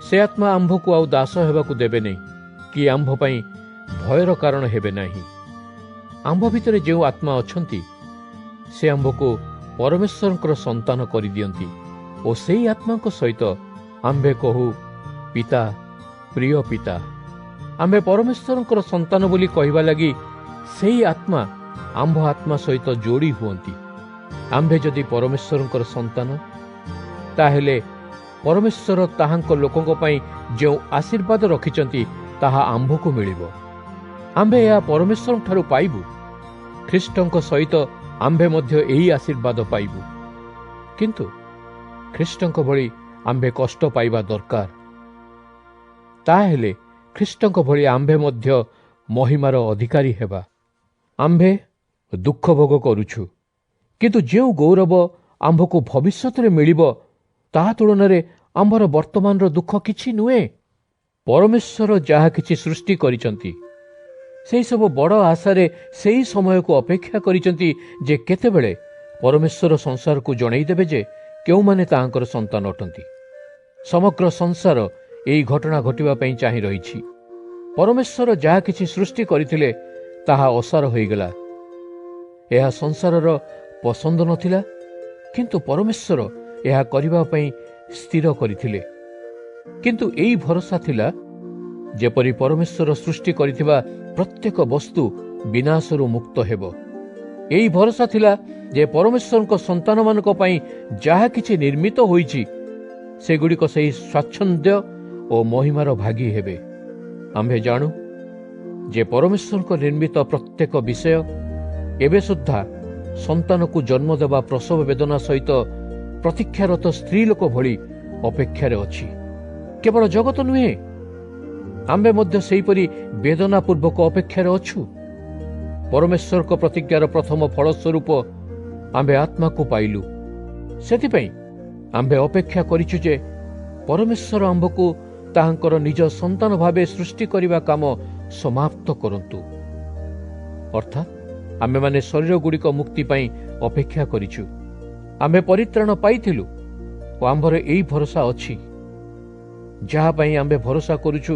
ସେ ଆତ୍ମା ଆମ୍ଭକୁ ଆଉ ଦାସ ହେବାକୁ ଦେବେ ନାହିଁ, କି ଆମ୍ଭ ପାଇଁ ଭୟର କାରଣ ହେବେ ନାହିଁ। ଆମ୍ଭ ଭିତରେ ଯେଉଁ ଆତ୍ମା ଅଛନ୍ତି, ସେ ଆମ୍ଭକୁ ପରମେଶ୍ୱରଙ୍କର ସନ୍ତାନ କରିଦିଅନ୍ତି ଓ ସେହି ଆତ୍ମାଙ୍କ ସହିତ ଆମ୍ଭେ କହୁ, ପିତା, ପ୍ରିୟ ପିତା। ଆମ୍ଭେ ପରମେଶ୍ୱରଙ୍କର ସନ୍ତାନ ବୋଲି କହିବା ଲାଗି ସେହି ଆତ୍ମା ଆମ୍ଭ ଆତ୍ମା ସହିତ ଯୋଡ଼ି ହୁଅନ୍ତି। ଆମ୍ଭେ ଯଦି ପରମେଶ୍ୱରଙ୍କର ସନ୍ତାନ, ତାହେଲେ ପରମେଶ୍ୱର ତାହାଙ୍କ ଲୋକଙ୍କ ପାଇଁ ଯେଉଁ ଆଶୀର୍ବାଦ ରଖିଛନ୍ତି, ତାହା ଆମ୍ଭକୁ ମିଳିବ। ଆମ୍ଭେ ଏହା ପରମେଶ୍ୱରଙ୍କଠାରୁ ପାଇବୁ। ଖ୍ରୀଷ୍ଟଙ୍କ ସହିତ ଆମ୍ଭେ ମଧ୍ୟ ଏହି ଆଶୀର୍ବାଦ ପାଇବୁ। କିନ୍ତୁ ଖ୍ରୀଷ୍ଟଙ୍କ ଭଳି ଆମ୍ଭେ କଷ୍ଟ ପାଇବା ଦରକାର। ତାହେଲେ ଖ୍ରୀଷ୍ଟଙ୍କ ଭଳି ଆମ୍ଭେ ମଧ୍ୟ ମହିମାର ଅଧିକାରୀ ହେବା। ଆମ୍ଭେ ଦୁଃଖ ଭୋଗ କରୁଛୁ, କିନ୍ତୁ ଯେଉଁ ଗୌରବ ଆମ୍ଭକୁ ଭବିଷ୍ୟତରେ ମିଳିବ, ତାହା ତୁଳନାରେ ଆମ୍ଭର ବର୍ତ୍ତମାନର ଦୁଃଖ କିଛି ନୁହେଁ। ପରମେଶ୍ୱର ଯାହା କିଛି ସୃଷ୍ଟି କରିଛନ୍ତି, ସେହିସବୁ ବଡ଼ ଆଶାରେ ସେହି ସମୟକୁ ଅପେକ୍ଷା କରିଛନ୍ତି ଯେ କେତେବେଳେ ପରମେଶ୍ୱର ସଂସାରକୁ ଜଣାଇଦେବେ ଯେ କେଉଁମାନେ ତାହାଙ୍କର ସନ୍ତାନ ଅଟନ୍ତି। ସମଗ୍ର ସଂସାର ଏହି ଘଟଣା ଘଟିବା ପାଇଁ ଚାହିଁ ରହିଛି। ପରମେଶ୍ୱର ଯାହା କିଛି ସୃଷ୍ଟି କରିଥିଲେ, ତାହା ଅସାର ହୋଇଗଲା। ଏହା ସଂସାରର ପସନ୍ଦ ନଥିଲା, କିନ୍ତୁ ପରମେଶ୍ୱର ଏହା କରିବା ପାଇଁ ସ୍ଥିର କରିଥିଲେ। କିନ୍ତୁ ଏହି ଭରସା ଥିଲା, ଯେପରି ପରମେଶ୍ୱର ସୃଷ୍ଟି କରିଥିବା ପ୍ରତ୍ୟେକ ବସ୍ତୁ ବିନାଶରୁ ମୁକ୍ତ ହେବ। ଏହି ଭରସା ଥିଲା ଯେ ପରମେଶ୍ୱରଙ୍କ ସନ୍ତାନମାନଙ୍କ ପାଇଁ ଯାହା କିଛି ନିର୍ମିତ ହୋଇଛି ସେଗୁଡ଼ିକ ସେହି ସ୍ୱାଚ୍ଛନ୍ଦ୍ୟ ଓ ମହିମାର ଭାଗୀ ହେବେ। ଆମ୍ଭେ ଜାଣୁ ଯେ ପରମେଶ୍ୱରଙ୍କ ନିର୍ମିତ ପ୍ରତ୍ୟେକ ବିଷୟ ଏବେ ସୁଦ୍ଧା ସନ୍ତାନକୁ ଜନ୍ମ ଦେବା ପ୍ରସବ ବେଦନା ସହିତ ପ୍ରତୀକ୍ଷାରତ ସ୍ତ୍ରୀ ଲୋକ ଭଳି ଅପେକ୍ଷାରେ ଅଛି। କେବଳ ଜଗତ ନୁହେଁ, ଆମ୍ଭେ ମଧ୍ୟ ସେହିପରି ବେଦନାପୂର୍ବକ ଅପେକ୍ଷାରେ ଅଛୁ। ପରମେଶ୍ୱରଙ୍କ ପ୍ରତିଜ୍ଞାର ପ୍ରଥମ ଫଳସ୍ୱରୂପ ଆମ୍ଭେ ଆତ୍ମାକୁ ପାଇଲୁ। ସେଥିପାଇଁ ଆମ୍ଭେ ଅପେକ୍ଷା କରିଛୁ ଯେ ପରମେଶ୍ୱର ଆମ୍ଭକୁ ତାହାଙ୍କର ନିଜ ସନ୍ତାନ ଭାବେ ସୃଷ୍ଟି କରିବା କାମ ସମାପ୍ତ କରନ୍ତୁ। ଅର୍ଥାତ୍ ଆମ୍ଭେମାନେ ଶରୀରଗୁଡ଼ିକ ମୁକ୍ତି ପାଇଁ ଅପେକ୍ଷା କରିଛୁ। ଆମ୍ଭେ ପରିତ୍ରାଣ ପାଇଥିଲୁ ଓ ଆମ୍ଭର ଏହି ଭରସା ଅଛି। ଯାହା ପାଇଁ ଆମ୍ଭେ ଭରସା କରୁଛୁ,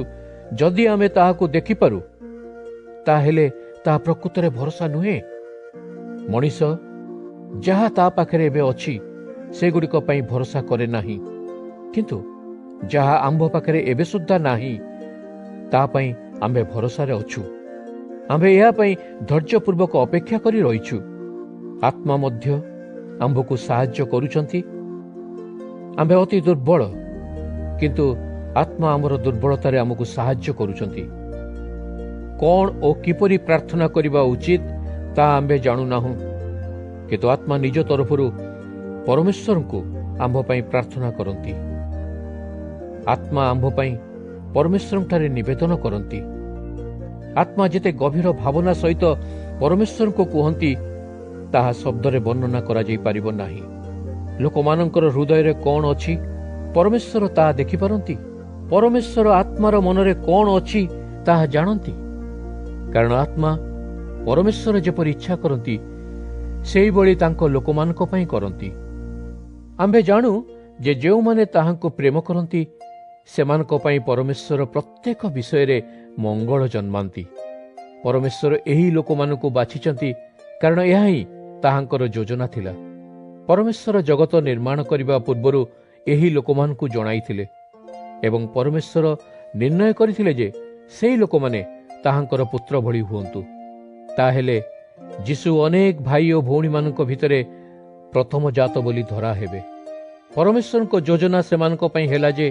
ଯଦି ଆମେ ତାହାକୁ ଦେଖିପାରୁ ତାହେଲେ ତାହା ପ୍ରକୃତରେ ଭରସା ନୁହେଁ। ମଣିଷ ଯାହା ତା ପାଖରେ ଏବେ ଅଛି ସେଗୁଡ଼ିକ ପାଇଁ ଭରସା କରେ ନାହିଁ, କିନ୍ତୁ ଯାହା ଆମ୍ଭ ପାଖରେ ଏବେ ସୁଦ୍ଧା ନାହିଁ ତା ପାଇଁ ଆମ୍ଭେ ଭରସାରେ ଅଛୁ। ଆମ୍ଭେ ଏହା ପାଇଁ ଧୈର୍ଯ୍ୟପୂର୍ବକ ଅପେକ୍ଷା କରି ରହିଛୁ। ଆତ୍ମା ମଧ୍ୟ ଆମ୍ଭକୁ ସାହାଯ୍ୟ କରୁଛନ୍ତି। ଆମ୍ଭେ ଅତି ଦୁର୍ବଳ, କିନ୍ତୁ ଆତ୍ମା ଆମର ଦୁର୍ବଳତାରେ ଆମକୁ ସାହାଯ୍ୟ କରୁଛନ୍ତି। କ'ଣ ଓ କିପରି ପ୍ରାର୍ଥନା କରିବା ଉଚିତ ତାହା ଆମ୍ଭେ ଜାଣୁନାହୁଁ, କିନ୍ତୁ ଆତ୍ମା ନିଜ ତରଫରୁ ପରମେଶ୍ୱରଙ୍କୁ ଆମ୍ଭ ପାଇଁ ପ୍ରାର୍ଥନା କରନ୍ତି। ଆତ୍ମା ଆମ୍ଭ ପାଇଁ ପରମେଶ୍ୱରଙ୍କଠାରେ ନିବେଦନ କରନ୍ତି। ଆତ୍ମା ଯେତେ ଗଭୀର ଭାବନା ସହିତ ପରମେଶ୍ୱରଙ୍କୁ କୁହନ୍ତି ତାହା ଶବ୍ଦରେ ବର୍ଣ୍ଣନା କରାଯାଇପାରିବ ନାହିଁ। ଲୋକମାନଙ୍କର ହୃଦୟରେ କ'ଣ ଅଛି ପରମେଶ୍ୱର ତାହା ଦେଖିପାରନ୍ତି। ପରମେଶ୍ୱର ଆତ୍ମାର ମନରେ କ'ଣ ଅଛି ତାହା ଜାଣନ୍ତି, କାରଣ ଆତ୍ମା ପରମେଶ୍ୱର ଯେପରି ଇଚ୍ଛା କରନ୍ତି ସେହିଭଳି ତାଙ୍କ ଲୋକମାନଙ୍କ ପାଇଁ କରନ୍ତି। ଆମ୍ଭେ ଜାଣୁ ଯେ ଯେଉଁମାନେ ତାହାଙ୍କୁ ପ୍ରେମ କରନ୍ତି ସେମାନଙ୍କ ପାଇଁ ପରମେଶ୍ୱର ପ୍ରତ୍ୟେକ ବିଷୟରେ ମଙ୍ଗଳ ଜନ୍ମାନ୍ତି। ପରମେଶ୍ୱର ଏହି ଲୋକମାନଙ୍କୁ ବାଛିଛନ୍ତି କାରଣ ଏହା ହିଁ ତାହାଙ୍କର ଯୋଜନା ଥିଲା। ପରମେଶ୍ୱର ଜଗତ ନିର୍ମାଣ କରିବା ପୂର୍ବରୁ ଏହି ଲୋକମାନଙ୍କୁ ଜଣାଇଥିଲେ ଏବଂ ପରମେଶ୍ୱର ନିର୍ଣ୍ଣୟ କରିଥିଲେ ଯେ ସେହି ଲୋକମାନେ ତାହାଙ୍କର ପୁତ୍ର ଭଳି ହୁଅନ୍ତୁ। ତାହେଲେ ଯୀଶୁ ଅନେକ ଭାଇ ଓ ଭଉଣୀମାନଙ୍କ ଭିତରେ ପ୍ରଥମ ଜାତ ବୋଲି ଧରା ହେବେ। ପରମେଶ୍ୱରଙ୍କ ଯୋଜନା ସେମାନଙ୍କ ପାଇଁ ହେଲା ଯେ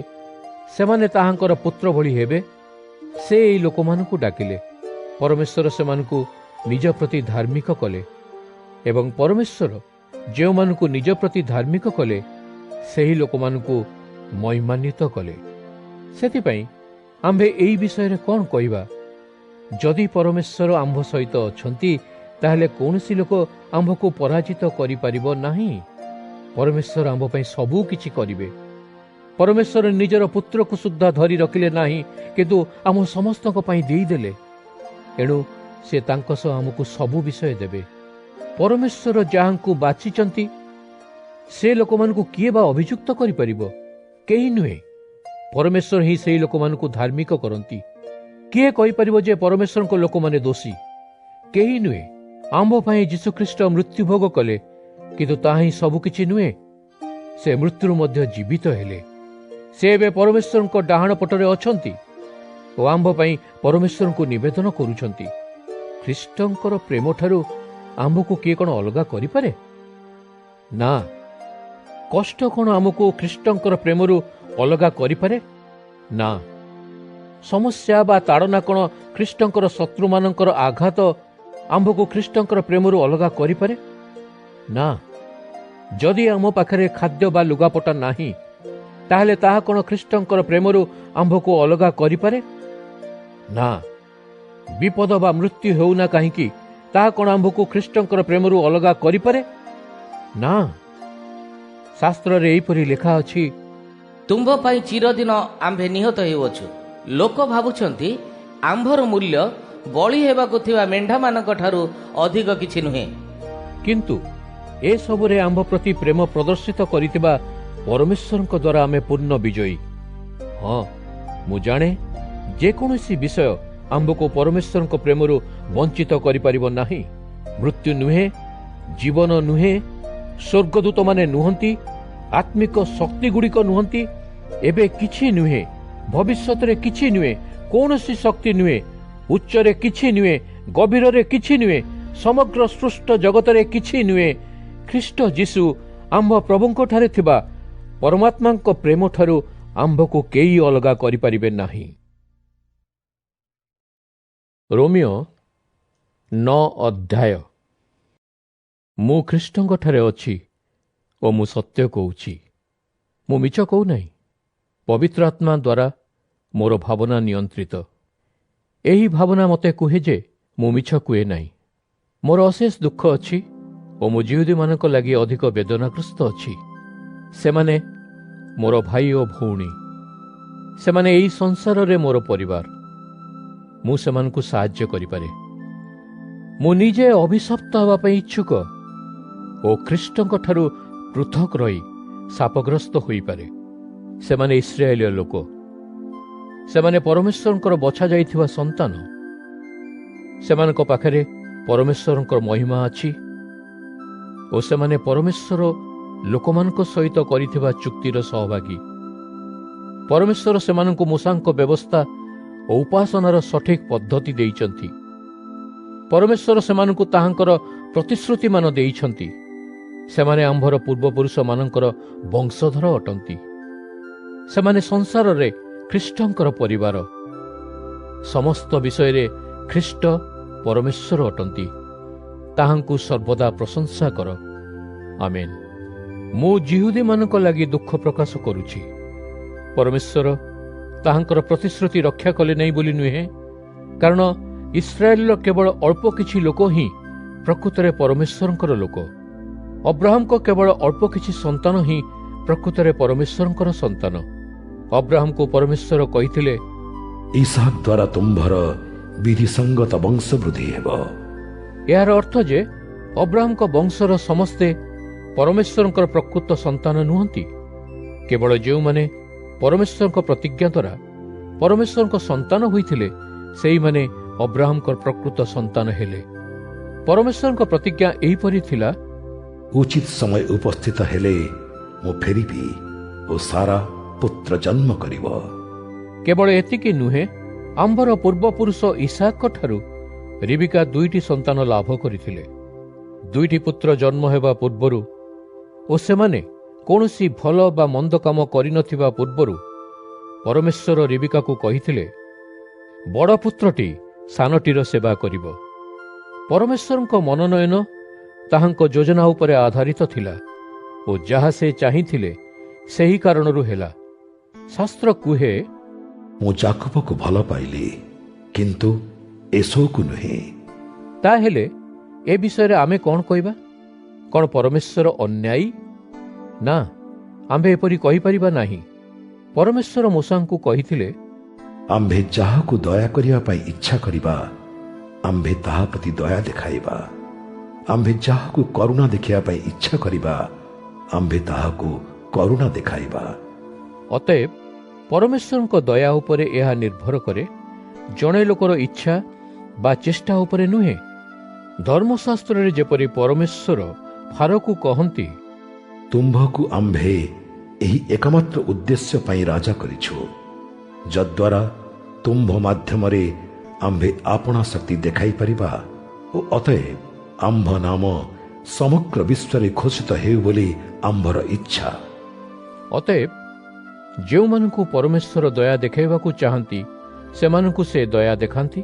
ସେମାନେ ତାହାଙ୍କର ପୁତ୍ର ଭଳି ହେବେ। ସେ ଏହି ଲୋକମାନଙ୍କୁ ଡାକିଲେ। ପରମେଶ୍ୱର ସେମାନଙ୍କୁ ନିଜ ପ୍ରତି ଧାର୍ମିକ କଲେ ଏବଂ ପରମେଶ୍ୱର ଯେଉଁମାନଙ୍କୁ ନିଜ ପ୍ରତି ଧାର୍ମିକ କଲେ ସେହି ଲୋକମାନଙ୍କୁ ମହିମାନ୍ୱିତ କଲେ। ସେଥିପାଇଁ ଆମ୍ଭେ ଏହି ବିଷୟରେ କ'ଣ କହିବା? ଯଦି ପରମେଶ୍ୱର ଆମ୍ଭ ସହିତ ଅଛନ୍ତି ତାହେଲେ କୌଣସି ଲୋକ ଆମ୍ଭକୁ ପରାଜିତ କରିପାରିବ ନାହିଁ। ପରମେଶ୍ୱର ଆମ୍ଭ ପାଇଁ ସବୁ କିଛି କରିବେ। ପରମେଶ୍ୱର ନିଜର ପୁତ୍ରକୁ ସୁଦ୍ଧା ଧରି ରଖିଲେ ନାହିଁ, କିନ୍ତୁ ଆମ ସମସ୍ତଙ୍କ ପାଇଁ ଦେଇଦେଲେ। ଏଣୁ ସେ ତାଙ୍କ ସହ ଆମକୁ ସବୁ ବିଷୟ ଦେବେ। ପରମେଶ୍ୱର ଯାହାଙ୍କୁ ବାଛିଛନ୍ତି ସେ ଲୋକମାନଙ୍କୁ କିଏ ବା ଅଭିଯୁକ୍ତ କରିପାରିବ? କେହି ନୁହେଁ। ପରମେଶ୍ୱର ହିଁ ସେହି ଲୋକମାନଙ୍କୁ ଧାର୍ମିକ କରନ୍ତି। କିଏ କହିପାରିବ ଯେ ପରମେଶ୍ୱରଙ୍କ ଲୋକମାନେ ଦୋଷୀ? କେହି ନୁହେଁ। ଆମ୍ଭ ପାଇଁ ଯୀଶୁଖ୍ରୀଷ୍ଟ ମୃତ୍ୟୁଭୋଗ କଲେ, କିନ୍ତୁ ତାହା ହିଁ ସବୁକିଛି ନୁହେଁ। ସେ ମୃତ୍ୟୁରୁ ମଧ୍ୟ ଜୀବିତ ହେଲେ। ସେ ଏବେ ପରମେଶ୍ୱରଙ୍କ ଡାହାଣ ପଟରେ ଅଛନ୍ତି ଓ ଆମ୍ଭ ପାଇଁ ପରମେଶ୍ୱରଙ୍କୁ ନିବେଦନ କରୁଛନ୍ତି। ଖ୍ରୀଷ୍ଟଙ୍କର ପ୍ରେମଠାରୁ ଆମ୍ଭକୁ କିଏ କ'ଣ ଅଲଗା କରିପାରେ? ନା। କଷ୍ଟ କ'ଣ ଆମକୁ ଖ୍ରୀଷ୍ଟଙ୍କର ପ୍ରେମରୁ ଅଲଗା କରିପାରେ? ନା। ସମସ୍ୟା ବା ତାଡ଼ନା କ'ଣ ଖ୍ରୀଷ୍ଟଙ୍କର ଶତ୍ରୁମାନଙ୍କର ଆଘାତ ଆମ୍ଭକୁ ଖ୍ରୀଷ୍ଟଙ୍କର ପ୍ରେମରୁ ଅଲଗା କରିପାରେ? ନା। ଯଦି ଆମ ପାଖରେ ଖାଦ୍ୟ ବା ଲୁଗାପଟା ନାହିଁ ତାହେଲେ ତାହା କ'ଣ ଖ୍ରୀଷ୍ଟଙ୍କର ପ୍ରେମରୁ ଆମ୍ଭକୁ ଅଲଗା କରିପାରେ? ନା। ବିପଦ ବା ମୃତ୍ୟୁ ହେଉନା କାହିଁକି ତାହା କ'ଣ ଆମ୍ଭକୁ ଖ୍ରୀଷ୍ଟଙ୍କର ପ୍ରେମରୁ ଅଲଗା କରିପାରେ? ନା। ଶାସ୍ତ୍ରରେ ଏହିପରି ଲେଖା ଅଛି, ତୁମ୍ଭ ପାଇଁ ଚିରଦିନ ଆମ୍ଭେ ନିହତ ହେଉଅଛୁ। ଲୋକ ଭାବୁଛନ୍ତି ଆମ୍ଭର ମୂଲ୍ୟ ବଳି ହେବାକୁ ଥିବା ମେଣ୍ଢାମାନଙ୍କ ଠାରୁ ଅଧିକ କିଛି ନୁହେଁ। କିନ୍ତୁ ଏସବୁରେ ଆମ୍ଭ ପ୍ରତି ପ୍ରେମ ପ୍ରଦର୍ଶିତ କରିଥିବା ପରମେଶ୍ୱରଙ୍କ ଦ୍ୱାରା ଆମେ ପୂର୍ଣ୍ଣ ବିଜୟୀ। ହଁ, ମୁଁ ଜାଣେ ଯେକୌଣସି ବିଷୟ ଆମ୍ଭକୁ ପରମେଶ୍ୱରଙ୍କ ପ୍ରେମରୁ ବଞ୍ଚିତ କରିପାରିବ ନାହିଁ। ମୃତ୍ୟୁ ନୁହେଁ, ଜୀବନ ନୁହେଁ, ସ୍ୱର୍ଗଦୂତମାନେ ନୁହନ୍ତି, ଆତ୍ମିକ ଶକ୍ତିଗୁଡ଼ିକ ନୁହନ୍ତି, ଏବେ କିଛି ନୁହେଁ, ଭବିଷ୍ୟତରେ କିଛି ନୁହେଁ, କୌଣସି ଶକ୍ତି ନୁହେଁ, ଉଚ୍ଚରେ କିଛି ନୁହେଁ, ଗଭୀରରେ କିଛି ନୁହେଁ, ସମଗ୍ର ସୃଷ୍ଟ ଜଗତରେ କିଛି ନୁହେଁ। ଖ୍ରୀଷ୍ଟ ଯୀଶୁ ଆମ୍ଭ ପ୍ରଭୁଙ୍କଠାରେ ଥିବା ପରମାତ୍ମାଙ୍କ ପ୍ରେମଠାରୁ ଆମ୍ଭକୁ କେହି ଅଲଗା କରିପାରିବେ ନାହିଁ। ରୋମିଓ 9 ଅଧ୍ୟାୟ। ମୁଁ ଖ୍ରୀଷ୍ଟଙ୍କଠାରେ ଅଛି ଓ ମୁଁ ସତ୍ୟ କହୁଛି, ମୁଁ ମିଛ କହୁନାହିଁ। ପବିତ୍ର ଆତ୍ମା ଦ୍ୱାରା ମୋର ଭାବନା ନିୟନ୍ତ୍ରିତ। ଏହି ଭାବନା ମୋତେ କୁହେ ଯେ ମୁଁ ମିଛ କୁହେ ନାହିଁ। ମୋର ଅଶେଷ ଦୁଃଖ ଅଛି ଓ ମୁଁ ଜିହୁଦୀମାନଙ୍କ ଲାଗି ଅଧିକ ବେଦନାଗ୍ରସ୍ତ ଅଛି। ସେମାନେ ମୋର ଭାଇ ଓ ଭଉଣୀ, ସେମାନେ ଏହି ସଂସାରରେ ମୋର ପରିବାର। ମୁଁ ସେମାନଙ୍କୁ ସାହାଯ୍ୟ କରିପାରେ। ମୁଁ ନିଜେ ଅଭିଶପ୍ତ ହେବା ପାଇଁ ଇଚ୍ଛୁକ ଓ ଖ୍ରୀଷ୍ଟଙ୍କଠାରୁ ପୃଥକ ରହି ଶାପଗ୍ରସ୍ତ ହୋଇପାରେ। ସେମାନେ ଇସ୍ରାଏଲୀୟ ଲୋକ, ସେମାନେ ପରମେଶ୍ୱରଙ୍କର ବଛାଯାଇଥିବା ସନ୍ତାନ। ସେମାନଙ୍କ ପାଖରେ ପରମେଶ୍ୱରଙ୍କର ମହିମା ଅଛି ଓ ସେମାନେ ପରମେଶ୍ୱର ଲୋକମାନଙ୍କ ସହିତ କରିଥିବା ଚୁକ୍ତିର ସହଭାଗୀ। ପରମେଶ୍ୱର ସେମାନଙ୍କୁ ମୂଷାଙ୍କ ବ୍ୟବସ୍ଥା ଓ ଉପାସନାର ସଠିକ୍ ପଦ୍ଧତି ଦେଇଛନ୍ତି। ପରମେଶ୍ୱର ସେମାନଙ୍କୁ ତାହାଙ୍କର ପ୍ରତିଶ୍ରୁତିମାନ ଦେଇଛନ୍ତି। ସେମାନେ ଆମ୍ଭର ପୂର୍ବପୁରୁଷମାନଙ୍କର ବଂଶଧର ଅଟନ୍ତି। ସେମାନେ ସଂସାରରେ ଖ୍ରୀଷ୍ଟଙ୍କର ପରିବାର। ସମସ୍ତ ବିଷୟରେ ଖ୍ରୀଷ୍ଟ ପରମେଶ୍ୱର ଅଟନ୍ତି। ତାହାଙ୍କୁ ସର୍ବଦା ପ୍ରଶଂସା କର। ଆମେନ୍। ମୁଁ ଜିହୁଦୀମାନଙ୍କ ଲାଗି ଦୁଃଖ ପ୍ରକାଶ କରୁଛି। ପରମେଶ୍ୱର ତାହାଙ୍କର ପ୍ରତିଶ୍ରୁତି ରକ୍ଷା କଲେ ନାହିଁ ବୋଲି ନୁହେଁ, କାରଣ ଇସ୍ରାଏଲର କେବଳ ଅଳ୍ପ କିଛି ଲୋକ ହିଁ ପ୍ରକୃତରେ ପରମେଶ୍ୱରଙ୍କର ଲୋକ। ଅବ୍ରାହମଙ୍କ କେବଳ ଅଳ୍ପ କିଛି ସନ୍ତାନ ହିଁ ପ୍ରକୃତରେ ପରମେଶ୍ୱରଙ୍କର ସନ୍ତାନ। ଅବ୍ରାହମକୁ ପରମେଶ୍ୱର କହିଥିଲେ, ଇସାକ ଦ୍ୱାରା ତୁମ୍ଭର ବିଧିସଙ୍ଗତ ବଂଶ ବୃଦ୍ଧି ହେବ। ଏହାର ଅର୍ଥ ଯେ ଅବ୍ରାହମଙ୍କ ବଂଶର ସମସ୍ତେ ପରମେଶ୍ୱରଙ୍କର ପ୍ରକୃତ ସନ୍ତାନ ନୁହନ୍ତି। କେବଳ ଯେଉଁମାନେ ପରମେଶ୍ୱରଙ୍କ ପ୍ରତିଜ୍ଞା ଦ୍ୱାରା ପରମେଶ୍ୱରଙ୍କ ସନ୍ତାନ ହୋଇଥିଲେ, ସେଇମାନେ ଅବ୍ରାହମଙ୍କର ପ୍ରକୃତ ସନ୍ତାନ ହେଲେ। ପରମେଶ୍ୱରଙ୍କ ପ୍ରତିଜ୍ଞା ଏହିପରି ଥିଲା, ଉଚିତ ସମୟ ଉପସ୍ଥିତ ହେଲେ ମୁଁ ଫେରିବି ଓ ସାରା ପୁତ୍ର ଜନ୍ମ କରିବ। କେବଳ ଏତିକି ନୁହେଁ, ଆମ୍ଭର ପୂର୍ବପୁରୁଷ ଇସାକଠାରୁ ରିବିକା 2ଟି ସନ୍ତାନ ଲାଭ କରିଥିଲେ। 2ଟି ପୁତ୍ର ଜନ୍ମ ହେବା ପୂର୍ବରୁ ଓ ସେମାନେ କୌଣସି ଭଲ ବା ମନ୍ଦ କାମ କରିନଥିବା ପୂର୍ବରୁ ପରମେଶ୍ୱର ରିବିକାକୁ କହିଥିଲେ, ବଡ଼ ପୁତ୍ରଟି ସାନଟିର ସେବା କରିବ। ପରମେଶ୍ୱରଙ୍କ ମନୋନୟନ ତାହାଙ୍କ ଯୋଜନା ଉପରେ ଆଧାରିତ ଥିଲା ଓ ଯାହା ସେ ଚାହିଁଥିଲେ ସେହି କାରଣରୁ ହେଲା। ଶାସ୍ତ୍ର କୁହେ, ମୁଁ ଯାକୋବକୁ ଭଲ ପାଇଲି, କିନ୍ତୁ ଏସୋକୁ ନୁହେଁ। ତାହେଲେ ଏ ବିଷୟରେ ଆମେ କ'ଣ କହିବା? କ'ଣ ପରମେଶ୍ୱର ଅନ୍ୟାୟୀ? ନା, ଆମ୍ଭେ ଏପରି କହିପାରିବା ନାହିଁ। ପରମେଶ୍ୱର ମୂଷାଙ୍କୁ କହିଥିଲେ, ଆମ୍ଭେ ଯାହାକୁ ଦୟା କରିବା ପାଇଁ ଇଚ୍ଛା କରିବା, ଆମ୍ଭେ ତାହା ପ୍ରତି ଦୟା ଦେଖାଇବା। ଆମ୍ଭେ ଯାହାକୁ କରୁଣା ଦେଖିବା ପାଇଁ ଇଚ୍ଛା କରିବା, ଆମ୍ଭେ ତାହାକୁ କରୁଣା ଦେଖାଇବା। ଅତଏବ ପରମେଶ୍ୱରଙ୍କ ଦୟା ଉପରେ ଏହା ନିର୍ଭର କରେ, ଜଣେ ଲୋକର ଇଚ୍ଛା ବା ଚେଷ୍ଟା ଉପରେ ନୁହେଁ। ଧର୍ମଶାସ୍ତ୍ରରେ ଯେପରି ପରମେଶ୍ୱର ଫାରୋକୁ କହନ୍ତି, ତୁମ୍ଭକୁ ଆମ୍ଭେ ଏହି ଏକମାତ୍ର ଉଦ୍ଦେଶ୍ୟ ପାଇଁ ରାଜା କରିଛୁ, ଯଦ୍ୱାରା ତୁମ୍ଭ ମାଧ୍ୟମରେ ଆମ୍ଭେ ଆପଣା ଶକ୍ତି ଦେଖାଇ ପାରିବା ଓ ଅତଏବ ଆମ୍ଭ ନାମ ସମଗ୍ର ବିଶ୍ୱରେ ଘୋଷିତ ହେଉ ବୋଲି ଆମ୍ଭର ଇଚ୍ଛା। ଅତଏବ ଯେଉଁମାନଙ୍କୁ ପରମେଶ୍ୱର ଦୟା ଦେଖାଇବାକୁ ଚାହାନ୍ତି, ସେମାନଙ୍କୁ ସେ ଦୟା ଦେଖାନ୍ତି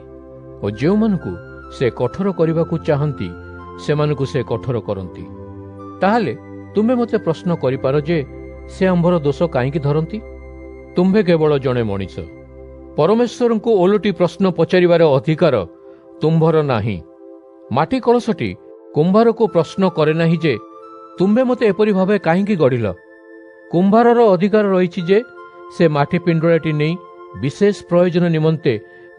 ଓ ଯେଉଁମାନଙ୍କୁ ସେ କଠୋର କରିବାକୁ ଚାହାନ୍ତି, ସେମାନଙ୍କୁ ସେ କଠୋର କରନ୍ତି। ତାହେଲେ ତୁମେ ମୋତେ ପ୍ରଶ୍ନ କରିପାର ଯେ ସେ ଆମ୍ଭର ଦୋଷ କାହିଁକି ଧରନ୍ତି? ତୁମ୍ଭେ କେବଳ ଜଣେ ମଣିଷ। ପରମେଶ୍ୱରଙ୍କୁ ଓଲଟି ପ୍ରଶ୍ନ ପଚାରିବାର ଅଧିକାର ତୁମ୍ଭର ନାହିଁ। ମାଟି କଳସଟି କୁମ୍ଭାରକୁ ପ୍ରଶ୍ନ କରେ ନାହିଁ ଯେ ତୁମ୍ଭେ ମୋତେ ଏପରି ଭାବେ କାହିଁକି ଗଢ଼ିଲ। କୁମ୍ଭାରର ଅଧିକାର ରହିଛି ଯେ ସେ ମାଟି ପିଣ୍ଡୁଳାଟି ନେଇ ବିଶେଷ ପ୍ରୟୋଜନ ନିମନ୍ତେ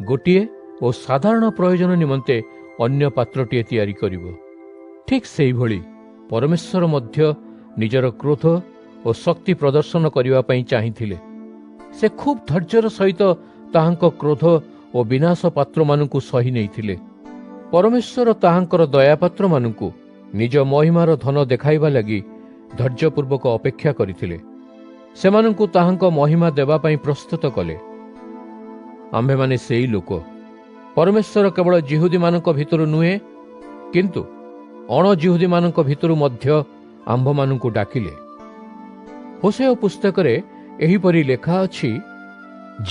ଗୋଟିଏ ଓ ସାଧାରଣ ପ୍ରୟୋଜନ ନିମନ୍ତେ ଅନ୍ୟ ପାତ୍ରଟିଏ ତିଆରି କରିବ। ଠିକ୍ ସେହିଭଳି ପରମେଶ୍ୱର ମଧ୍ୟ ନିଜର କ୍ରୋଧ ଓ ଶକ୍ତି ପ୍ରଦର୍ଶନ କରିବା ପାଇଁ ଚାହିଁଥିଲେ। ସେ ଖୁବ୍ ଧୈର୍ଯ୍ୟର ସହିତ ତାହାଙ୍କ କ୍ରୋଧ ଓ ବିନାଶ ପାତ୍ରମାନଙ୍କୁ ସହି ନେଇଥିଲେ। ପରମେଶ୍ୱର ତାହାଙ୍କର ଦୟାପାତ୍ରମାନଙ୍କୁ ନିଜ ମହିମାର ଧନ ଦେଖାଇବା ଲାଗି ଧୈର୍ଯ୍ୟପୂର୍ବକ ଅପେକ୍ଷା କରିଥିଲେ। ସେମାନଙ୍କୁ ତାହାଙ୍କ ମହିମା ଦେବା ପାଇଁ ପ୍ରସ୍ତୁତ କଲେ। ଆମ୍ଭେମାନେ ସେହି ଲୋକ परमेश्वर केवल जिहुदीमानଙ୍କ ଭିତରୁ ନୁହେଁ କିନ୍ତୁ ଅଣଜିହୁଦୀମାନଙ୍କ ଭିତରୁ ମଧ୍ୟ ଆମ୍ଭମାନଙ୍କୁ ଡାକିଲେ। ହୋସେୟ ପୁସ୍ତକରେ ଏହିପରି ଲେଖା ଅଛି,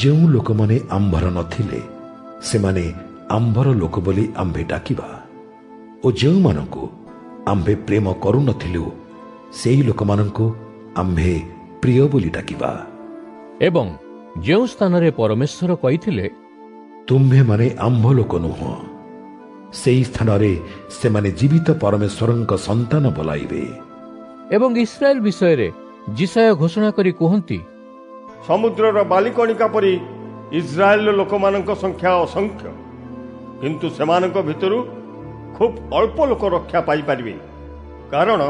ଯେଉଁ ଲୋକମାନେ ଆମ୍ଭର ନଥିଲେ ସେମାନେ ଆମ୍ଭର ଲୋକ ବୋଲି ଆମ୍ଭେ ଡାକିବା, ଓ ଯେଉଁମାନଙ୍କୁ ଆମ୍ଭେ ପ୍ରେମ କରୁନଥିଲୁ ସେହି ଲୋକମାନଙ୍କୁ ଆମ୍ଭେ ପ୍ରିୟ ବୋଲି ଡାକିବା। ଏବଂ ଯେଉଁ ସ୍ଥାନରେ ପରମେଶ୍ୱର କହିଥିଲେ, ତୁମ୍ଭେମାନେ ଆମ୍ଭ ଲୋକ ନୁହଁ, ସେହି ସ୍ଥାନରେ ସେମାନେ ଜୀବିତ ପରମେଶ୍ୱରଙ୍କ ସନ୍ତାନ ବୋଲାଇବେ। ଏବଂ ଇସ୍ରାଏଲ ବିଷୟରେ ଯିଶାୟ ଘୋଷଣା କରି କୁହନ୍ତି, ସମୁଦ୍ରର ବାଲିକଣିକା ପରି ଇସ୍ରାଏଲର ଲୋକମାନଙ୍କ ସଂଖ୍ୟା ଅସଂଖ୍ୟ, କିନ୍ତୁ ସେମାନଙ୍କ ଭିତରୁ ଖୁବ୍ ଅଳ୍ପ ଲୋକ ରକ୍ଷା ପାଇପାରିବେ, କାରଣ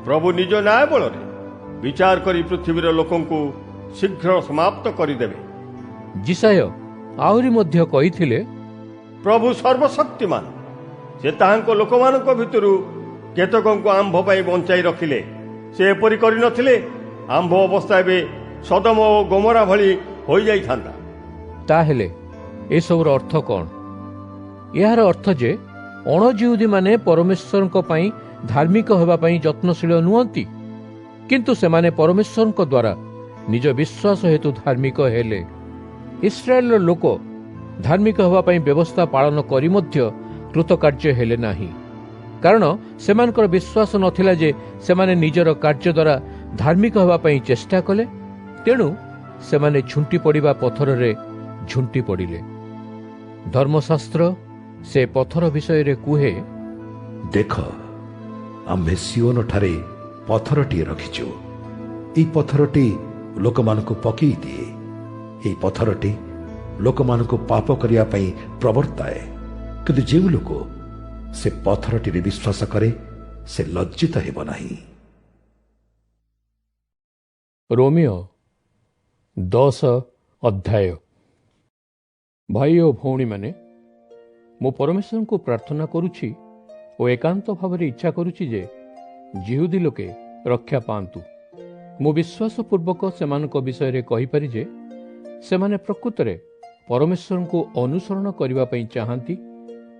ପ୍ରଭୁ ନିଜ ନ୍ୟାୟ ବଳରେ ବିଚାର କରି ପୃଥିବୀର ଲୋକଙ୍କୁ ଶୀଘ୍ର ସମାପ୍ତ କରିଦେବେ। ଯିଶାୟ ଆହୁରି ମଧ୍ୟ କହିଥିଲେ, ପ୍ରଭୁ ସର୍ବଶକ୍ତିମାନ, ସେ ତାହାଙ୍କ ଲୋକମାନଙ୍କ ଭିତରୁ କେତେକଙ୍କୁ ଆମ୍ଭ ପାଇଁ ବଞ୍ଚାଇ ରଖିଲେ। ସେ ଏପରି କରିନଥିଲେ ଆମ୍ଭ ଅବସ୍ଥା ଏବେ ସଦମ ଓ ଗୋମରା ଭଳି ହୋଇଯାଇଥାନ୍ତା। ତାହେଲେ ଏସବୁର ଅର୍ଥ କ'ଣ? ଏହାର ଅର୍ଥ ଯେ ଅଣଜିହୁଦୀମାନେ ପରମେଶ୍ୱରଙ୍କ ପାଇଁ ଧାର୍ମିକ ହେବା ପାଇଁ ଯତ୍ନଶୀଳ ନୁହନ୍ତି, କିନ୍ତୁ ସେମାନେ ପରମେଶ୍ୱରଙ୍କ ଦ୍ୱାରା ନିଜ ବିଶ୍ୱାସ ହେତୁ ଧାର୍ମିକ ହେଲେ। ଇସ୍ରାଏଲର ଲୋକ ଧାର୍ମିକ ହେବା ପାଇଁ ବ୍ୟବସ୍ଥା ପାଳନ କରି ମଧ୍ୟ କୃତକାର୍ଯ୍ୟ ହେଲେ ନାହିଁ, କାରଣ ସେମାନଙ୍କର ବିଶ୍ୱାସ ନଥିଲା ଯେ ସେମାନେ ନିଜର କାର୍ଯ୍ୟ ଦ୍ୱାରା ଧାର୍ମିକ ହେବା ପାଇଁ ଚେଷ୍ଟା କଲେ। ତେଣୁ ସେମାନେ ଝୁଣ୍ଟି ପଡ଼ିବା ପଥରରେ ଝୁଣ୍ଟି ପଡ଼ିଲେ। ଧର୍ମଶାସ୍ତ୍ର ସେ ପଥର ବିଷୟରେ କୁହେ, ଦେଖ, ଆମ୍ଭେ ସିଓନଠାରେ ପଥରଟିଏ ରଖିଛୁ। ଏହି ପଥରଟି ଲୋକମାନଙ୍କୁ ପକେଇ ଦିଏ। ଏହି ପଥରଟି ଲୋକମାନଙ୍କୁ ପାପ କରିବା ପାଇଁ ପ୍ରବର୍ତ୍ତାଏ, କିନ୍ତୁ ଯେଉଁ ଲୋକ ସେ ପଥରଟିରେ ବିଶ୍ୱାସ କରେ ସେ ଲଜ୍ଜିତ ହେବ ନାହିଁ। ରୋମିଓ 10 ଅଧ୍ୟାୟ। ଭାଇ ଓ ଭଉଣୀମାନେ, ମୁଁ ପରମେଶ୍ୱରଙ୍କୁ ପ୍ରାର୍ଥନା କରୁଛି ଓ ଏକାନ୍ତ ଭାବରେ ଇଚ୍ଛା କରୁଛି ଯେ ଜିହୁଦୀ ଲୋକେ ରକ୍ଷା ପାଆନ୍ତୁ। ମୁଁ ବିଶ୍ୱାସପୂର୍ବକ ସେମାନଙ୍କ ବିଷୟରେ କହିପାରି ଯେ ସେମାନେ ପ୍ରକୃତରେ ପରମେଶ୍ୱରଙ୍କୁ ଅନୁସରଣ କରିବା ପାଇଁ ଚାହାନ୍ତି,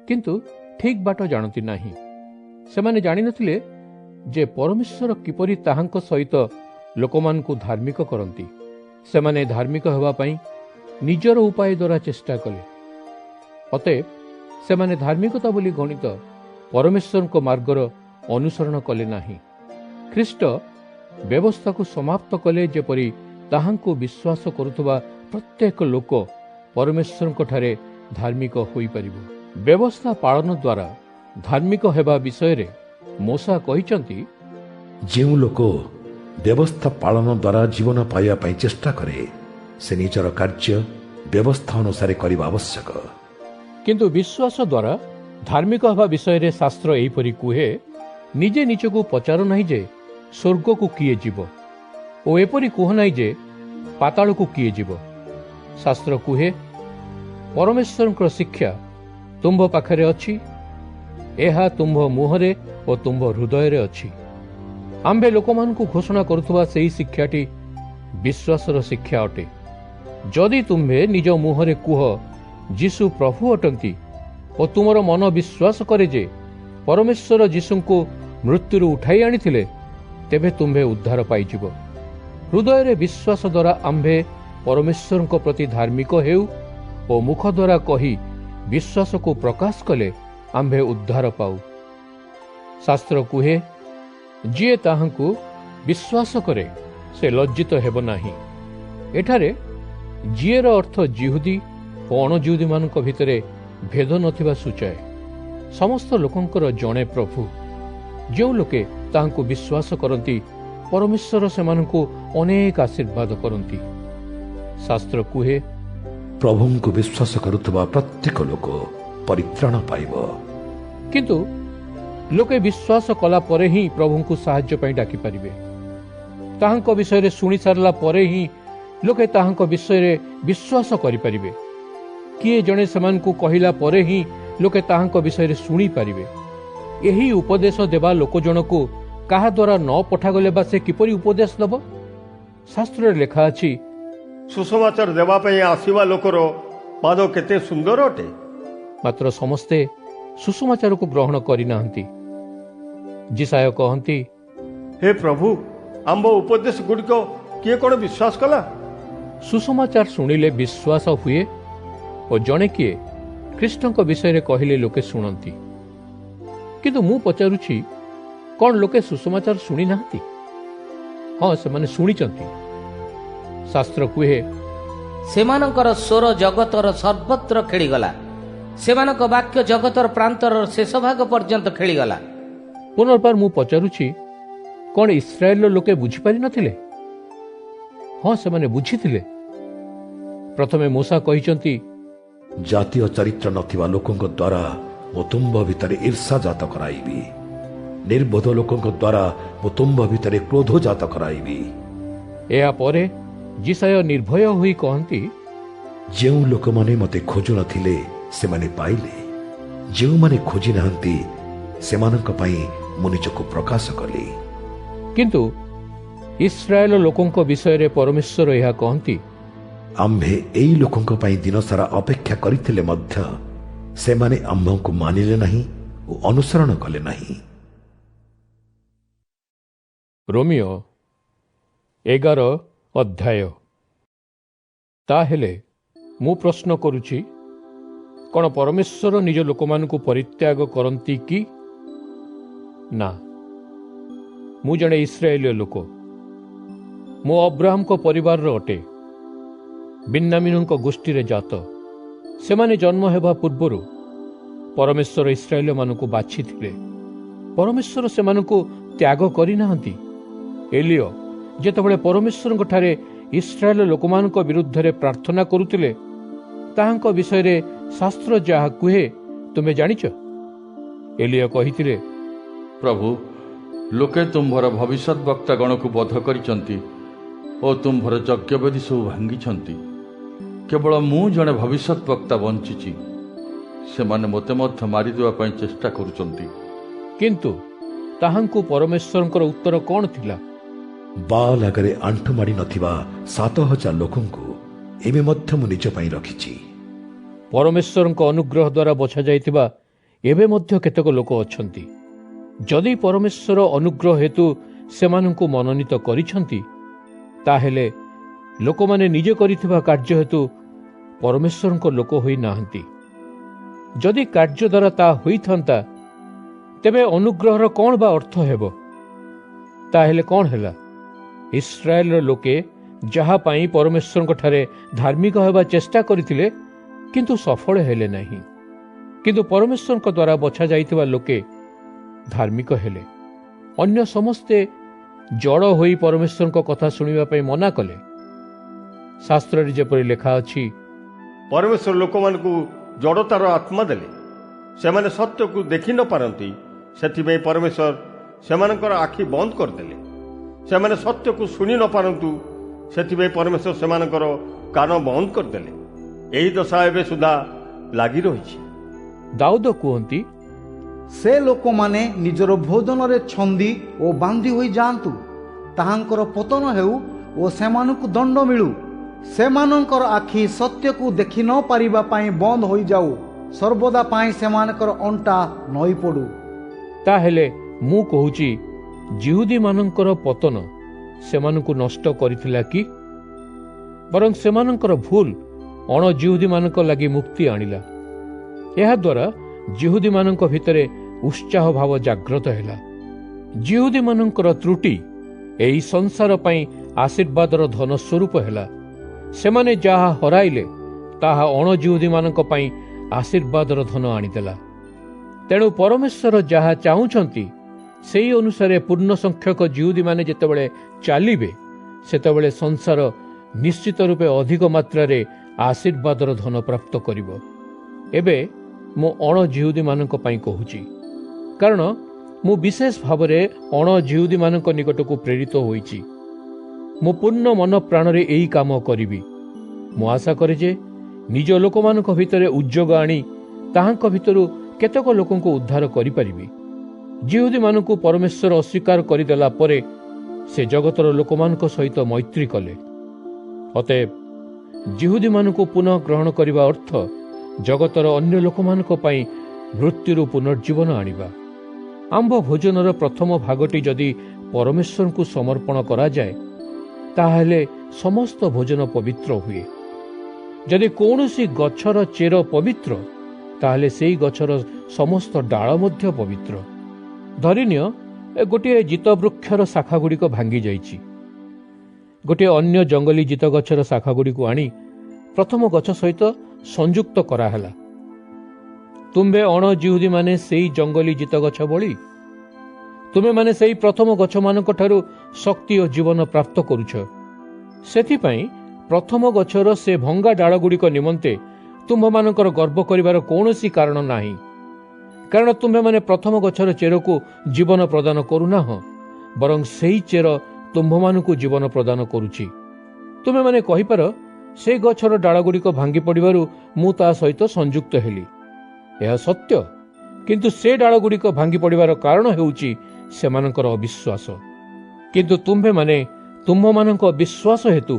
କିନ୍ତୁ ଠିକ୍ ବାଟ ଜାଣନ୍ତି ନାହିଁ। ସେମାନେ ଜାଣିନଥିଲେ ଯେ ପରମେଶ୍ୱର କିପରି ତାହାଙ୍କ ସହିତ ଲୋକମାନଙ୍କୁ ଧାର୍ମିକ କରନ୍ତି। ସେମାନେ ଧାର୍ମିକ ହେବା ପାଇଁ ନିଜର ଉପାୟ ଦ୍ୱାରା ଚେଷ୍ଟା କଲେ। ଅତଏବ ସେମାନେ ଧାର୍ମିକତା ବୋଲି ଗଣିତ ପରମେଶ୍ୱରଙ୍କ ମାର୍ଗର ଅନୁସରଣ କଲେ ନାହିଁ। ଖ୍ରୀଷ୍ଟ ବ୍ୟବସ୍ଥାକୁ ସମାପ୍ତ କଲେ, ଯେପରି ତାହାଙ୍କୁ ବିଶ୍ୱାସ କରୁଥିବା ପ୍ରତ୍ୟେକ ଲୋକ ପରମେଶ୍ୱରଙ୍କଠାରେ ଧାର୍ମିକ ହୋଇପାରିବ। ବ୍ୟବସ୍ଥା ପାଳନ ଦ୍ୱାରା ଧାର୍ମିକ ହେବା ବିଷୟରେ ମୋଶା କହିଛନ୍ତି, ଯେଉଁ ଲୋକ ବ୍ୟବସ୍ଥା ପାଳନ ଦ୍ୱାରା ଜୀବନ ପାଇବା ପାଇଁ ଚେଷ୍ଟା କରେ ସେ ନିଜର କାର୍ଯ୍ୟ ବ୍ୟବସ୍ଥା ଅନୁସାରେ କରିବା ଆବଶ୍ୟକ। କିନ୍ତୁ ବିଶ୍ୱାସ ଦ୍ୱାରା ଧାର୍ମିକ ହେବା ବିଷୟରେ ଶାସ୍ତ୍ର ଏହିପରି କୁହେ, ନିଜେ ନିଜକୁ ପଚାର ନାହିଁ ଯେ ସ୍ୱର୍ଗକୁ କିଏ ଯିବ, ଓ ଏପରି କୁହ ନାହିଁ ଯେ ପାତାଳକୁ କିଏ ଯିବ। ଶାସ୍ତ୍ର କୁହେ, ପରମେଶ୍ୱରଙ୍କର ଶିକ୍ଷା ତୁମ୍ଭ ପାଖରେ ଅଛି, ଏହା ତୁମ୍ଭ ମୁହଁରେ ଓ ତୁମ୍ଭ ହୃଦୟରେ ଅଛି। ଆମ୍ଭେ ଲୋକମାନଙ୍କୁ ଘୋଷଣା କରୁଥିବା ସେହି ଶିକ୍ଷାଟି ବିଶ୍ୱାସର ଶିକ୍ଷା ଅଟେ। ଯଦି ତୁମ୍ଭେ ନିଜ ମୁହଁରେ କୁହ ଯୀଶୁ ପ୍ରଭୁ ଅଟନ୍ତି ଓ ତୁମର ମନ ବିଶ୍ୱାସ କରେ ଯେ ପରମେଶ୍ୱର ଯୀଶୁଙ୍କୁ ମୃତ୍ୟୁରୁ ଉଠାଇ ଆଣିଥିଲେ, ତେବେ ତୁମ୍ଭେ ଉଦ୍ଧାର ପାଇଯିବ। ହୃଦୟରେ ବିଶ୍ୱାସ ଦ୍ୱାରା ଆମ୍ଭେ ପରମେଶ୍ୱରଙ୍କ ପ୍ରତି ଧାର୍ମିକ ହେଉ ଓ ମୁଖ ଦ୍ୱାରା କହି ବିଶ୍ୱାସକୁ ପ୍ରକାଶ କଲେ ଆମ୍ଭେ ଉଦ୍ଧାର ପାଉ। ଶାସ୍ତ୍ର କୁହେ, ଯିଏ ତାହାଙ୍କୁ ବିଶ୍ୱାସ କରେ ସେ ଲଜ୍ଜିତ ହେବ ନାହିଁ। ଏଠାରେ ଯିଏର ଅର୍ଥ ଜିହୁଦୀ ଓ ଅଣଜିହୁଦୀମାନଙ୍କ ଭିତରେ ଭେଦ ନଥିବା ସୂଚାଏ। ସମସ୍ତ ଲୋକଙ୍କର ଜଣେ ପ୍ରଭୁ। ଯେଉଁ ଲୋକେ ତାହାଙ୍କୁ ବିଶ୍ୱାସ କରନ୍ତି, ପରମେଶ୍ୱର ସେମାନଙ୍କୁ ଅନେକ ଆଶୀର୍ବାଦ କରନ୍ତି। ଶାସ୍ତ୍ର କୁହେ, ପ୍ରଭୁଙ୍କୁ ବିଶ୍ୱାସ କରୁଥିବା ପ୍ରତ୍ୟେକ ଲୋକ ପରିତ୍ରାଣ ପାଇବ। କିନ୍ତୁ ଲୋକେ ବିଶ୍ୱାସ କଲା ପରେ ହିଁ ପ୍ରଭୁଙ୍କୁ ସାହାଯ୍ୟ ପାଇଁ ଡାକିପାରିବେ। ତାହାଙ୍କ ବିଷୟରେ ଶୁଣି ସାରିଲା ପରେ ହିଁ ଲୋକେ ତାହାଙ୍କ ବିଷୟରେ ବିଶ୍ୱାସ କରିପାରିବେ। କିଏ ଜଣେ ସେମାନଙ୍କୁ କହିଲା ପରେ ହିଁ ଲୋକେ ତାହାଙ୍କ ବିଷୟରେ ଶୁଣିପାରିବେ। ଏହି ଉପଦେଶ ଦେବା ଲୋକ ଜଣକୁ କାହା ଦ୍ୱାରା ନ ପଠାଗଲେ ବା ସେ କିପରି ଉପଦେଶ ଦେବ? ଶାସ୍ତ୍ରରେ ଲେଖା ଅଛି, ସୁସମାଚାର ଦେବା ପାଇଁ ଆସିବା ଲୋକର ପାଦ କେତେ ସୁନ୍ଦର ଅଟେ। ମାତ୍ର ସମସ୍ତେ ସୁସମାଚାରକୁ ଗ୍ରହଣ କରିନାହାନ୍ତି। ଯିଶାୟ କହନ୍ତି, ହେ ପ୍ରଭୁ, ଆମ୍ଭ ଉପଦେଶ ଗୁଡ଼ିକ କିଏ କ'ଣ ବିଶ୍ୱାସ କଲା? ସୁସମାଚାର ଶୁଣିଲେ ବିଶ୍ୱାସ ହୁଏ ଓ ଜଣେ କିଏ ଖ୍ରୀଷ୍ଟଙ୍କ ବିଷୟରେ କହିଲେ ଲୋକେ ଶୁଣନ୍ତି। କିନ୍ତୁ ମୁଁ ପଚାରୁଛି, କ'ଣ ଲୋକେ ସୁସମାଚାର ଶୁଣି ନାହାନ୍ତି? ହଁ, ସେମାନେ ଶୁଣିଛନ୍ତି। ଶାସ୍ତ୍ର କୁହେ, ସେମାନଙ୍କର ସ୍ୱର ଜଗତର ସର୍ବତ୍ର ଖେଳିଗଲା, ସେମାନଙ୍କ ବାକ୍ୟ ଜଗତର ପ୍ରାନ୍ତର ଶେଷ ଭାଗ ପର୍ଯ୍ୟନ୍ତ ଖେଳିଗଲା। ପୁନର୍ବାର ମୁଁ ପଚାରୁଛି, କ'ଣ ଇସ୍ରାଏଲର ଲୋକେ ବୁଝିପାରିନଥିଲେ? ହଁ, ସେମାନେ ବୁଝିଥିଲେ। ପ୍ରଥମେ ମୂଷା କହିଛନ୍ତି, ଜାତୀୟ ଚରିତ୍ର ନଥିବା ଲୋକଙ୍କ ଦ୍ୱାରା ମୁଁ ତୁମ୍ଭ ଭିତରେ ଈର୍ଷା ଜାତ କରାଇବି, ନିର୍ବୋଧ ଲୋକଙ୍କ ଦ୍ୱାରା ମୁଁ ତୁମ୍ଭ ଭିତରେ କ୍ରୋଧ ଜାତ କରାଇବି। ଏହାପରେ ଯିଶାୟ ନିର୍ଭୟ ହୋଇ କହନ୍ତି, ଯେଉଁ ଲୋକମାନେ ମୋତେ ଖୋଜୁନଥିଲେ ସେମାନେ ପାଇଲେ, ଯେଉଁମାନେ ଖୋଜି ନାହାନ୍ତି ସେମାନଙ୍କ ପାଇଁ ମୁଁ ନିଜକୁ ପ୍ରକାଶ କଲି। କିନ୍ତୁ ଇସ୍ରାଏଲ ଲୋକଙ୍କ ବିଷୟରେ ପରମେଶ୍ୱର ଏହା କହନ୍ତି, ଆମ୍ଭେ ଏଇ ଲୋକଙ୍କ ପାଇଁ ଦିନସାରା ଅପେକ୍ଷା କରିଥିଲେ ମଧ୍ୟ ସେମାନେ ଆମ୍ଭଙ୍କୁ ମାନିଲେ ନାହିଁ ଓ ଅନୁସରଣ କଲେ ନାହିଁ। ରୋମିଓ 11 ଅଧ୍ୟାୟ। ତାହେଲେ ମୁଁ ପ୍ରଶ୍ନ କରୁଛି, କ'ଣ ପରମେଶ୍ୱର ନିଜ ଲୋକମାନଙ୍କୁ ପରିତ୍ୟାଗ କରନ୍ତି କି? ନା, ମୁଁ ଜଣେ ଇସ୍ରାଏଲୀୟ ଲୋକ। ମୁଁ ଅବ୍ରାହମଙ୍କ ପରିବାରର ଅଟେ, ବିନ୍ୟାମିନଙ୍କ ଗୋଷ୍ଠୀରେ ଜାତ। ସେମାନେ ଜନ୍ମ ହେବା ପୂର୍ବରୁ ପରମେଶ୍ୱର ଇସ୍ରାଏଲମାନଙ୍କୁ ବାଛିଥିଲେ। ପରମେଶ୍ୱର ସେମାନଙ୍କୁ ତ୍ୟାଗ କରିନାହାନ୍ତି। ଏଲିୟ ଯେତେବେଳେ ପରମେଶ୍ୱରଙ୍କଠାରେ ଇସ୍ରାଏଲ ଲୋକମାନଙ୍କ ବିରୁଦ୍ଧରେ ପ୍ରାର୍ଥନା କରୁଥିଲେ, ତାହାଙ୍କ ବିଷୟରେ ଶାସ୍ତ୍ର ଯାହା କୁହେ ତୁମେ ଜାଣିଛ। ଏଲିୟ କହିଥିଲେ, ପ୍ରଭୁ, ଲୋକେ ତୁମ୍ଭର ଭବିଷ୍ୟତ ବକ୍ତାଗଣକୁ ବଧ କରିଛନ୍ତି ଓ ତୁମ୍ଭର ଯଜ୍ଞବେଦୀ ସବୁ ଭାଙ୍ଗିଛନ୍ତି। କେବଳ ମୁଁ ଜଣେ ଭବିଷ୍ୟତ ବକ୍ତା ବଞ୍ଚିଛି। ସେମାନେ ମୋତେ ମଧ୍ୟ ମାରିଦେବା ପାଇଁ ଚେଷ୍ଟା କରୁଛନ୍ତି। କିନ୍ତୁ ତାହାଙ୍କୁ ପରମେଶ୍ୱରଙ୍କର ଉତ୍ତର କ'ଣ ଥିଲା? ବାଲ୍ ଆଗରେ ଆଣ୍ଠୁ ମାଡ଼ି ନଥିବା 7,000 ଲୋକଙ୍କୁ ଏବେ ମଧ୍ୟ ମୁଁ ନିଜ ପାଇଁ ରଖିଛି। ପରମେଶ୍ୱରଙ୍କ ଅନୁଗ୍ରହ ଦ୍ୱାରା ବଛାଯାଇଥିବା ଏବେ ମଧ୍ୟ କେତେକ ଲୋକ ଅଛନ୍ତି। ଯଦି ପରମେଶ୍ୱର ଅନୁଗ୍ରହ ହେତୁ ସେମାନଙ୍କୁ ମନୋନୀତ କରିଛନ୍ତି, ତାହେଲେ ଲୋକମାନେ ନିଜେ କରିଥିବା କାର୍ଯ୍ୟ ହେତୁ ପରମେଶ୍ୱରଙ୍କ ଲୋକ ହୋଇନାହାନ୍ତି। ଯଦି କାର୍ଯ୍ୟ ଦ୍ୱାରା ତାହା ହୋଇଥାନ୍ତା, ତେବେ ଅନୁଗ୍ରହର କ'ଣ ବା ଅର୍ଥ ହେବ? ତାହେଲେ କ'ଣ ହେଲା? ଇସ୍ରାଏଲର ଲୋକେ ଯାହା ପାଇଁ ପରମେଶ୍ୱରଙ୍କଠାରେ ଧାର୍ମିକ ହେବା ଚେଷ୍ଟା କରିଥିଲେ, କିନ୍ତୁ ସଫଳ ହେଲେ ନାହିଁ। କିନ୍ତୁ ପରମେଶ୍ୱରଙ୍କ ଦ୍ୱାରା ବଛାଯାଇଥିବା ଲୋକେ ଧାର୍ମିକ ହେଲେ। ଅନ୍ୟ ସମସ୍ତେ ଜଡ଼ ହୋଇ ପରମେଶ୍ୱରଙ୍କ କଥା ଶୁଣିବା ପାଇଁ ମନା କଲେ। ଶାସ୍ତ୍ରରେ ଯେପରି ଲେଖା ଅଛି, ପରମେଶ୍ୱର ଲୋକମାନଙ୍କୁ ଜଡ଼ତାର ଆତ୍ମା ଦେଲେ, ସେମାନେ ସତ୍ୟକୁ ଦେଖି ନ ପାରନ୍ତି। ସେଥିପାଇଁ ପରମେଶ୍ୱର ସେମାନଙ୍କର ଆଖି ବନ୍ଦ କରିଦେଲେ। ସେମାନେ ସତ୍ୟକୁ ଶୁଣି ନ ପାରନ୍ତୁ, ସେଥିପାଇଁ ପରମେଶ୍ୱର ସେମାନଙ୍କର କାନ ବନ୍ଦ କରିଦେଲେ। ଏହି ଦଶା ଏବେ ସୁଦ୍ଧା ଲାଗି ରହିଛି। ଦାଉଦ କୁହନ୍ତି, ସେ ଲୋକମାନେ ନିଜର ଭୋଜନରେ ଛନ୍ଦି ଓ ବାନ୍ଧି ହୋଇଯାଆନ୍ତୁ। ତାହାଙ୍କର ପତନ ହେଉ ଓ ସେମାନଙ୍କୁ ଦଣ୍ଡ ମିଳୁ। ସେମାନଙ୍କର ଆଖି ସତ୍ୟକୁ ଦେଖି ନ ପାରିବା ପାଇଁ ବନ୍ଦ ହୋଇଯାଉ। ସର୍ବଦା ପାଇଁ ସେମାନଙ୍କର ଅଣ୍ଟା ନଈ ପଡ଼ୁ। ତାହେଲେ ମୁଁ କହୁଛି, ଯିହୁଦୀମାନଙ୍କର ପତନ ସେମାନଙ୍କୁ ନଷ୍ଟ କରିଥିଲା କି? ବରଂ ସେମାନଙ୍କର ଭୁଲ ଅଣଯିହୁଦୀମାନଙ୍କ ଲାଗି ମୁକ୍ତି ଆଣିଲା। ଏହାଦ୍ୱାରା ଯିହୁଦୀମାନଙ୍କ ଭିତରେ ଉତ୍ସାହ ଭାବ ଜାଗ୍ରତ ହେଲା। ଯିହୁଦୀମାନଙ୍କର ତ୍ରୁଟି ଏହି ସଂସାର ପାଇଁ ଆଶୀର୍ବାଦର ଧନ ସ୍ୱରୂପ ହେଲା। ସେମାନେ ଯାହା ହରାଇଲେ, ତାହା ଅଣଯିହୁଦୀମାନଙ୍କ ପାଇଁ ଆଶୀର୍ବାଦର ଧନ ଆଣିଦେଲା। ତେଣୁ ପରମେଶ୍ୱର ଯାହା ଚାହୁଁଛନ୍ତି, ସେହି ଅନୁସାରେ ପୂର୍ଣ୍ଣ ସଂଖ୍ୟକ ଯିହୁଦୀମାନେ ଯେତେବେଳେ ଚାଲିବେ, ସେତେବେଳେ ସଂସାର ନିଶ୍ଚିତ ରୂପେ ଅଧିକ ମାତ୍ରାରେ ଆଶୀର୍ବାଦର ଧନ ପ୍ରାପ୍ତ କରିବ। ଏବେ ମୁଁ ଅଣଯିହୁଦୀମାନଙ୍କ ପାଇଁ କହୁଛି, କାରଣ ମୁଁ ବିଶେଷ ଭାବରେ ଅଣଯିହୁଦୀମାନଙ୍କ ନିକଟକୁ ପ୍ରେରିତ ହୋଇଛି। ମୁଁ ପୂର୍ଣ୍ଣ ମନ ପ୍ରାଣରେ ଏହି କାମ କରିବି। ମୁଁ ଆଶା କରେ ଯେ ନିଜ ଲୋକମାନଙ୍କ ଭିତରେ ଉଦ୍ଯୋଗ ଆଣି ତାହାଙ୍କ ଭିତରୁ କେତେକ ଲୋକଙ୍କୁ ଉଦ୍ଧାର କରିପାରିବି। ଯିହୁଦୀମାନଙ୍କୁ ପରମେଶ୍ୱର ଅସ୍ୱୀକାର କରିଦେଲା ପରେ ସେ ଜଗତର ଲୋକମାନଙ୍କ ସହିତ ମୈତ୍ରୀ କଲେ। ଅତଏବ ଯିହୁଦୀମାନଙ୍କୁ ପୁନଃ ଗ୍ରହଣ କରିବା ଅର୍ଥ ଜଗତର ଅନ୍ୟ ଲୋକମାନଙ୍କ ପାଇଁ ମୃତ୍ୟୁରୁ ପୁନର୍ଜୀବନ ଆଣିବା। ଆମ୍ଭ ଭୋଜନର ପ୍ରଥମ ଭାଗଟି ଯଦି ପରମେଶ୍ୱରଙ୍କୁ ସମର୍ପଣ କରାଯାଏ, ତାହେଲେ ସମସ୍ତ ଭୋଜନ ପବିତ୍ର ହୁଏ। ଯଦି କୌଣସି ଗଛର ଚେର ପବିତ୍ର, ତାହେଲେ ସେହି ଗଛର ସମସ୍ତ ଡାଳ ମଧ୍ୟ ପବିତ୍ର। ଧରିନିଅ ଗୋଟିଏ ଜିତବୃକ୍ଷର ଶାଖାଗୁଡ଼ିକ ଭାଙ୍ଗି ଯାଇଛି। ଗୋଟିଏ ଅନ୍ୟ ଜଙ୍ଗଲୀ ଜିତ ଗଛର ଶାଖାଗୁଡ଼ିକୁ ଆଣି ପ୍ରଥମ ଗଛ ସହିତ ସଂଯୁକ୍ତ କରାହେଲା। ତୁମ୍ଭେ ଅଣଜିହୁଦୀମାନେ ସେହି ଜଙ୍ଗଲୀ ଜିତ ଗଛ ଭଳି, ତୁମେମାନେ ସେହି ପ୍ରଥମ ଗଛମାନଙ୍କ ଠାରୁ ଶକ୍ତି ଓ ଜୀବନ ପ୍ରାପ୍ତ କରୁଛ। ସେଥିପାଇଁ ପ୍ରଥମ ଗଛର ସେ ଭଙ୍ଗା ଡାଳଗୁଡ଼ିକ ନିମନ୍ତେ ତୁମ୍ଭମାନଙ୍କର ଗର୍ବ କରିବାର କୌଣସି କାରଣ ନାହିଁ, କାରଣ ତୁମ୍ଭେମାନେ ପ୍ରଥମ ଗଛର ଚେରକୁ ଜୀବନ ପ୍ରଦାନ କରୁନାହଁ, ବରଂ ସେହି ଚେର ତୁମ୍ଭମାନଙ୍କୁ ଜୀବନ ପ୍ରଦାନ କରୁଛି। ତୁମେମାନେ କହିପାର, ସେ ଗଛର ଡାଳଗୁଡ଼ିକ ଭାଙ୍ଗି ପଡ଼ିବାରୁ ମୁଁ ତା ସହିତ ସଂଯୁକ୍ତ ହେଲି। ଏହା ସତ୍ୟ, କିନ୍ତୁ ସେ ଡାଳଗୁଡ଼ିକ ଭାଙ୍ଗି ପଡ଼ିବାର କାରଣ ହେଉଛି ସେମାନଙ୍କର ଅବିଶ୍ୱାସ। କିନ୍ତୁ ତୁମ୍ଭେମାନେ ତୁମ୍ଭମାନଙ୍କ ବିଶ୍ୱାସ ହେତୁ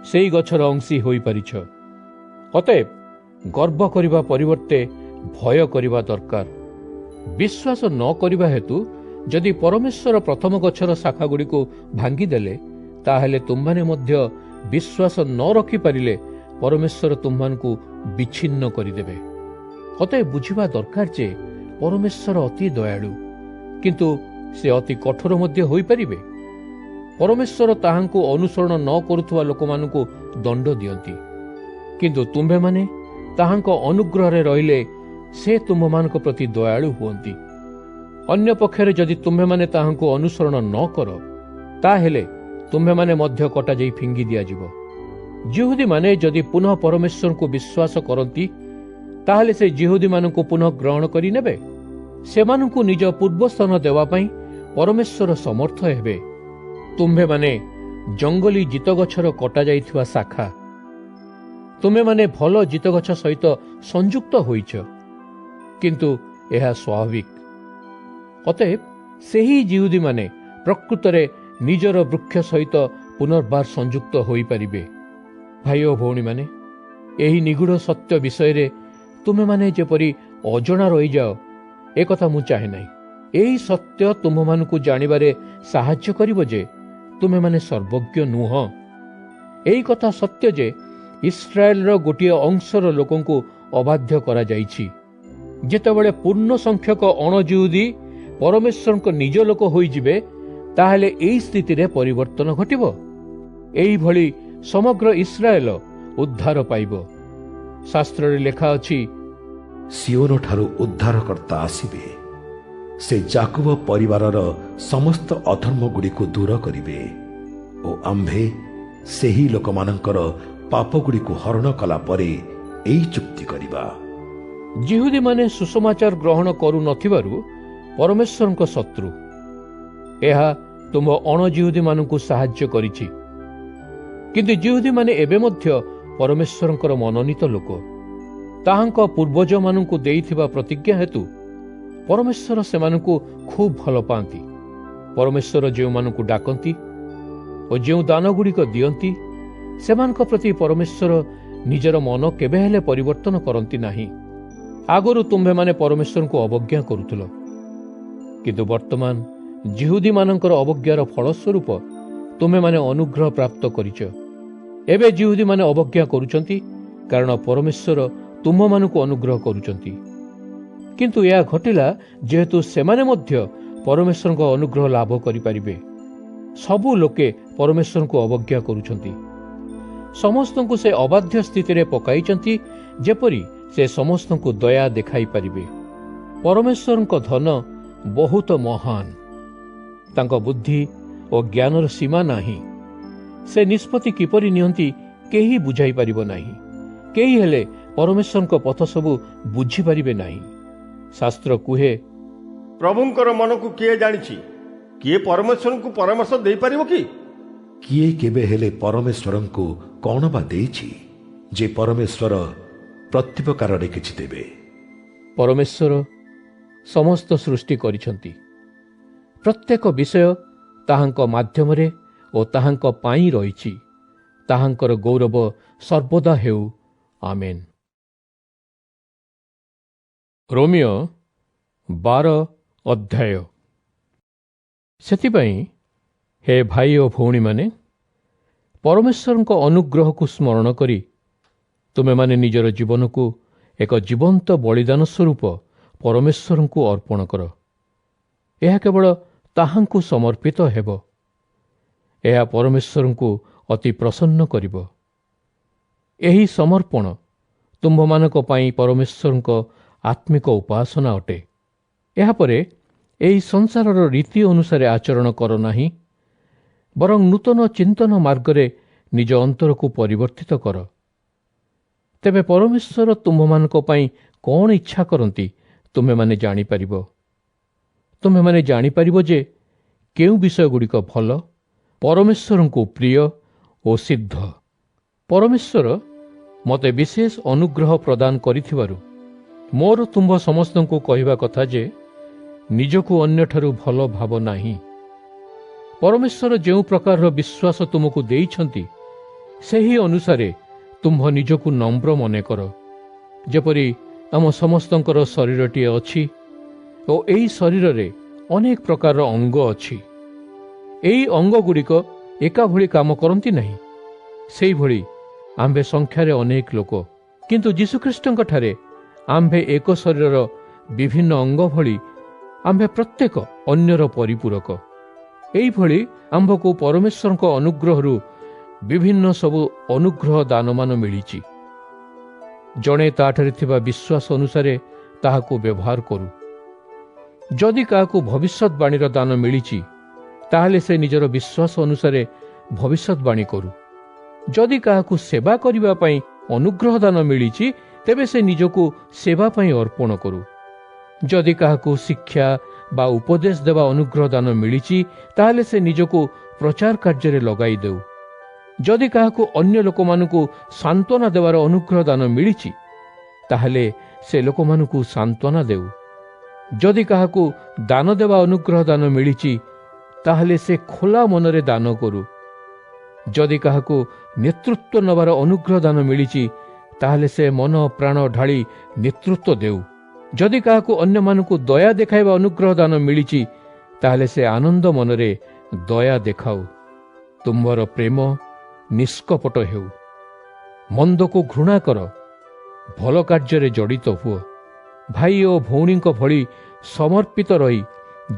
ସେହି ଗଛର ଅଂଶୀ ହୋଇପାରିଛ। ଅତଏବ ଗର୍ବ କରିବା ପରିବର୍ତ୍ତେ ଭୟ କରିବା ଦରକାର। ବିଶ୍ୱାସ ନ କରିବା ହେତୁ ଯଦି ପରମେଶ୍ୱର ପ୍ରଥମ ଗଛର ଶାଖାଗୁଡ଼ିକୁ ଭାଙ୍ଗିଦେଲେ, ତାହେଲେ ତୁମ୍ଭମାନେ ମଧ୍ୟ ବିଶ୍ୱାସ ନ ରଖିପାରିଲେ ପରମେଶ୍ୱର ତୁମ୍ଭମାନଙ୍କୁ ବିଚ୍ଛିନ୍ନ କରିଦେବେ। ଅତଏବ ବୁଝିବା ଦରକାର ଯେ ପରମେଶ୍ୱର ଅତି ଦୟାଳୁ, କିନ୍ତୁ ସେ ଅତି କଠୋର ମଧ୍ୟ ହୋଇପାରିବେ। ପରମେଶ୍ୱର ତାହାଙ୍କୁ ଅନୁସରଣ ନ କରୁଥିବା ଲୋକମାନଙ୍କୁ ଦଣ୍ଡ ଦିଅନ୍ତି, କିନ୍ତୁ ତୁମ୍ଭେମାନେ ତାହାଙ୍କ ଅନୁଗ୍ରହରେ ରହିଲେ ସେ ତୁମ୍ଭମାନଙ୍କ ପ୍ରତି ଦୟାଳୁ ହୁଅନ୍ତି। ଅନ୍ୟ ପକ୍ଷରେ ଯଦି ତୁମ୍ଭେମାନେ ତାହାଙ୍କୁ ଅନୁସରଣ ନ କର, ତାହେଲେ ତୁମ୍ଭେମାନେ ମଧ୍ୟ କଟାଯାଇ ଫିଙ୍ଗି ଦିଆଯିବ। ଜିହୁଦୀମାନେ ଯଦି ପୁନଃ ପରମେଶ୍ୱରଙ୍କୁ ବିଶ୍ୱାସ କରନ୍ତି, ତାହେଲେ ସେ ଜିହୁଦୀମାନଙ୍କୁ ପୁନଃ ଗ୍ରହଣ କରିନେବେ। ସେମାନଙ୍କୁ ନିଜ ପୂର୍ବସ୍ଥାନ ଦେବା ପାଇଁ ପରମେଶ୍ୱର ସମର୍ଥ ହେବେ। ତୁମ୍ଭେମାନେ ଜଙ୍ଗଲୀ ଜିତଗଛର କଟାଯାଇଥିବା ଶାଖା। ତୁମେମାନେ ଭଲ ଜିତଗଛ ସହିତ ସଂଯୁକ୍ତ ହୋଇଛ, କିନ୍ତୁ ଏହା ସ୍ୱାଭାବିକ। ଅତଏବ ସେହି ଜିହୁଦୀମାନେ ପ୍ରକୃତରେ ନିଜର ବୃକ୍ଷ ସହିତ ପୁନର୍ବାର ସଂଯୁକ୍ତ ହୋଇପାରିବେ। ଭାଇ ଓ ଭଉଣୀମାନେ, ଏହି ନିଗୁଢ଼ ସତ୍ୟ ବିଷୟରେ ତୁମେମାନେ ଯେପରି ଅଜଣା ରହିଯାଅ, ଏକଥା ମୁଁ ଚାହେଁ ନାହିଁ। ଏହି ସତ୍ୟ ତୁମ୍ଭମାନଙ୍କୁ ଜାଣିବାରେ ସାହାଯ୍ୟ କରିବ ଯେ ତୁମେମାନେ ସର୍ବଜ୍ଞ ନୁହଁ। ଏହି କଥା ସତ୍ୟ ଯେ ଇସ୍ରାଏଲର ଗୋଟିଏ ଅଂଶର ଲୋକଙ୍କୁ ଅବାଧ୍ୟ କରାଯାଇଛି। ଯେତେବେଳେ ପୂର୍ଣ୍ଣ ସଂଖ୍ୟକ ଅଣଜିହୁଦୀ ପରମେଶ୍ୱରଙ୍କ ନିଜ ଲୋକ ହୋଇଯିବେ, ତାହେଲେ ଏହି ସ୍ଥିତିରେ ପରିବର୍ତ୍ତନ ଘଟିବ। ଏହିଭଳି ସମଗ୍ର ଇସ୍ରାଏଲ ଉଦ୍ଧାର ପାଇବ। ଶାସ୍ତ୍ରରେ ଲେଖା ଅଛି, ସିଓନ ଠାରୁ ଉଦ୍ଧାରକର୍ତ୍ତା ଆସିବେ। ସେ ଯାକୁବ ପରିବାରର ସମସ୍ତ ଅଧର୍ମଗୁଡ଼ିକୁ ଦୂର କରିବେ ଓ ଆମ୍ଭେ ସେହି ଲୋକମାନଙ୍କର ପାପଗୁଡ଼ିକୁ ହରଣ କଲା ପରେ ଏହି ଚୁକ୍ତି କରିବା। ଜିହୁଦୀମାନେ ସୁସମାଚାର ଗ୍ରହଣ କରୁନଥିବାରୁ ପରମେଶ୍ୱରଙ୍କ ଶତ୍ରୁ। ଏହା ତୁମ୍ଭ ଅଣଜିହୁଦୀମାନଙ୍କୁ ସାହାଯ୍ୟ କରିଛି। କିନ୍ତୁ ଜିହୁଦୀମାନେ ଏବେ ମଧ୍ୟ ପରମେଶ୍ୱରଙ୍କର ମନୋନୀତ ଲୋକ। ତାହାଙ୍କ ପୂର୍ବଜମାନଙ୍କୁ ଦେଇଥିବା ପ୍ରତିଜ୍ଞା ହେତୁ ପରମେଶ୍ୱର ସେମାନଙ୍କୁ ଖୁବ୍ ଭଲ ପାଆନ୍ତି। ପରମେଶ୍ୱର ଯେଉଁମାନଙ୍କୁ ଡାକନ୍ତି ଓ ଯେଉଁ ଦାନଗୁଡ଼ିକ ଦିଅନ୍ତି, ସେମାନଙ୍କ ପ୍ରତି ପରମେଶ୍ୱର ନିଜର ମନ କେବେ ହେଲେ ପରିବର୍ତ୍ତନ କରନ୍ତି ନାହିଁ। ଆଗରୁ ତୁମ୍ଭେମାନେ ପରମେଶ୍ୱରଙ୍କୁ ଅବଜ୍ଞା କରୁଥିଲ, କିନ୍ତୁ ବର୍ତ୍ତମାନ ଜିହୁଦୀମାନଙ୍କର ଅବଜ୍ଞାର ଫଳସ୍ୱରୂପ ତୁମେମାନେ ଅନୁଗ୍ରହ ପ୍ରାପ୍ତ କରିଛ। ଏବେ ଜିହୁଦୀମାନେ ଅବଜ୍ଞା କରୁଛନ୍ତି, କାରଣ ପରମେଶ୍ୱର ତୁମ୍ଭମାନଙ୍କୁ ଅନୁଗ୍ରହ କରୁଛନ୍ତି। କିନ୍ତୁ ଏହା ଘଟିଲା ଯେହେତୁ ସେମାନେ ମଧ୍ୟ ପରମେଶ୍ୱରଙ୍କ ଅନୁଗ୍ରହ ଲାଭ କରିପାରିବେ। ସବୁ ଲୋକେ ପରମେଶ୍ୱରଙ୍କୁ ଅବଜ୍ଞା କରୁଛନ୍ତି। ସମସ୍ତଙ୍କୁ ସେ ଅବାଧ୍ୟ ସ୍ଥିତିରେ ପକାଇଛନ୍ତି, ଯେପରି ସେ ସମସ୍ତଙ୍କୁ ଦୟା ଦେଖାଇ ପାରିବେ। ପରମେଶ୍ୱରଙ୍କ ଧନ ବହୁତ ମହାନ। ତାଙ୍କ ବୁଦ୍ଧି ଓ ଜ୍ଞାନର ସୀମା ନାହିଁ। ସେ ନିଷ୍ପତ୍ତି କିପରି ନିଅନ୍ତି କେହି ବୁଝାଇ ପାରିବ ନାହିଁ। କେହି ହେଲେ ପରମେଶ୍ୱରଙ୍କ ପଥ ସବୁ ବୁଝିପାରିବେ ନାହିଁ। ଶାସ୍ତ୍ର କୁହେ, ପ୍ରଭୁଙ୍କର ମନକୁ କିଏ ଜାଣିଛି? କିଏ ପରମେଶ୍ୱରଙ୍କୁ ପରାମର୍ଶ ଦେଇପାରିବ କି? କିଏ କେବେ ହେଲେ ପରମେଶ୍ୱରଙ୍କୁ କ'ଣ ବା ଦେଇଛି ଯେ ପରମେଶ୍ୱର ପ୍ରତ୍ୟୁପକାରରେ କିଛି ଦେବେ? ପରମେଶ୍ୱର ସମସ୍ତ ସୃଷ୍ଟି କରିଛନ୍ତି। ପ୍ରତ୍ୟେକ ବିଷୟ ତାହାଙ୍କ ମାଧ୍ୟମରେ ଓ ତାହାଙ୍କ ପାଇଁ ରହିଛି। ତାହାଙ୍କର ଗୌରବ ସର୍ବଦା ହେଉ। ଆମେନ୍। ରୋମିଓ 12 ଅଧ୍ୟାୟ। ସେଥିପାଇଁ ହେ ଭାଇ ଓ ଭଉଣୀମାନେ, ପରମେଶ୍ୱରଙ୍କ ଅନୁଗ୍ରହକୁ ସ୍ମରଣ କରି ତୁମେମାନେ ନିଜର ଜୀବନକୁ ଏକ ଜୀବନ୍ତ ବଳିଦାନ ସ୍ୱରୂପ ପରମେଶ୍ୱରଙ୍କୁ ଅର୍ପଣ କର। ଏହା କେବଳ ତାହାଙ୍କୁ ସମର୍ପିତ ହେବ। ଏହା ପରମେଶ୍ୱରଙ୍କୁ ଅତି ପ୍ରସନ୍ନ କରିବ। ଏହି ସମର୍ପଣ ତୁମ୍ଭମାନଙ୍କ ପାଇଁ ପରମେଶ୍ୱରଙ୍କ ଆତ୍ମିକ ଉପାସନା ଅଟେ। ଏହାପରେ ଏହି ସଂସାରର ରୀତି ଅନୁସାରେ ଆଚରଣ କର ନାହିଁ, ବରଂ ନୂତନ ଚିନ୍ତନ ମାର୍ଗରେ ନିଜ ଅନ୍ତରକୁ ପରିବର୍ତ୍ତିତ କର। ତେବେ ପରମେଶ୍ୱର ତୁମ୍ଭମାନଙ୍କ ପାଇଁ କ'ଣ ଇଚ୍ଛା କରନ୍ତି ତୁମେମାନେ ଜାଣିପାରିବ। ତୁମେମାନେ ଜାଣିପାରିବ ଯେ କେଉଁ ବିଷୟଗୁଡ଼ିକ ଭଲ, ପରମେଶ୍ୱରଙ୍କୁ ପ୍ରିୟ ଓ ସିଦ୍ଧ। ପରମେଶ୍ୱର ମୋତେ ବିଶେଷ ଅନୁଗ୍ରହ ପ୍ରଦାନ କରିଥିବାରୁ ମୋର ତୁମ୍ଭ ସମସ୍ତଙ୍କୁ କହିବା କଥା ଯେ ନିଜକୁ ଅନ୍ୟଠାରୁ ଭଲ ଭାବ ନାହିଁ। ପରମେଶ୍ୱର ଯେଉଁ ପ୍ରକାରର ବିଶ୍ୱାସ ତୁମକୁ ଦେଇଛନ୍ତି, ସେହି ଅନୁସାରେ ତୁମ୍ଭ ନିଜକୁ ନମ୍ର ମନେକର। ଯେପରି ଆମ ସମସ୍ତଙ୍କର ଶରୀରଟିଏ ଅଛି ଓ ଏହି ଶରୀରରେ ଅନେକ ପ୍ରକାରର ଅଙ୍ଗ ଅଛି। ଏହି ଅଙ୍ଗଗୁଡ଼ିକ ଏକାଭଳି କାମ କରନ୍ତି ନାହିଁ। ସେହିଭଳି ଆମ୍ଭେ ସଂଖ୍ୟାରେ ଅନେକ ଲୋକ, କିନ୍ତୁ ଯୀଶୁଖ୍ରୀଷ୍ଟଙ୍କଠାରେ ଆମ୍ଭେ ଏକ ଶରୀରର ବିଭିନ୍ନ ଅଙ୍ଗ ଭଳି ଆମ୍ଭେ ପ୍ରତ୍ୟେକ ଅନ୍ୟର ପରିପୂରକ। ଏହିଭଳି ଆମ୍ଭକୁ ପରମେଶ୍ୱରଙ୍କ ଅନୁଗ୍ରହରୁ ବିଭିନ୍ନ ସବୁ ଅନୁଗ୍ରହ ଦାନମାନ ମିଳିଛି। ଜଣେ ତାଠାରେ ଥିବା ବିଶ୍ୱାସ ଅନୁସାରେ ତାହାକୁ ବ୍ୟବହାର କରୁ। ଯଦି କାହାକୁ ଭବିଷ୍ୟତବାଣୀର ଦାନ ମିଳିଛି, ତାହେଲେ ସେ ନିଜର ବିଶ୍ୱାସ ଅନୁସାରେ ଭବିଷ୍ୟତବାଣୀ କରୁ। ଯଦି କାହାକୁ ସେବା କରିବା ପାଇଁ ଅନୁଗ୍ରହ ଦାନ ମିଳିଛି, ତେବେ ସେ ନିଜକୁ ସେବା ପାଇଁ ଅର୍ପଣ କରୁ। ଯଦି କାହାକୁ ଶିକ୍ଷା ବା ଉପଦେଶ ଦେବା ଅନୁଗ୍ରହ ଦାନ ମିଳିଛି, ତାହେଲେ ସେ ନିଜକୁ ପ୍ରଚାର କାର୍ଯ୍ୟରେ ଲଗାଇ ଦେଉ। ଯଦି କାହାକୁ ଅନ୍ୟ ଲୋକମାନଙ୍କୁ ସାନ୍ତ୍ୱନା ଦେବାର ଅନୁଗ୍ରହ ଦାନ ମିଳିଛି, ତାହେଲେ ସେ ଲୋକମାନଙ୍କୁ ସାନ୍ତ୍ୱନା ଦେଉ। ଯଦି କାହାକୁ ଦାନ ଦେବା ଅନୁଗ୍ରହ ଦାନ ମିଳିଛି, ତାହେଲେ ସେ ଖୋଲା ମନରେ ଦାନ କରୁ। ଯଦି କାହାକୁ ନେତୃତ୍ୱ ନେବାର ଅନୁଗ୍ରହ ଦାନ ମିଳିଛି, ତାହେଲେ ସେ ମନ ପ୍ରାଣ ଢାଳି ନେତୃତ୍ୱ ଦେଉ। ଯଦି କାହାକୁ ଅନ୍ୟମାନଙ୍କୁ ଦୟା ଦେଖାଇବା ଅନୁଗ୍ରହ ଦାନ ମିଳିଛି, ତାହେଲେ ସେ ଆନନ୍ଦ ମନରେ ଦୟା ଦେଖାଉ। ତୁମ୍ଭର ପ୍ରେମ ନିଷ୍କପଟ ହେଉ। ମନ୍ଦକୁ ଘୃଣା କର, ଭଲ କାର୍ଯ୍ୟରେ ଜଡ଼ିତ ହୁଅ। ଭାଇ ଓ ଭଉଣୀଙ୍କ ଭଳି ସମର୍ପିତ ରହି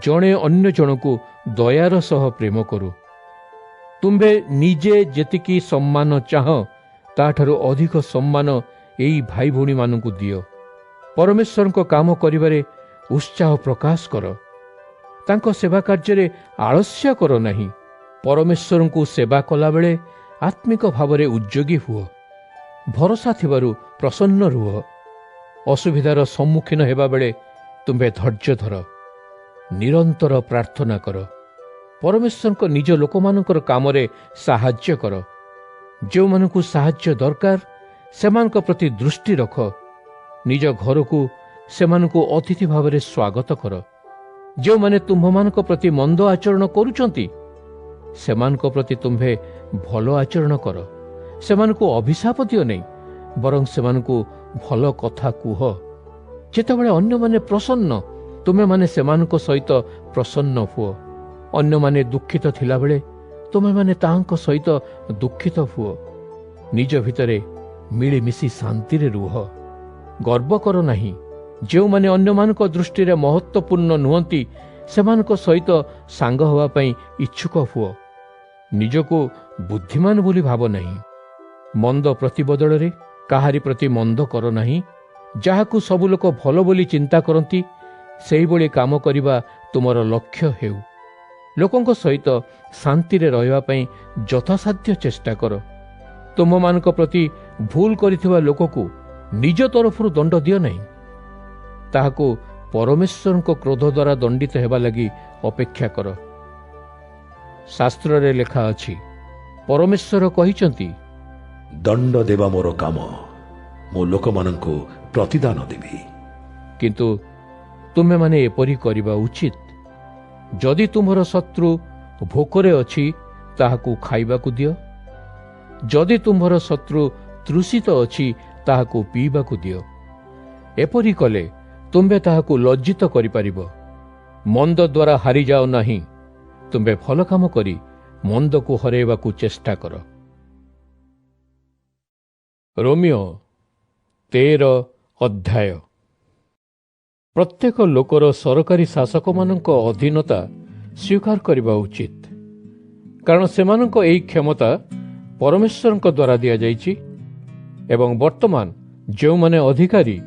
ଜଣେ ଅନ୍ୟ ଜଣକୁ ଦୟାର ସହ ପ୍ରେମ କରୁ। ତୁମ୍ଭେ ନିଜେ ଯେତିକି ସମ୍ମାନ ଚାହଁ, ତାଠାରୁ ଅଧିକ ସମ୍ମାନ ଏହି ଭାଇ ଭଉଣୀମାନଙ୍କୁ ଦିଅ। ପରମେଶ୍ୱରଙ୍କ କାମ କରିବାରେ ଉତ୍ସାହ ପ୍ରକାଶ କର। ତାଙ୍କ ସେବା କାର୍ଯ୍ୟରେ ଆଳସ୍ୟ କର ନାହିଁ। ପରମେଶ୍ୱରଙ୍କୁ ସେବା କଲାବେଳେ ଆତ୍ମିକ ଭାବରେ ଉଦ୍ଯୋଗୀ ହୁଅ। ଭରସା ଥିବାରୁ ପ୍ରସନ୍ନ ରୁହ। ଅସୁବିଧାର ସମ୍ମୁଖୀନ ହେବାବେଳେ ତୁମ୍ଭେ ଧୈର୍ଯ୍ୟ ଧର। ନିରନ୍ତର ପ୍ରାର୍ଥନା କର। ପରମେଶ୍ୱରଙ୍କ ନିଜ ଲୋକମାନଙ୍କର କାମରେ ସାହାଯ୍ୟ କର। ଯେଉଁମାନଙ୍କୁ ସାହାଯ୍ୟ ଦରକାର, ସେମାନଙ୍କ ପ୍ରତି ଦୃଷ୍ଟି ରଖ। ନିଜ ଘରକୁ ସେମାନଙ୍କୁ ଅତିଥି ଭାବରେ ସ୍ୱାଗତ କର। ଯେଉଁମାନେ ତୁମ୍ଭମାନଙ୍କ ପ୍ରତି ମନ୍ଦ ଆଚରଣ କରୁଛନ୍ତି, ସେମାନଙ୍କ ପ୍ରତି ତୁମ୍ଭେ ଭଲ ଆଚରଣ କର। ସେମାନଙ୍କୁ ଅଭିଶାପ ଦିଅ ନାହିଁ, ବରଂ ସେମାନଙ୍କୁ ଭଲ କଥା କୁହ। ଯେତେବେଳେ ଅନ୍ୟମାନେ ପ୍ରସନ୍ନ, ତୁମେମାନେ ସେମାନଙ୍କ ସହିତ ପ୍ରସନ୍ନ ହୁଅ। ଅନ୍ୟମାନେ ଦୁଃଖିତ ଥିଲାବେଳେ ତୁମେମାନେ ତାହାଙ୍କ ସହିତ ଦୁଃଖିତ ହୁଅ। ନିଜ ଭିତରେ ମିଳିମିଶି ଶାନ୍ତିରେ ରୁହ। ଗର୍ବ କର ନାହିଁ। ଯେଉଁମାନେ ଅନ୍ୟମାନଙ୍କ ଦୃଷ୍ଟିରେ ମହତ୍ତ୍ୱପୂର୍ଣ୍ଣ ନୁହନ୍ତି, ସେମାନଙ୍କ ସହିତ ସାଙ୍ଗ ହେବା ପାଇଁ ଇଚ୍ଛୁକ ହୁଅ। ନିଜକୁ ବୁଦ୍ଧିମାନ ବୋଲି ଭାବ ନାହିଁ। ମନ୍ଦ ପ୍ରତିବଦଳରେ କାହାରି ପ୍ରତି ମନ୍ଦ କର ନାହିଁ। ଯାହାକୁ ସବୁ ଲୋକ ଭଲ ବୋଲି ଚିନ୍ତା କରନ୍ତି, ସେହିଭଳି କାମ କରିବା ତୁମର ଲକ୍ଷ୍ୟ ହେଉ। ଲୋକଙ୍କ ସହିତ ଶାନ୍ତିରେ ରହିବା ପାଇଁ ଯଥାସାଧ୍ୟ ଚେଷ୍ଟା କର। ତୁମମାନଙ୍କ ପ୍ରତି ଭୁଲ କରିଥିବା ଲୋକକୁ ନିଜ ତରଫରୁ ଦଣ୍ଡ ଦିଅ ନାହିଁ। ତାହାକୁ ପରମେଶ୍ୱରଙ୍କ କ୍ରୋଧ ଦ୍ୱାରା ଦଣ୍ଡିତ ହେବା ଲାଗି ଅପେକ୍ଷା କର। ଶାସ୍ତ୍ରରେ ଲେଖା ଅଛି, ପରମେଶ୍ୱର କହିଛନ୍ତି, ଦଣ୍ଡ ଦେବା ମୋର କାମ, ମୁଁ ଲୋକମାନଙ୍କୁ ପ୍ରତିଦାନ ଦେବି। କିନ୍ତୁ ତୁମେମାନେ ଏପରି କରିବା ଉଚିତ। ଯଦି ତୁମର ଶତ୍ରୁ ଭୋକରେ ଅଛି, ତାହାକୁ ଖାଇବାକୁ ଦିଅ। ଯଦି ତୁମ୍ଭର ଶତ୍ରୁ ତୃଷିତ ଅଛି, ତାହାକୁ ପିଇବାକୁ ଦିଅ। ଏପରି କଲେ ତୁମ୍ଭେ ତାହାକୁ ଲଜ୍ଜିତ କରିପାରିବ। ମନ୍ଦ ଦ୍ୱାରା ହାରିଯାଅ ନାହିଁ, ତୁମ୍ଭେ ଭଲ କାମ କରି ମନ୍ଦକୁ ହରାଇବାକୁ ଚେଷ୍ଟା କର। ରୋମିଓ 13 ଅଧ୍ୟାୟ। ପ୍ରତ୍ୟେକ ଲୋକର ସରକାରୀ ଶାସକମାନଙ୍କ ଅଧୀନତା ସ୍ୱୀକାର କରିବା ଉଚିତ, କାରଣ ସେମାନଙ୍କ ଏହି କ୍ଷମତା ପରମେଶ୍ୱରଙ୍କ ଦ୍ୱାରା ଦିଆଯାଇଛି ଏବଂ ବର୍ତ୍ତମାନ ଯେଉଁମାନେ ଅଧିକାରୀ,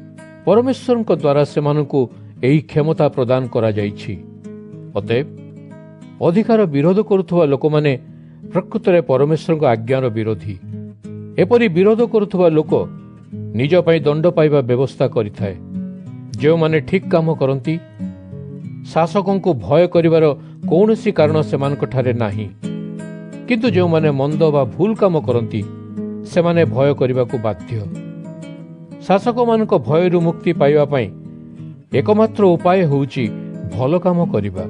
ପରମେଶ୍ୱରଙ୍କ ଦ୍ୱାରା ସେମାନଙ୍କୁ ଏହି କ୍ଷମତା ପ୍ରଦାନ କରାଯାଇଛି। ଅତଏବ ଅଧିକାର ବିରୋଧ କରୁଥିବା ଲୋକମାନେ ପ୍ରକୃତରେ ପରମେଶ୍ୱରଙ୍କ ଆଜ୍ଞାର ବିରୋଧୀ। ଏପରି ବିରୋଧ କରୁଥିବା ଲୋକ ନିଜ ପାଇଁ ଦଣ୍ଡ ପାଇବା ବ୍ୟବସ୍ଥା କରିଥାଏ। ଯେଉଁମାନେ ଠିକ୍ କାମ କରନ୍ତି, ଶାସକଙ୍କୁ ଭୟ କରିବାର କୌଣସି କାରଣ ସେମାନଙ୍କଠାରେ ନାହିଁ, କିନ୍ତୁ ଯେଉଁମାନେ ମନ୍ଦ ବା ଭୁଲ କାମ କରନ୍ତି ସେମାନେ ଭୟ କରିବାକୁ ବାଧ୍ୟ। ଶାସକମାନଙ୍କ ଭୟରୁ ମୁକ୍ତି ପାଇବା ପାଇଁ ଏକମାତ୍ର ଉପାୟ ହେଉଛି ଭଲ କାମ କରିବା।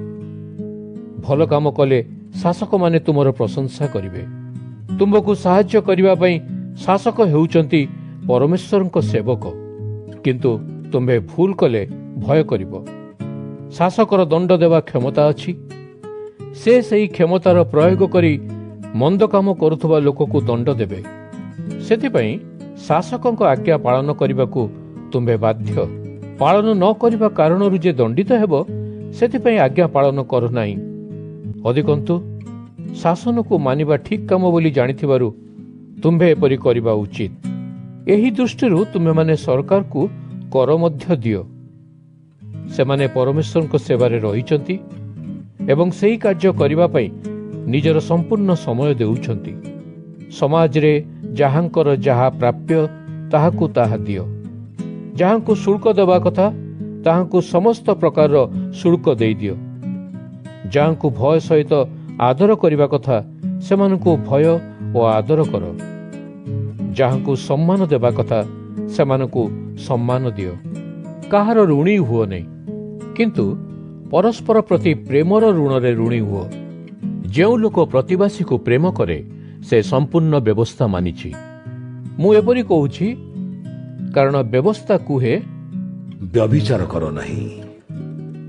ଭଲ କାମ କଲେ ଶାସକମାନେ ତୁମର ପ୍ରଶଂସା କରିବେ। ତୁମକୁ ସାହାଯ୍ୟ କରିବା ପାଇଁ ଶାସକ ହେଉଛନ୍ତି ପରମେଶ୍ୱରଙ୍କ ସେବକ, କିନ୍ତୁ ତୁମ୍ଭେ ଭୁଲ କଲେ ଭୟ କରିବ। ଶାସକର ଦଣ୍ଡ ଦେବା କ୍ଷମତା ଅଛି। ସେ ସେହି କ୍ଷମତାର ପ୍ରୟୋଗ କରି ମନ୍ଦ କାମ କରୁଥିବା ଲୋକକୁ ଦଣ୍ଡ ଦେବେ। ସେଥିପାଇଁ ଶାସକଙ୍କ ଆଜ୍ଞା ପାଳନ କରିବାକୁ ତୁମ୍ଭେ ବାଧ୍ୟ। ପାଳନ ନ କରିବା କାରଣରୁ ଯେ ଦଣ୍ଡିତ ହେବ, ସେଥିପାଇଁ ଆଜ୍ଞା ପାଳନ କର ନାହିଁ। ଅଧିକନ୍ତୁ ଶାସନକୁ ମାନିବା ଠିକ୍ କାମ ବୋଲି ଜାଣିଥିବାରୁ ତୁମ୍ଭେ ଏପରି କରିବା ଉଚିତ। ଏହି ଦୃଷ୍ଟିରୁ ତୁମେମାନେ ସରକାରକୁ କର ମଧ୍ୟ ଦିଅ। ସେମାନେ ପରମେଶ୍ୱରଙ୍କ ସେବାରେ ରହିଛନ୍ତି ଏବଂ ସେହି କାର୍ଯ୍ୟ କରିବା ପାଇଁ ନିଜର ସମ୍ପୂର୍ଣ୍ଣ ସମୟ ଦେଉଛନ୍ତି। ସମାଜରେ ଯାହାଙ୍କର ଯାହା ପ୍ରାପ୍ୟ ତାହାକୁ ତାହା ଦିଅ। ଯାହାଙ୍କୁ ଶୁଳ୍କ ଦେବା କଥା ତାହାଙ୍କୁ ସମସ୍ତ ପ୍ରକାରର ଶୁଳ୍କ ଦେଇଦିଅ। ଯାହାଙ୍କୁ ଭୟ ସହିତ ଆଦର କରିବା କଥା ସେମାନଙ୍କୁ ଭୟ ଓ ଆଦର କର। ଯାହାଙ୍କୁ ସମ୍ମାନ ଦେବା କଥା ସେମାନଙ୍କୁ ସମ୍ମାନ ଦିଅ। କାହାର ଋଣୀ ହୁଅ ନାହିଁ, କିନ୍ତୁ ପରସ୍ପର ପ୍ରତି ପ୍ରେମର ଋଣରେ ଋଣୀ ହୁଅ। ଯେଉଁ ଲୋକ ପ୍ରତିବାସୀକୁ ପ୍ରେମ କରେ ସେ ସମ୍ପୂର୍ଣ୍ଣ ବ୍ୟବସ୍ଥା ମାନିଛି। ମୁଁ ଏପରି କହୁଛି କାରଣ ବ୍ୟବସ୍ଥା କୁହେ, ବ୍ୟଭିଚାର କର ନାହିଁ,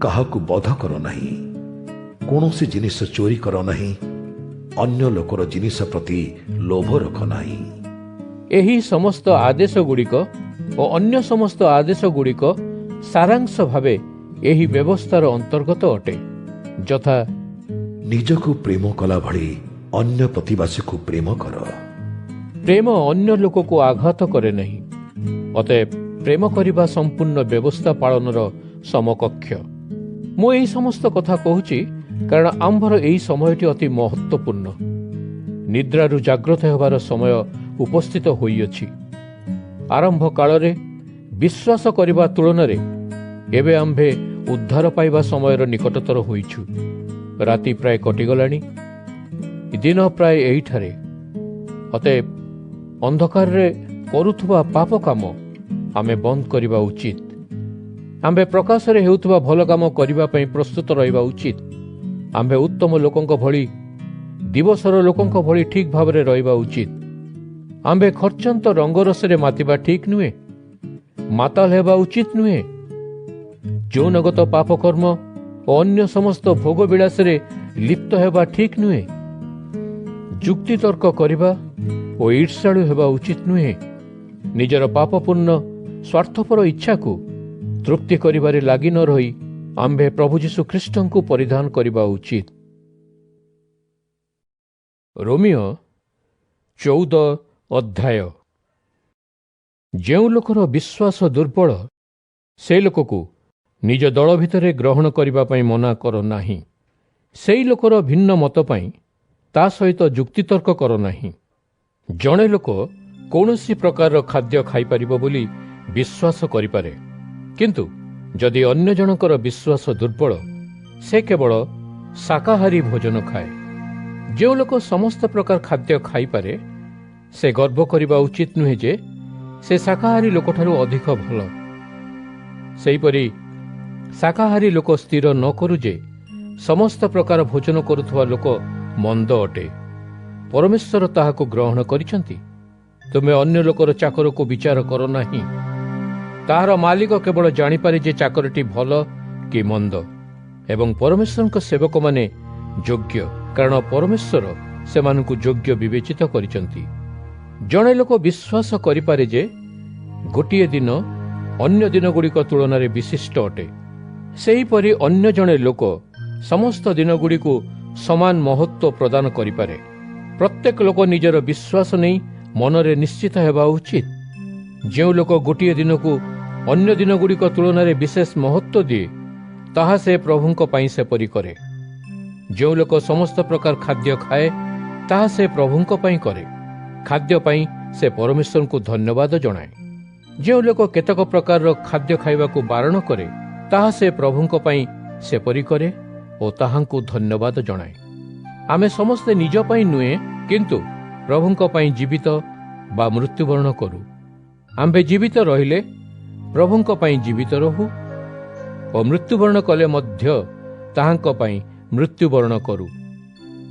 କାହାକୁ ବଧ କର ନାହିଁ, କୌଣସି ଜିନିଷ ଚୋରି କର ନାହିଁ, ଅନ୍ୟ ଲୋକର ଜିନିଷ ପ୍ରତି ଲୋଭ ରଖ ନାହିଁ। ଏହି ସମସ୍ତ ଆଦେଶ ଗୁଡ଼ିକ ଓ ଅନ୍ୟ ସମସ୍ତ ଆଦେଶ ଗୁଡ଼ିକ ସାରାଂଶ ଭାବେ ଏହି ବ୍ୟବସ୍ଥାର ଅନ୍ତର୍ଗତ ଅଟେ, ଯଥା ନିଜକୁ ପ୍ରେମ କଲା ଭଳି ଅନ୍ୟ ପ୍ରତିବାସୀକୁ ପ୍ରେମ କର। ପ୍ରେମ ଅନ୍ୟ ଲୋକକୁ ଆଘାତ କରେ ନାହିଁ। ଅତଏବ ପ୍ରେମ କରିବା ସମ୍ପୂର୍ଣ୍ଣ ବ୍ୟବସ୍ଥା ପାଳନର ସମକକ୍ଷ। ମୁଁ ଏହି ସମସ୍ତ କଥା କହୁଛି କାରଣ ଆମ୍ଭର ଏହି ସମୟଟି ଅତି ମହତ୍ୱପୂର୍ଣ୍ଣ। ନିଦ୍ରାରୁ ଜାଗ୍ରତ ହେବାର ସମୟ ଉପସ୍ଥିତ ହୋଇଅଛି। ଆରମ୍ଭ କାଳରେ ବିଶ୍ୱାସ କରିବା ତୁଳନାରେ ଏବେ ଆମ୍ଭେ ଉଦ୍ଧାର ପାଇବା ସମୟର ନିକଟତର ହୋଇଛୁ। ରାତି ପ୍ରାୟ କଟିଗଲାଣି, ଦିନ ପ୍ରାୟ ଏହିଠାରେ। ଅତଏବ ଅନ୍ଧକାରରେ କରୁଥିବା ପାପ କାମ ଆମେ ବନ୍ଦ କରିବା ଉଚିତ। ଆମ୍ଭେ ପ୍ରକାଶରେ ହେଉଥିବା ଭଲ କାମ କରିବା ପାଇଁ ପ୍ରସ୍ତୁତ ରହିବା ଉଚିତ। ଆମ୍ଭେ ଉତ୍ତମ ଲୋକଙ୍କ ଭଳି, ଦିବସର ଲୋକଙ୍କ ଭଳି ଠିକ୍ ଭାବରେ ରହିବା ଉଚିତ। ଆମ୍ଭେ ଖର୍ଚ୍ଚାନ୍ତ ରଙ୍ଗରସରେ ମାତିବା ଠିକ୍ ନୁହେଁ। ମାତାଲ ହେବା ଉଚିତ ନୁହେଁ। ଯୌନଗତ ପାପକର୍ମ ଓ ଅନ୍ୟ ସମସ୍ତ ଭୋଗ ବିଳାସରେ ଲିପ୍ତ ହେବା ଠିକ୍ ନୁହେଁ। ଯୁକ୍ତିତର୍କ କରିବା ଓ ଈର୍ଷାଳୁ ହେବା ଉଚିତ ନୁହେଁ। ନିଜର ପାପପୂର୍ଣ୍ଣ ସ୍ୱାର୍ଥପର ଇଚ୍ଛାକୁ ତୃପ୍ତି କରିବାରେ ଲାଗି ନ ରହି ଆମ୍ଭେ ପ୍ରଭୁ ଯୀଶୁ ଖ୍ରୀଷ୍ଟଙ୍କୁ ପରିଧାନ କରିବା ଉଚିତ। ରୋମିଓ 14 ଅଧ୍ୟାୟ। ଯେଉଁ ଲୋକର ବିଶ୍ୱାସ ଦୁର୍ବଳ, ସେ ଲୋକକୁ ନିଜ ଦଳ ଭିତରେ ଗ୍ରହଣ କରିବା ପାଇଁ ମନା କର ନାହିଁ। ସେହି ଲୋକର ଭିନ୍ନ ମତ ପାଇଁ ତା ସହିତ ଯୁକ୍ତିତର୍କ କର ନାହିଁ। ଜଣେ ଲୋକ କୌଣସି ପ୍ରକାରର ଖାଦ୍ୟ ଖାଇପାରିବ ବୋଲି ବିଶ୍ୱାସ କରିପାରେ, କିନ୍ତୁ ଯଦି ଅନ୍ୟ ଜଣଙ୍କର ବିଶ୍ୱାସ ଦୁର୍ବଳ, ସେ କେବଳ ଶାକାହାରୀ ଭୋଜନ ଖାଏ। ଯେଉଁ ଲୋକ ସମସ୍ତ ପ୍ରକାର ଖାଦ୍ୟ ଖାଇପାରେ, ସେ ଗର୍ବ କରିବା ଉଚିତ ନୁହେଁ ଯେ ସେ ଶାକାହାରୀ ଲୋକଠାରୁ ଅଧିକ ଭଲ। ସେହିପରି ଶାକାହାରୀ ଲୋକ ସ୍ଥିର ନ କରୁ ଯେ ସମସ୍ତ ପ୍ରକାର ଭୋଜନ କରୁଥିବା ଲୋକ ମନ୍ଦ ଅଟେ। ପରମେଶ୍ୱର ତାହାକୁ ଗ୍ରହଣ କରିଛନ୍ତି। ତୁମେ ଅନ୍ୟ ଲୋକର ଚାକରକୁ ବିଚାର କର ନାହିଁ। ତାହାର ମାଲିକ କେବଳ ଜାଣିପାରେ ଯେ ଚାକରଟି ଭଲ କି ମନ୍ଦ, ଏବଂ ପରମେଶ୍ୱରଙ୍କ ସେବକମାନେ ଯୋଗ୍ୟ, କାରଣ ପରମେଶ୍ୱର ସେମାନଙ୍କୁ ଯୋଗ୍ୟ ବିବେଚିତ କରିଛନ୍ତି। ଜଣେ ଲୋକ ବିଶ୍ୱାସ କରିପାରେ ଯେ ଗୋଟିଏ ଦିନ ଅନ୍ୟ ଦିନଗୁଡ଼ିକ ତୁଳନାରେ ବିଶିଷ୍ଟ ଅଟେ। ସେହିପରି ଅନ୍ୟ ଜଣେ ଲୋକ ସମସ୍ତ ଦିନଗୁଡ଼ିକୁ ସମାନ ମହତ୍ତ୍ୱ ପ୍ରଦାନ କରିପାରେ। ପ୍ରତ୍ୟେକ ଲୋକ ନିଜର ବିଶ୍ୱାସ ନେଇ ମନରେ ନିଶ୍ଚିତ ହେବା ଉଚିତ। ଯେଉଁ ଲୋକ ଗୋଟିଏ ଦିନକୁ ଅନ୍ୟ ଦିନଗୁଡ଼ିକ ତୁଳନାରେ ବିଶେଷ ମହତ୍ତ୍ୱ ଦିଏ, ତାହା ସେ ପ୍ରଭୁଙ୍କ ପାଇଁ ସେପରି କରେ। ଯେଉଁ ଲୋକ ସମସ୍ତ ପ୍ରକାର ଖାଦ୍ୟ ଖାଏ, ତାହା ସେ ପ୍ରଭୁଙ୍କ ପାଇଁ କରେ। ଖାଦ୍ୟ ପାଇଁ ସେ ପରମେଶ୍ୱରଙ୍କୁ ଧନ୍ୟବାଦ ଜଣାଏ। ଯେଉଁ ଲୋକ କେତେକ ପ୍ରକାରର ଖାଦ୍ୟ ଖାଇବାକୁ ବାରଣ କରେ, ତାହା ସେ ପ୍ରଭୁଙ୍କ ପାଇଁ ସେପରି କରେ ଓ ତାହାଙ୍କୁ ଧନ୍ୟବାଦ ଜଣାଏ। ଆମେ ସମସ୍ତେ ନିଜ ପାଇଁ ନୁହେଁ, କିନ୍ତୁ ପ୍ରଭୁଙ୍କ ପାଇଁ ଜୀବିତ ବା ମୃତ୍ୟୁବରଣ କରୁ। ଆମ୍ଭେ ଜୀବିତ ରହିଲେ ପ୍ରଭୁଙ୍କ ପାଇଁ ଜୀବିତ ରହୁ ଓ ମୃତ୍ୟୁବରଣ କଲେ ମଧ୍ୟ ତାହାଙ୍କ ପାଇଁ ମୃତ୍ୟୁବରଣ କରୁ।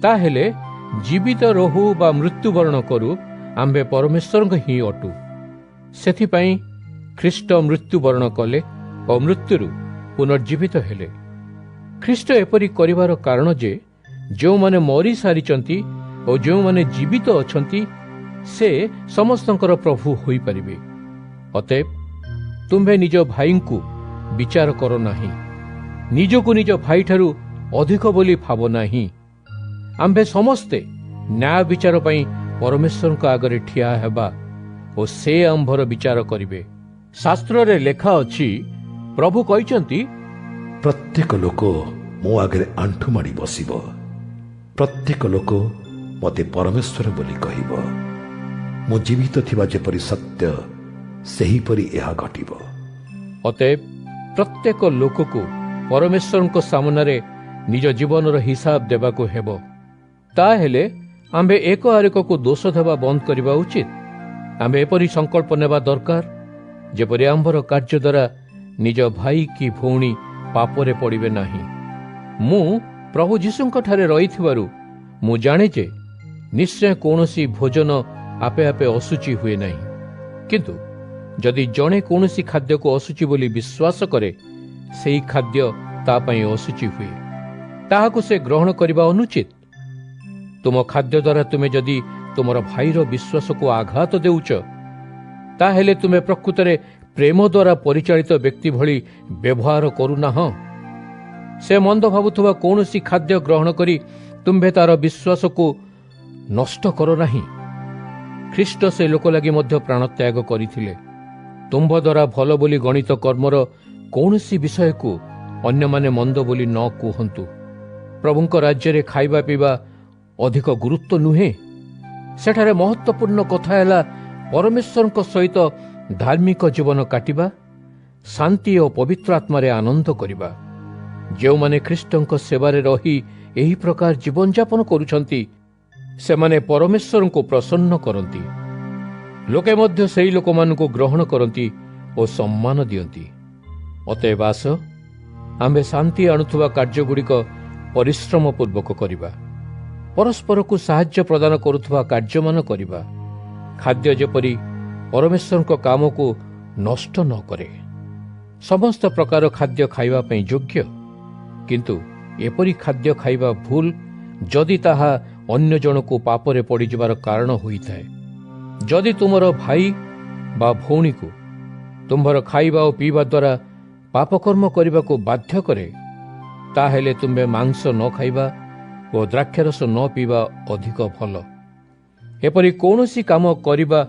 ତାହେଲେ ଜୀବିତ ରହୁ ବା ମୃତ୍ୟୁବରଣ କରୁ, ଆମ୍ଭେ ପରମେଶ୍ୱରଙ୍କ ହିଁ ଅଟୁ। ସେଥିପାଇଁ ଖ୍ରୀଷ୍ଟ ମୃତ୍ୟୁବରଣ କଲେ ଓ ମୃତ୍ୟୁରୁ ପୁନର୍ଜୀବିତ ହେଲେ। ଖ୍ରୀଷ୍ଟ ଏପରି କରିବାର କାରଣ ଯେ ଯେଉଁମାନେ ମରିସାରିଛନ୍ତି ଓ ଯେଉଁମାନେ ଜୀବିତ ଅଛନ୍ତି, ସେ ସମସ୍ତଙ୍କର ପ୍ରଭୁ ହୋଇପାରିବେ। ଅତଏବ ତୁମ୍ଭେ ନିଜ ଭାଇଙ୍କୁ ବିଚାର କର ନାହିଁ, ନିଜକୁ ନିଜ ଭାଇଠାରୁ ଅଧିକ ବୋଲି ଭାବ ନାହିଁ। ଆମ୍ଭେ ସମସ୍ତେ ନ୍ୟାୟ ବିଚାର ପାଇଁ ପରମେଶ୍ୱରଙ୍କ ଆଗରେ ଠିଆ ହେବା ଓ ସେ ଆମ୍ଭର ବିଚାର କରିବେ। ଶାସ୍ତ୍ରରେ ଲେଖା ଅଛି, ପ୍ରଭୁ କହିଛନ୍ତି, ପ୍ରତ୍ୟେକ ଲୋକ ମୋ ଆଗରେ ଆଣ୍ଠୁ ମାଡ଼ି ବସିବ, ପ୍ରତ୍ୟେକ ଲୋକ ମୋତେ ପରମେଶ୍ୱର ବୋଲି କହିବ। ମୁଁ ଜୀବିତ ଥିବା ଯେପରି ସତ୍ୟ, ସେହିପରି ଏହା ଘଟିବ। ଅତଏବ ପ୍ରତ୍ୟେକ ଲୋକକୁ ପରମେଶ୍ୱରଙ୍କ ସାମନାରେ ନିଜ ଜୀବନର ହିସାବ ଦେବାକୁ ହେବ। ତାହେଲେ ଆମ୍ଭେ ଏକ ଆରେକକୁ ଦୋଷ ଦେବା ବନ୍ଦ କରିବା ଉଚିତ। ଆମ୍ଭେ ଏପରି ସଂକଳ୍ପ ନେବା ଦରକାର, ଯେପରି ଆମ୍ଭର କାର୍ଯ୍ୟ ଦ୍ୱାରା ନିଜ ଭାଇ କି ଭଉଣୀ ପାପରେ ପଡ଼ିବେ ନାହିଁ। ମୁଁ ପ୍ରଭୁ ଯୀଶୁଙ୍କଠାରେ ରହିଥିବାରୁ ମୁଁ ଜାଣେ ଯେ ନିଶ୍ଚୟ କୌଣସି ଭୋଜନ ଆପେ ଆପେ ଅଶୁଚି ହୁଏ ନାହିଁ। କିନ୍ତୁ ଯଦି ଜଣେ କୌଣସି ଖାଦ୍ୟକୁ ଅଶୁଚି ବୋଲି ବିଶ୍ୱାସ କରେ, ସେହି ଖାଦ୍ୟ ତା ପାଇଁ ଅଶୁଚି ହୁଏ। ତାହାକୁ ସେ ଗ୍ରହଣ କରିବା ଅନୁଚିତ। ତୁମ ଖାଦ୍ୟ ଦ୍ୱାରା ତୁମେ ଯଦି ତୁମର ଭାଇର ବିଶ୍ୱାସକୁ ଆଘାତ ଦେଉଛ, ତାହେଲେ ତୁମେ ପ୍ରକୃତରେ ପ୍ରେମ ଦ୍ୱାରା ପରିଚାଳିତ ବ୍ୟକ୍ତି ଭଳି ବ୍ୟବହାର କରୁନାହଁ। ସେ ମନ୍ଦ ଭାବୁଥିବା କୌଣସି ଖାଦ୍ୟ ଗ୍ରହଣ କରି ତୁମ୍ଭେ ତାର ବିଶ୍ୱାସକୁ ନଷ୍ଟ କର ନାହିଁ। ଖ୍ରୀଷ୍ଟ ସେ ଲୋକ ଲାଗି ମଧ୍ୟ ପ୍ରାଣତ୍ୟାଗ କରିଥିଲେ। ତୁମ୍ଭ ଦ୍ୱାରା ଭଲ ବୋଲି ଗଣିତ କର୍ମର କୌଣସି ବିଷୟକୁ ଅନ୍ୟମାନେ ମନ୍ଦ ବୋଲି ନ କୁହନ୍ତୁ। ପ୍ରଭୁଙ୍କ ରାଜ୍ୟରେ ଖାଇବା ପିଇବା ଅଧିକ ଗୁରୁତ୍ୱ ନୁହେଁ। ସେଠାରେ ମହତ୍ତ୍ୱପୂର୍ଣ୍ଣ କଥା ହେଲା ପରମେଶ୍ୱରଙ୍କ ସହିତ ଧାର୍ମିକ ଜୀବନ କାଟିବା, ଶାନ୍ତି ଓ ପବିତ୍ର ଆତ୍ମାରେ ଆନନ୍ଦ କରିବା। ଯେଉଁମାନେ ଖ୍ରୀଷ୍ଟଙ୍କ ସେବାରେ ରହି ଏହି ପ୍ରକାର ଜୀବନଯାପନ କରୁଛନ୍ତି, ସେମାନେ ପରମେଶ୍ୱରଙ୍କୁ ପ୍ରସନ୍ନ କରନ୍ତି। ଲୋକେ ମଧ୍ୟ ସେହି ଲୋକମାନଙ୍କୁ ଗ୍ରହଣ କରନ୍ତି ଓ ସମ୍ମାନ ଦିଅନ୍ତି। ଅତଏବ ଆସ, ଆମ୍ଭେ ଶାନ୍ତି ଆଣୁଥିବା କାର୍ଯ୍ୟଗୁଡ଼ିକ ପରିଶ୍ରମ ପୂର୍ବକ କରିବା। ପରସ୍ପରକୁ ସାହାଯ୍ୟ ପ୍ରଦାନ କରୁଥିବା କାର୍ଯ୍ୟମାନ କରିବା। ଖାଦ୍ୟ ଯେପରି ପରମେଶ୍ୱରଙ୍କ କାମକୁ ନଷ୍ଟ ନ କରେ। ସମସ୍ତ ପ୍ରକାର ଖାଦ୍ୟ ଖାଇବା ପାଇଁ ଯୋଗ୍ୟ, କିନ୍ତୁ ଏପରି ଖାଦ୍ୟ ଖାଇବା ଭୁଲ ଯଦି ତାହା ଅନ୍ୟ ଜଣକୁ ପାପରେ ପଡ଼ିଯିବାର କାରଣ ହୋଇଥାଏ। ଯଦି ତୁମର ଭାଇ ବା ଭଉଣୀକୁ ତୁମ୍ଭର ଖାଇବା ଓ ପିଇବା ଦ୍ୱାରା ପାପକର୍ମ କରିବାକୁ ବାଧ୍ୟ କରେ, ତାହେଲେ ତୁମ୍ଭେ ମାଂସ ନ ଖାଇବା ଓ ଦ୍ରାକ୍ଷାରସ ନ ପିଇବା ଅଧିକ ଭଲ। ଏପରି କୌଣସି କାମ କରିବା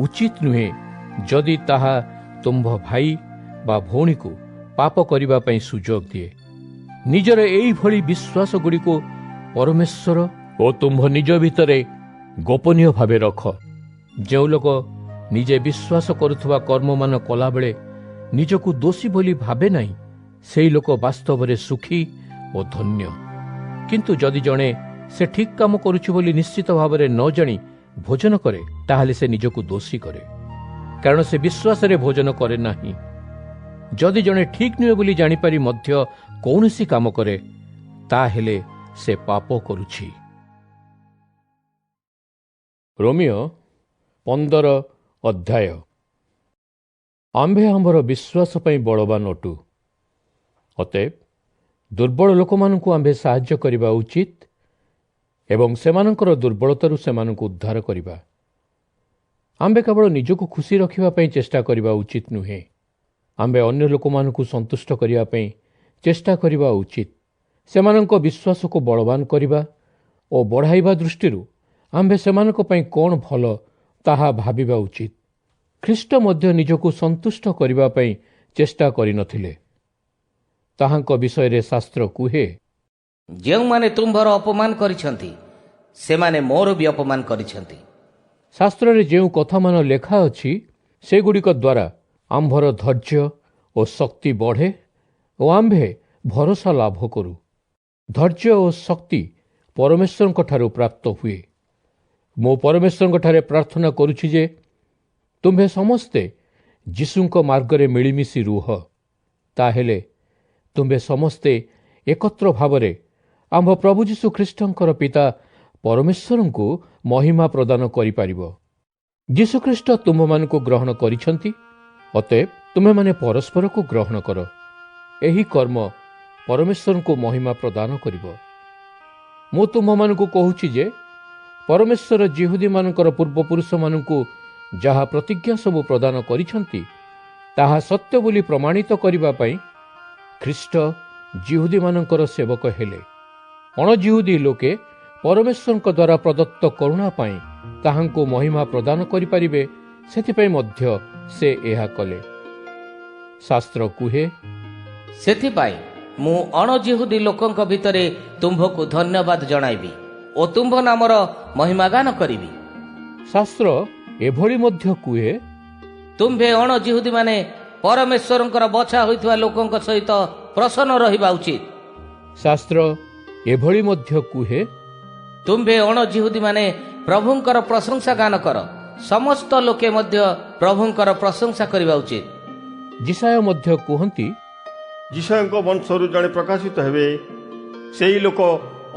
ଉଚିତ ନୁହେଁ ଯଦି ତାହା ତୁମ୍ଭ ଭାଇ ବା ଭଉଣୀକୁ ପାପ କରିବା ପାଇଁ ସୁଯୋଗ ଦିଏ। ନିଜର ଏଇଭଳି ବିଶ୍ୱାସଗୁଡ଼ିକୁ ପରମେଶ୍ୱର ଓ ତୁମ୍ଭ ନିଜ ଭିତରେ ଗୋପନୀୟ ଭାବେ ରଖ। ଯେଉଁ ଲୋକ ନିଜେ ବିଶ୍ୱାସ କରୁଥିବା କର୍ମମାନ କଲାବେଳେ ନିଜକୁ ଦୋଷୀ ବୋଲି ଭାବେ ନାହିଁ, ସେହି ଲୋକ ବାସ୍ତବରେ ସୁଖୀ ଓ ଧନ୍ୟ। କିନ୍ତୁ ଯଦି ଜଣେ ସେ ଠିକ୍ କାମ କରୁଛି ବୋଲି ନିଶ୍ଚିତ ଭାବରେ ନ ଜାଣି ଭୋଜନ କରେ, ତାହେଲେ ସେ ନିଜକୁ ଦୋଷୀ କରେ, କାରଣ ସେ ବିଶ୍ୱାସରେ ଭୋଜନ କରେ ନାହିଁ। ଯଦି ଜଣେ ଠିକ୍ ନୁହେଁ ବୋଲି ଜାଣିପାରି ମଧ୍ୟ କୌଣସି କାମ କରେ, ତାହେଲେ ସେ ପାପ କରୁଛି। ରୋମିଓ 15 ଅଧ୍ୟାୟ। ଆମ୍ଭେ ଆମର ବିଶ୍ୱାସ ପାଇଁ ବଳବାନ ଅଟୁ। ଅତଏବ ଦୁର୍ବଳ ଲୋକମାନଙ୍କୁ ଆମ୍ଭେ ସାହାଯ୍ୟ କରିବା ଉଚିତ ଏବଂ ସେମାନଙ୍କର ଦୁର୍ବଳତାରୁ ସେମାନଙ୍କୁ ଉଦ୍ଧାର କରିବା। ଆମ୍ଭେ କେବଳ ନିଜକୁ ଖୁସି ରଖିବା ପାଇଁ ଚେଷ୍ଟା କରିବା ଉଚିତ ନୁହେଁ। ଆମ୍ଭେ ଅନ୍ୟ ଲୋକମାନଙ୍କୁ ସନ୍ତୁଷ୍ଟ କରିବା ପାଇଁ ଚେଷ୍ଟା କରିବା ଉଚିତ। ସେମାନଙ୍କ ବିଶ୍ୱାସକୁ ବଳବାନ କରିବା ଓ ବଢ଼ାଇବା ଦୃଷ୍ଟିରୁ ଆମ୍ଭେ ସେମାନଙ୍କ ପାଇଁ କ'ଣ ଭଲ ତାହା ଭାବିବା ଉଚିତ। ଖ୍ରୀଷ୍ଟ ମଧ୍ୟ ନିଜକୁ ସନ୍ତୁଷ୍ଟ କରିବା ପାଇଁ ଚେଷ୍ଟା କରିନଥିଲେ। ତାହାଙ୍କ ବିଷୟରେ ଶାସ୍ତ୍ର କୁହେ, ଯେଉଁମାନେ ତୁମ୍ଭର ଅପମାନ କରିଛନ୍ତି ସେମାନେ ମୋର ବି ଅପମାନ କରିଛନ୍ତି। ଶାସ୍ତ୍ରରେ ଯେଉଁ କଥାମାନ ଲେଖା ଅଛି ସେଗୁଡ଼ିକ ଦ୍ୱାରା ଆମ୍ଭର ଧୈର୍ଯ୍ୟ ଓ ଶକ୍ତି ବଢ଼େ ଓ ଆମ୍ଭେ ଭରସା ଲାଭ କରୁ। ଧୈର୍ଯ୍ୟ ଓ ଶକ୍ତି ପରମେଶ୍ୱରଙ୍କଠାରୁ ପ୍ରାପ୍ତ ହୁଏ। ମୁଁ ପରମେଶ୍ୱରଙ୍କଠାରେ ପ୍ରାର୍ଥନା କରୁଛି ଯେ ତୁମ୍ଭେ ସମସ୍ତେ ଯୀଶୁଙ୍କ ମାର୍ଗରେ ମିଳିମିଶି ରୁହ। ତାହେଲେ ତୁମ୍ଭେ ସମସ୍ତେ ଏକତ୍ର ଭାବରେ ଆମ୍ଭ ପ୍ରଭୁ ଯୀଶୁ ଖ୍ରୀଷ୍ଟଙ୍କର ପିତା ପରମେଶ୍ୱରଙ୍କୁ ମହିମା ପ୍ରଦାନ କରିପାରିବ। ଯୀଶୁଖ୍ରୀଷ୍ଟ ତୁମ୍ଭମାନଙ୍କୁ ଗ୍ରହଣ କରିଛନ୍ତି, ଅତଏବ ତୁମେମାନେ ପରସ୍ପରକୁ ଗ୍ରହଣ କର। ଏହି କର୍ମ ପରମେଶ୍ୱରଙ୍କୁ ମହିମା ପ୍ରଦାନ କରିବ। ମୁଁ ତୁମ୍ଭମାନଙ୍କୁ କହୁଛି ଯେ ପରମେଶ୍ୱର ଯିହୁଦୀମାନଙ୍କର ପୂର୍ବପୁରୁଷମାନଙ୍କୁ ଯାହା ପ୍ରତିଜ୍ଞା ସବୁ ପ୍ରଦାନ କରିଛନ୍ତି ତାହା ସତ୍ୟ ବୋଲି ପ୍ରମାଣିତ କରିବା ପାଇଁ ଖ୍ରୀଷ୍ଟ ଯିହୁଦୀମାନଙ୍କର ସେବକ ହେଲେ। ଅଣଯିହୁଦୀ ଲୋକେ ପରମେଶ୍ୱରଙ୍କ ଦ୍ୱାରା ପ୍ରଦତ୍ତ କରୁଣା ପାଇଁ ତାହାଙ୍କୁ ମହିମା ପ୍ରଦାନ କରିପାରିବେ, ସେଥିପାଇଁ ମଧ୍ୟ ସେ ଏହା କଲେ। ଶାସ୍ତ୍ର କୁହେ, ସେଥିପାଇଁ ମୁଁ ଅଣଯିହୁଦୀ ଲୋକଙ୍କ ଭିତରେ ତୁମ୍ଭକୁ ଧନ୍ୟବାଦ ଜଣାଇବି ଓ ତୁମ୍ଭ ନାମର ମହିମାଗାନ କରିବି। ଶାସ୍ତ୍ର ଏଭଳି ମଧ୍ୟ କୁହେ, ତୁମ୍ଭେ ଅଣଯିହୁଦୀମାନେ ପରମେଶ୍ୱରଙ୍କର ବଛା ହୋଇଥିବା ଲୋକଙ୍କ ସହିତ ପ୍ରସନ୍ନ ରହିବା ଉଚିତ। ଶାସ୍ତ୍ର ଏଭଳି ମଧ୍ୟ କୁହେ, ତୁମ୍ଭେ ଅଣଯିହୁଦୀମାନେ ପ୍ରଭୁଙ୍କର ପ୍ରଶଂସା ଗାନ କର। ସମସ୍ତ ଲୋକେ ମଧ୍ୟ ପ୍ରଭୁଙ୍କର ପ୍ରଶଂସା କରିବା ଉଚିତ। ଯିଶାୟ ମଧ୍ୟ କୁହନ୍ତି, ଯିଶାଙ୍କ ବଂଶରୁ ଜଣେ ପ୍ରକାଶିତ ହେବେ, ସେହି ଲୋକ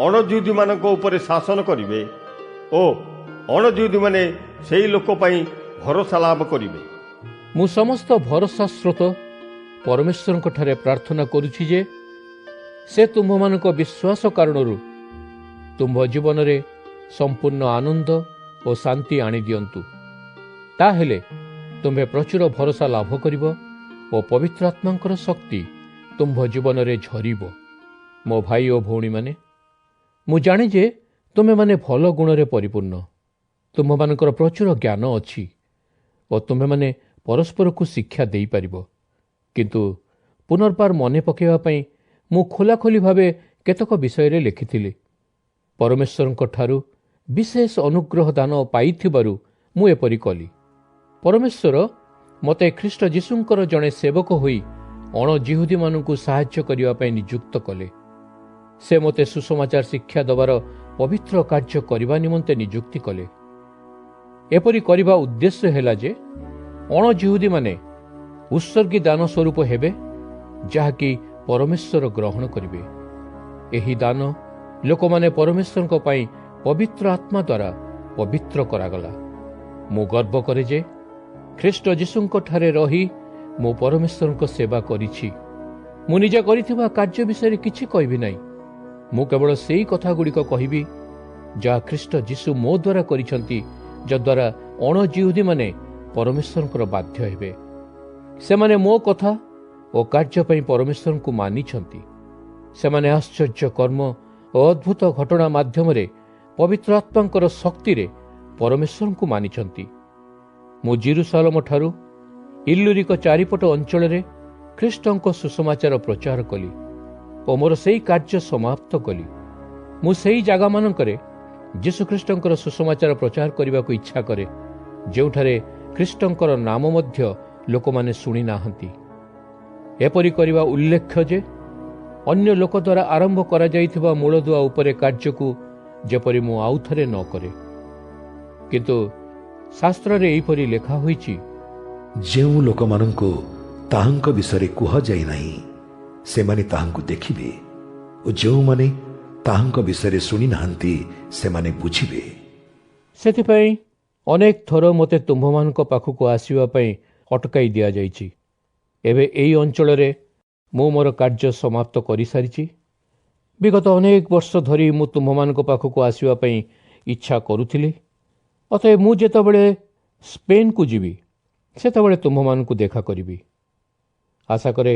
ଅଣଯିହୁଦୀମାନଙ୍କ ଉପରେ ଶାସନ କରିବେ ଓ ଅଣଯିହୁଦୀମାନେ ସେହି ଲୋକ ପାଇଁ ଭରସା ଲାଭ କରିବେ। ମୁଁ ସମସ୍ତ ଭରସା ସ୍ରୋତ ପରମେଶ୍ୱରଙ୍କଠାରେ ପ୍ରାର୍ଥନା କରୁଛି ଯେ ସେ ତୁମ୍ଭମାନଙ୍କ ବିଶ୍ୱାସ କାରଣରୁ ତୁମ୍ଭ ଜୀବନରେ ସମ୍ପୂର୍ଣ୍ଣ ଆନନ୍ଦ ଓ ଶାନ୍ତି ଆଣିଦିଅନ୍ତୁ। ତାହେଲେ ତୁମ୍ଭେ ପ୍ରଚୁର ଭରସା ଲାଭ କରିବ ଓ ପବିତ୍ର ଆତ୍ମାଙ୍କର ଶକ୍ତି ତୁମ୍ଭ ଜୀବନରେ ଝରିବ। ମୋ ଭାଇ ଓ ଭଉଣୀମାନେ, ମୁଁ ଜାଣେ ଯେ ତୁମେମାନେ ଭଲ ଗୁଣରେ ପରିପୂର୍ଣ୍ଣ। ତୁମ୍ଭମାନଙ୍କର ପ୍ରଚୁର ଜ୍ଞାନ ଅଛି ଓ ତୁମେମାନେ ପରସ୍ପରକୁ ଶିକ୍ଷା ଦେଇପାରିବ। କିନ୍ତୁ ପୁନର୍ବାର ମନେ ପକାଇବା ପାଇଁ ମୁଁ ଖୋଲାଖୋଲି ଭାବେ କେତେକ ବିଷୟରେ ଲେଖିଥିଲି। ପରମେଶ୍ୱରଙ୍କଠାରୁ ବିଶେଷ ଅନୁଗ୍ରହ ଦାନ ପାଇଥିବାରୁ ମୁଁ ଏପରି କଲି। ପରମେଶ୍ୱର ମୋତେ ଖ୍ରୀଷ୍ଟ ଯୀଶୁଙ୍କର ଜଣେ ସେବକ ହୋଇ ଅଣଯିହୁଦୀମାନଙ୍କୁ ସାହାଯ୍ୟ କରିବା ପାଇଁ ନିଯୁକ୍ତ କଲେ। ସେ ମୋତେ ସୁସମାଚାର ଶିକ୍ଷା ଦେବାର ପବିତ୍ର କାର୍ଯ୍ୟ କରିବା ନିମନ୍ତେ ନିଯୁକ୍ତି କଲେ। ଏପରି କରିବା ଉଦ୍ଦେଶ୍ୟ ହେଲା ଯେ ଅଣଯିହୁଦୀମାନେ ଉତ୍ସର୍ଗୀ ଦାନ ସ୍ୱରୂପ ହେବେ, ଯାହାକି ପରମେଶ୍ୱର ଗ୍ରହଣ କରିବେ। ଏହି ଦାନ ଲୋକମାନେ ପରମେଶ୍ୱରଙ୍କ ପାଇଁ ପବିତ୍ର ଆତ୍ମା ଦ୍ୱାରା ପବିତ୍ର କରାଗଲା। ମୁଁ ଗର୍ବ କରେ ଯେ ଖ୍ରୀଷ୍ଟ ଯୀଶୁଙ୍କଠାରେ ରହି ମୁଁ ପରମେଶ୍ୱରଙ୍କ ସେବା କରିଛି। ମୁଁ ନିଜେ କରିଥିବା କାର୍ଯ୍ୟ ବିଷୟରେ କିଛି କହିବି ନାହିଁ। ମୁଁ କେବଳ ସେହି କଥାଗୁଡ଼ିକ କହିବି ଯାହା ଖ୍ରୀଷ୍ଟ ଯୀଶୁ ମୋ ଦ୍ୱାରା କରିଛନ୍ତି, ଯଦ୍ୱାରା ଅଣଯିହୁଦୀମାନେ ପରମେଶ୍ୱରଙ୍କର ବାଧ୍ୟ ହେବେ। ସେମାନେ ମୋ କଥା ଓ କାର୍ଯ୍ୟ ପାଇଁ ପରମେଶ୍ୱରଙ୍କୁ ମାନିଛନ୍ତି। ସେମାନେ ଆଶ୍ଚର୍ଯ୍ୟ କର୍ମ ଓ ଅଦ୍ଭୁତ ଘଟଣା ମାଧ୍ୟମରେ ପବିତ୍ର ଆତ୍ମାଙ୍କର ଶକ୍ତିରେ ପରମେଶ୍ୱରଙ୍କୁ ମାନିଛନ୍ତି। ମୁଁ ଜେରୁସାଲେମଠାରୁ ଇଲ୍ଲୁରିକ ଚାରିପଟ ଅଞ୍ଚଳରେ ଖ୍ରୀଷ୍ଟଙ୍କ ସୁସମାଚାର ପ୍ରଚାର କଲି ଓ ମୋର ସେହି କାର୍ଯ୍ୟ ସମାପ୍ତ କଲି। ମୁଁ ସେହି ଜାଗାମାନଙ୍କରେ ଯୀଶୁଖ୍ରୀଷ୍ଟଙ୍କର ସୁସମାଚାର ପ୍ରଚାର କରିବାକୁ ଇଚ୍ଛା କରେ, ଯେଉଁଠାରେ ଖ୍ରୀଷ୍ଟଙ୍କର ନାମ ମଧ୍ୟ ଲୋକମାନେ ଶୁଣି ନାହାନ୍ତି। ଏପରି କରିବା ଉଲ୍ଲେଖ୍ୟ ଯେ ଅନ୍ୟ ଲୋକ ଦ୍ୱାରା ଆରମ୍ଭ କରାଯାଇଥିବା ମୂଳଦୁଆ ଉପରେ କାର୍ଯ୍ୟକୁ ଯେପରି ମୁଁ ଆଉଥରେ ନ କରେ। କିନ୍ତୁ ଶାସ୍ତ୍ରରେ ଏହିପରି ଲେଖା ହୋଇଛି, ଯେଉଁ ଲୋକମାନଙ୍କୁ ତାହାଙ୍କ ବିଷୟରେ କୁହାଯାଇ ନାହିଁ ସେମାନେ ତାହାଙ୍କୁ ଦେଖିବେ ଓ ଯେଉଁମାନେ ତାହାଙ୍କ ବିଷୟରେ ଶୁଣି ନାହାନ୍ତି ସେମାନେ ବୁଝିବେ। ସେଥିପାଇଁ ଅନେକ ଥର ମୋତେ ତୁମ୍ଭମାନଙ୍କ ପାଖକୁ ଆସିବା ପାଇଁ ଅଟକାଇ ଦିଆଯାଇଛି। ଏବେ ଏହି ଅଞ୍ଚଳରେ ମୁଁ ମୋର କାର୍ଯ୍ୟ ସମାପ୍ତ କରିସାରିଛି। ବିଗତ ଅନେକ ବର୍ଷ ଧରି ମୁଁ ତୁମ୍ଭମାନଙ୍କ ପାଖକୁ ଆସିବା ପାଇଁ ଇଚ୍ଛା କରୁଥିଲି। ଅତଏବ ମୁଁ ଯେତେବେଳେ ସ୍ପେନ୍କୁ ଯିବି ସେତେବେଳେ ତୁମ୍ଭମାନଙ୍କୁ ଦେଖା କରିବି। ଆଶା କରେ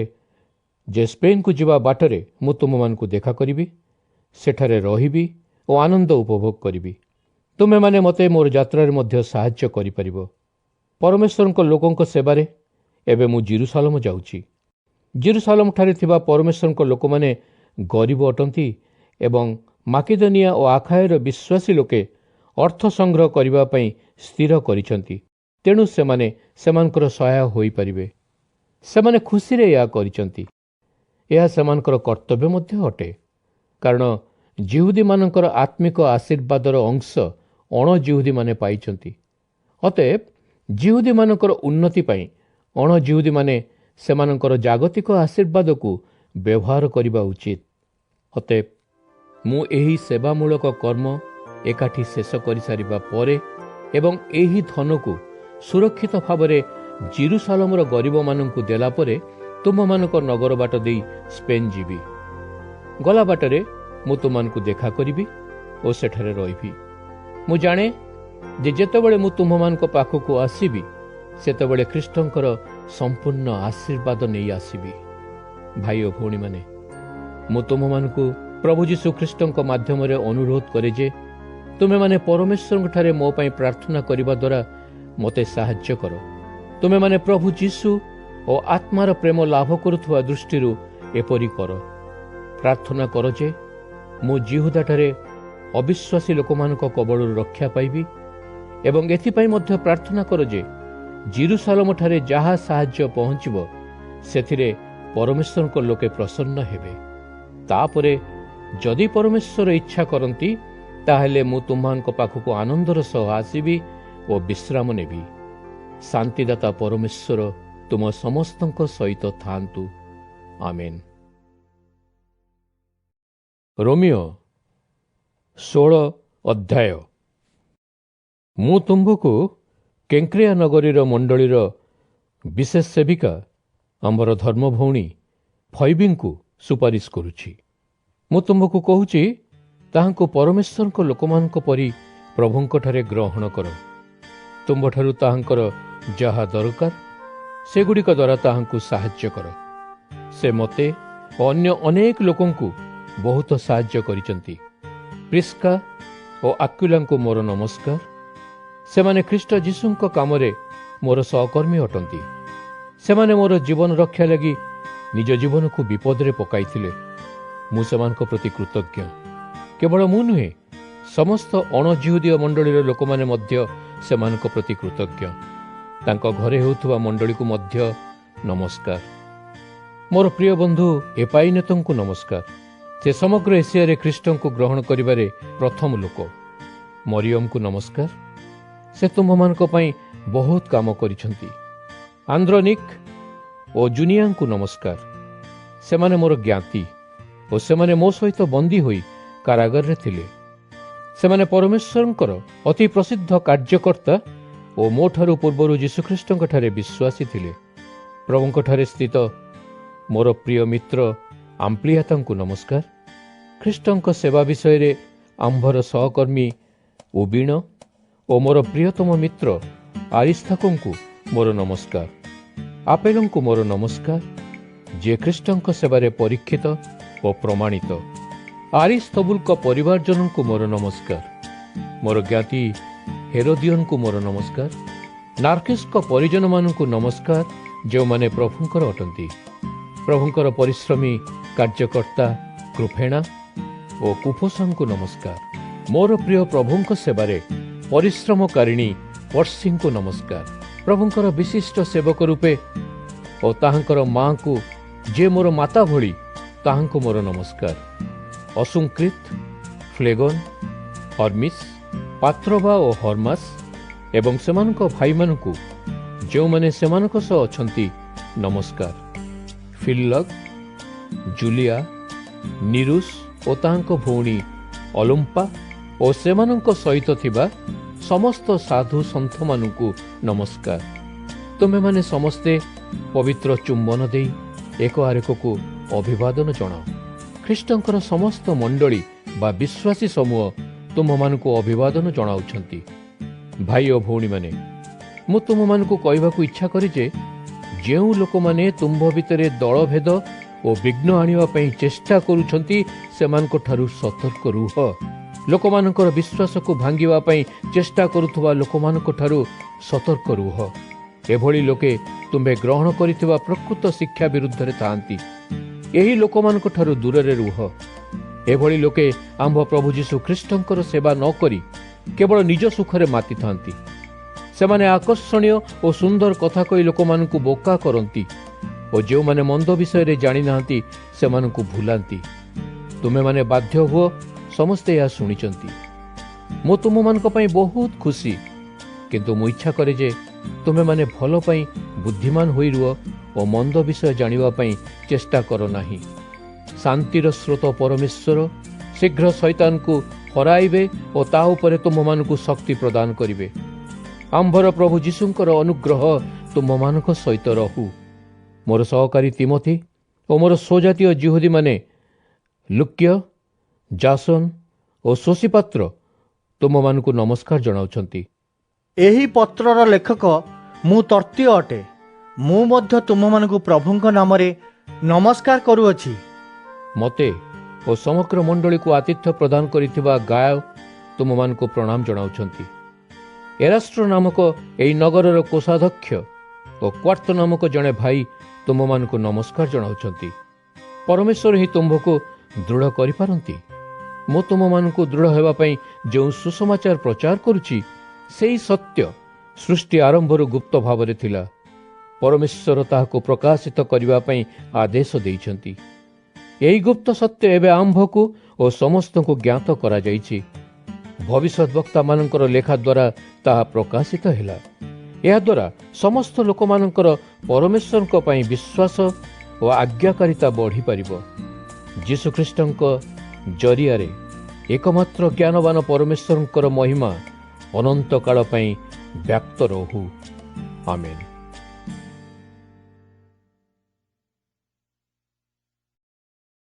ଯେ ସ୍ପେନ୍କୁ ଯିବା ବାଟରେ ମୁଁ ତୁମମାନଙ୍କୁ ଦେଖା କରିବି, ସେଠାରେ ରହିବି ଓ ଆନନ୍ଦ ଉପଭୋଗ କରିବି। ତୁମେମାନେ ମୋତେ ମୋର ଯାତ୍ରାରେ ମଧ୍ୟ ସାହାଯ୍ୟ କରିପାରିବ। ପରମେଶ୍ୱରଙ୍କ ଲୋକଙ୍କ ସେବାରେ ଏବେ ମୁଁ ଜେରୁସାଲେମ ଯାଉଛି। ଜେରୁସାଲେମଠାରେ ଥିବା ପରମେଶ୍ୱରଙ୍କ ଲୋକମାନେ ଗରିବ ଅଟନ୍ତି ଏବଂ ମାକିଦନିଆ ଓ ଆଖାୟର ବିଶ୍ୱାସୀ ଲୋକେ ଅର୍ଥ ସଂଗ୍ରହ କରିବା ପାଇଁ ସ୍ଥିର କରିଛନ୍ତି। ତେଣୁ ସେମାନେ ସେମାନଙ୍କର ସହାୟ ହୋଇପାରିବେ। ସେମାନେ ଖୁସିରେ ଏହା କରିଛନ୍ତି। ଏହା ସେମାନଙ୍କର କର୍ତ୍ତବ୍ୟ ମଧ୍ୟ ଅଟେ, କାରଣ ଜିହୁଦୀମାନଙ୍କର ଆତ୍ମିକ ଆଶୀର୍ବାଦର ଅଂଶ ଅଣଜିହୁଦୀମାନେ ପାଇଛନ୍ତି। ଅତଏବ ଜିହୁଦୀମାନଙ୍କର ଉନ୍ନତି ପାଇଁ ଅଣଜିହୁଦୀମାନେ ସେମାନଙ୍କର ଜାଗତିକ ଆଶୀର୍ବାଦକୁ ବ୍ୟବହାର କରିବା ଉଚିତ। ଅତଏବ ମୁଁ ଏହି ସେବାମୂଳକ କର୍ମ ଏକାଠି ଶେଷ କରିସାରିବା ପରେ ଏବଂ ଏହି ଧନକୁ ସୁରକ୍ଷିତ ଭାବରେ ଜେରୁସାଲେମର ଗରିବମାନଙ୍କୁ ଦେଲା ପରେ ତୁମମାନଙ୍କ ନଗର ବାଟ ଦେଇ ସ୍ପେନ୍ ଯିବି। ଗଲା ବାଟରେ ମୁଁ ତୁମମାନଙ୍କୁ ଦେଖା କରିବି ଓ ସେଠାରେ ରହିବି। ମୁଁ ଜାଣେ ଯେ ଯେତେବେଳେ ମୁଁ ତୁମମାନଙ୍କ ପାଖକୁ ଆସିବି ସେତେବେଳେ ଖ୍ରୀଷ୍ଟଙ୍କର ସମ୍ପୂର୍ଣ୍ଣ ଆଶୀର୍ବାଦ ନେଇ ଆସିବି। ଭାଇ ଓ ଭଉଣୀମାନେ, ମୁଁ ତୁମମାନଙ୍କୁ ପ୍ରଭୁ ଯୀଶୁ ଖ୍ରୀଷ୍ଟଙ୍କ ମାଧ୍ୟମରେ ଅନୁରୋଧ କରେ ଯେ ତୁମେମାନେ ପରମେଶ୍ୱରଙ୍କଠାରେ ମୋ ପାଇଁ ପ୍ରାର୍ଥନା କରିବା ଦ୍ୱାରା ମୋତେ ସାହାଯ୍ୟ କର। ତୁମେମାନେ ପ୍ରଭୁ ଯୀଶୁ ଓ ଆତ୍ମାର ପ୍ରେମ ଲାଭ କରୁଥିବା ଦୃଷ୍ଟିରୁ ଏପରି କର। ପ୍ରାର୍ଥନା କର ଯେ ମୁଁ ଜିହୁଦାଠାରେ ଅବିଶ୍ୱାସୀ ଲୋକମାନଙ୍କ କବଳରୁ ରକ୍ଷା ପାଇବି ଏବଂ ଏଥିପାଇଁ ମଧ୍ୟ ପ୍ରାର୍ଥନା କର ଯେ ଜେରୁସାଲେମଠାରେ ଯାହା ସାହାଯ୍ୟ ପହଞ୍ଚିବ ସେଥିରେ ପରମେଶ୍ୱରଙ୍କ ଲୋକେ ପ୍ରସନ୍ନ ହେବେ। ତାପରେ ଯଦି ପରମେଶ୍ୱର ଇଚ୍ଛା କରନ୍ତି ତାହେଲେ ମୁଁ ତୁମମାନଙ୍କ ପାଖକୁ ଆନନ୍ଦର ସହ ଆସିବି ଓ ବିଶ୍ରାମ ନେବି। ଶାନ୍ତିଦାତା ପରମେଶ୍ୱର ତୁମ ସମସ୍ତଙ୍କ ସହିତ ଥାଆନ୍ତୁ। ଆମେନ୍। ରୋମିଓ 16 ଅଧ୍ୟାୟ। ମୁଁ ତୁମ୍ଭକୁ କେଙ୍କ୍ରେଆ ନଗରୀର ମଣ୍ଡଳୀର ବିଶେଷ ସେବିକା ଆମର ଧର୍ମଭଉଣୀ ଫଇବିଙ୍କୁ ସୁପାରିଶ କରୁଛି। ମୁଁ ତୁମ୍ଭକୁ କହୁଛି, ତାହାଙ୍କୁ ପରମେଶ୍ୱରଙ୍କ ଲୋକମାନଙ୍କ ପରି ପ୍ରଭୁଙ୍କଠାରେ ଗ୍ରହଣ କର। ତୁମ୍ଭଠାରୁ ତାହାଙ୍କର ଯାହା ଦରକାର ସେଗୁଡ଼ିକ ଦ୍ୱାରା ତାହାଙ୍କୁ ସାହାଯ୍ୟ କର। ସେ ମୋତେ ଓ ଅନ୍ୟ ଅନେକ ଲୋକଙ୍କୁ ବହୁତ ସାହାଯ୍ୟ କରିଛନ୍ତି। ପ୍ରିସ୍କା ଓ ଆକ୍ୱିଲାଙ୍କୁ ମୋର ନମସ୍କାର। ସେମାନେ ଖ୍ରୀଷ୍ଟ ଯୀଶୁଙ୍କ କାମରେ ମୋର ସହକର୍ମୀ ଅଟନ୍ତି। ସେମାନେ ମୋର ଜୀବନ ରକ୍ଷା ଲାଗି ନିଜ ଜୀବନକୁ ବିପଦରେ ପକାଇଥିଲେ। ମୁଁ ସେମାନଙ୍କ ପ୍ରତି କୃତଜ୍ଞ। କେବଳ ମୁଁ ନୁହେଁ, ସମସ୍ତ ଅଣଜିହୁଦୀୟ ମଣ୍ଡଳୀର ଲୋକମାନେ ମଧ୍ୟ ସେମାନଙ୍କ ପ୍ରତି କୃତଜ୍ଞ। ତାଙ୍କ ଘରେ ହେଉଥିବା ମଣ୍ଡଳୀକୁ ମଧ୍ୟ ନମସ୍କାର। ମୋର ପ୍ରିୟ ବନ୍ଧୁ ଏପାଇନେତଙ୍କୁ ନମସ୍କାର। ସେ ସମଗ୍ର ଏସିଆରେ ଖ୍ରୀଷ୍ଟଙ୍କୁ ଗ୍ରହଣ କରିବାରେ ପ୍ରଥମ ଲୋକ। ମରିୟମକୁ ନମସ୍କାର। ସେ ତୁମ୍ଭମାନଙ୍କ ପାଇଁ ବହୁତ କାମ କରିଛନ୍ତି। ଆନ୍ଦ୍ରୋନିକ୍ ଓ ଜୁନିଆଙ୍କୁ ନମସ୍କାର। ସେମାନେ ମୋର ଜ୍ଞାତି ଓ ସେମାନେ ମୋ ସହିତ ବନ୍ଦୀ ହୋଇ କାରାଗାରରେ ଥିଲେ। ସେମାନେ ପରମେଶ୍ୱରଙ୍କର ଅତି ପ୍ରସିଦ୍ଧ କାର୍ଯ୍ୟକର୍ତ୍ତା ଓ ମୋଠାରୁ ପୂର୍ବରୁ ଯୀଶୁଖ୍ରୀଷ୍ଟଙ୍କଠାରେ ବିଶ୍ୱାସୀ ଥିଲେ। ପ୍ରଭୁଙ୍କଠାରେ ସ୍ଥିତ ମୋର ପ୍ରିୟ ମିତ୍ର ଆମ୍ପ୍ଲିଆତାଙ୍କୁ ନମସ୍କାର। ଖ୍ରୀଷ୍ଟଙ୍କ ସେବା ବିଷୟରେ ଆମ୍ଭର ସହକର୍ମୀ ଉବିଣ ଓ ମୋର ପ୍ରିୟତମ ମିତ୍ର ଆରିସ୍ତାର୍କଙ୍କୁ ମୋର ନମସ୍କାର। ଆପେଲଙ୍କୁ ମୋର ନମସ୍କାର, ଯିଏ ଖ୍ରୀଷ୍ଟଙ୍କ ସେବାରେ ପରୀକ୍ଷିତ ଓ ପ୍ରମାଣିତ। ଆରିସ୍ତବୁଲଙ୍କ ପରିବାରଜନଙ୍କୁ ମୋର ନମସ୍କାର। ମୋର ଜ୍ଞାତି ହେରୋଦିୟନଙ୍କୁ ମୋର ନମସ୍କାର। ନାର୍କିସ୍ଙ୍କ ପରିଜନମାନଙ୍କୁ ନମସ୍କାର, ଯେଉଁମାନେ ପ୍ରଭୁଙ୍କର ଅଟନ୍ତି। ପ୍ରଭୁଙ୍କର ପରିଶ୍ରମୀ କାର୍ଯ୍ୟକର୍ତ୍ତା କୃଫେଣା ଓ କୁଫୋସଙ୍କୁ ନମସ୍କାର। ମୋର ପ୍ରିୟ ପ୍ରଭୁଙ୍କ ସେବାରେ ପରିଶ୍ରମକାରିଣୀ ପର୍ସିଙ୍କୁ ନମସ୍କାର। ପ୍ରଭୁଙ୍କର ବିଶିଷ୍ଟ ସେବକ ରୂପେ ଓ ତାହାଙ୍କର ମାଆଙ୍କୁ, ଯିଏ ମୋର ମାତା ଭଳି, ତାହାଙ୍କୁ ମୋର ନମସ୍କାର। ଅସୁଙ୍କ୍ରିତ, ଫ୍ଲେଗନ୍, ହର୍ମିସ୍, ପାତ୍ରବା ଓ ହର୍ମାସ୍ ଏବଂ ସେମାନଙ୍କ ଭାଇମାନଙ୍କୁ, ଯେଉଁମାନେ ସେମାନଙ୍କ ସହ ଅଛନ୍ତି, ନମସ୍କାର। ଫିଲ୍ଲଗ, ଜୁଲିଆ, ନିରୁସ୍ ଓ ତାହାଙ୍କ ଭଉଣୀ ଅଲମ୍ପା ଓ ସେମାନଙ୍କ ସହିତ ଥିବା ସମସ୍ତ ସାଧୁ ସନ୍ଥମାନଙ୍କୁ ନମସ୍କାର। ତୁମେମାନେ ସମସ୍ତେ ପବିତ୍ର ଚୁମ୍ବନ ଦେଇ ଏକ ଆରେକକୁ ଅଭିବାଦନ ଜଣାଅ। ଖ୍ରୀଷ୍ଟଙ୍କର ସମସ୍ତ ମଣ୍ଡଳୀ ବା ବିଶ୍ୱାସୀ ସମୂହ ତୁମମାନଙ୍କୁ ଅଭିବାଦନ ଜଣାଉଛନ୍ତି। ଭାଇ ଓ ଭଉଣୀମାନେ, ମୁଁ ତୁମମାନଙ୍କୁ କହିବାକୁ ଇଚ୍ଛା କରେ ଯେ ଯେଉଁ ଲୋକମାନେ ତୁମ୍ଭ ଭିତରେ ଦଳଭେଦ ଓ ବିଘ୍ନ ଆଣିବା ପାଇଁ ଚେଷ୍ଟା କରୁଛନ୍ତି ସେମାନଙ୍କଠାରୁ ସତର୍କ ରୁହ। ଲୋକମାନଙ୍କର ବିଶ୍ୱାସକୁ ଭାଙ୍ଗିବା ପାଇଁ ଚେଷ୍ଟା କରୁଥିବା ଲୋକମାନଙ୍କଠାରୁ ସତର୍କ ରୁହ। ଏଭଳି ଲୋକେ ତୁମ୍ଭେ ଗ୍ରହଣ କରିଥିବା ପ୍ରକୃତ ଶିକ୍ଷା ବିରୁଦ୍ଧରେ ଥାଆନ୍ତି। ଏହି ଲୋକମାନଙ୍କଠାରୁ ଦୂରରେ ରୁହ। ଏଭଳି ଲୋକେ ଆମ୍ଭ ପ୍ରଭୁ ଯୀଶୁ ଖ୍ରୀଷ୍ଟଙ୍କର ସେବା ନ କରି କେବଳ ନିଜ ସୁଖରେ ମାତିଥାନ୍ତି। ସେମାନେ ଆକର୍ଷଣୀୟ ଓ ସୁନ୍ଦର କଥା କହି ଲୋକମାନଙ୍କୁ ବୋକା କରନ୍ତି ଓ ଯେଉଁମାନେ ମନ୍ଦ ବିଷୟରେ ଜାଣିନାହାନ୍ତି ସେମାନଙ୍କୁ ଭୁଲାନ୍ତି। ତୁମେମାନେ ବାଧ୍ୟ ହୁଅ, ସମସ୍ତେ ଏହା ଶୁଣିଛନ୍ତି। ମୁଁ ତୁମମାନଙ୍କ ପାଇଁ ବହୁତ ଖୁସି, କିନ୍ତୁ ମୁଁ ଇଚ୍ଛା କରେ ଯେ ତୁମେମାନେ ଭଲ ପାଇଁ ବୁଦ୍ଧିମାନ ହୋଇ ରୁହ ଓ ମନ୍ଦ ବିଷୟ ଜାଣିବା ପାଇଁ ଚେଷ୍ଟା କର ନାହିଁ। ଶାନ୍ତିର ସ୍ରୋତ ପରମେଶ୍ୱର ଶୀଘ୍ର ଶୈତାନକୁ ହରାଇବେ ଓ ତା ଉପରେ ତୁମମାନଙ୍କୁ ଶକ୍ତି ପ୍ରଦାନ କରିବେ। ଆମ୍ଭର ପ୍ରଭୁ ଯୀଶୁଙ୍କର ଅନୁଗ୍ରହ ତୁମମାନଙ୍କ ସହିତ ରହୁ। ମୋର ସହକାରୀ ତିମୋଥି ଓ ମୋର ସ୍ୱଜାତୀୟ ଯିହୁଦୀମାନେ ଲୁକ୍ୟ, ଜାସନ ଓ ସୋସିପାତ୍ର ତୁମମାନଙ୍କୁ ନମସ୍କାର ଜଣାଉଛନ୍ତି। ଏହି ପତ୍ରର ଲେଖକ ମୁଁ ତର୍ତ୍ତୀୟ ଅଟେ। ମୁଁ ମଧ୍ୟ ତୁମମାନଙ୍କୁ ପ୍ରଭୁଙ୍କ ନାମରେ ନମସ୍କାର କରୁଅଛି। ମୋତେ ଓ ସମଗ୍ର ମଣ୍ଡଳୀକୁ ଆତିଥ୍ୟ ପ୍ରଦାନ କରିଥିବା ଗାୟ ତୁମମାନଙ୍କୁ ପ୍ରଣାମ ଜଣାଉଛନ୍ତି। ଏରାଷ୍ଟ୍ର ନାମକ ଏହି ନଗରର କୋଷାଧ୍ୟକ୍ଷ ଓ କ୍ୱାର୍ତ ନାମକ ଜଣେ ଭାଇ ତୁମମାନଙ୍କୁ ନମସ୍କାର ଜଣାଉଛନ୍ତି। ପରମେଶ୍ୱର ହିଁ ତୁମ୍ଭକୁ ଦୃଢ଼ କରିପାରନ୍ତି। ମୁଁ ତୁମମାନଙ୍କୁ ଦୃଢ଼ ହେବା ପାଇଁ ଯେଉଁ ସୁସମାଚାର ପ୍ରଚାର କରୁଛି ସେହି ସତ୍ୟ ସୃଷ୍ଟି ଆରମ୍ଭରୁ ଗୁପ୍ତ ଭାବରେ ଥିଲା। ପରମେଶ୍ୱର ତାହାକୁ ପ୍ରକାଶିତ କରିବା ପାଇଁ ଆଦେଶ ଦେଇଛନ୍ତି। ଏହି ଗୁପ୍ତ ସତ୍ୟ ଏବେ ଆମ୍ଭକୁ ଓ ସମସ୍ତଙ୍କୁ ଜ୍ଞାତ କରାଯାଇଛି। ଭବିଷ୍ୟତ ବକ୍ତାମାନଙ୍କର ଲେଖା ଦ୍ୱାରା ତାହା ପ୍ରକାଶିତ ହେଲା। ଏହାଦ୍ୱାରା ସମସ୍ତ ଲୋକମାନଙ୍କର ପରମେଶ୍ୱରଙ୍କ ପାଇଁ ବିଶ୍ୱାସ ଓ ଆଜ୍ଞାକାରିତା ବଢ଼ିପାରିବ। ଯୀଶୁଖ୍ରୀଷ୍ଟଙ୍କ ଜରିଆରେ ଏକମାତ୍ର ଜ୍ଞାନବାନ ପରମେଶ୍ୱରଙ୍କର ମହିମା ଅନନ୍ତ କାଳ ପାଇଁ ବ୍ୟକ୍ତ ରହୁ। ଆମେନ୍।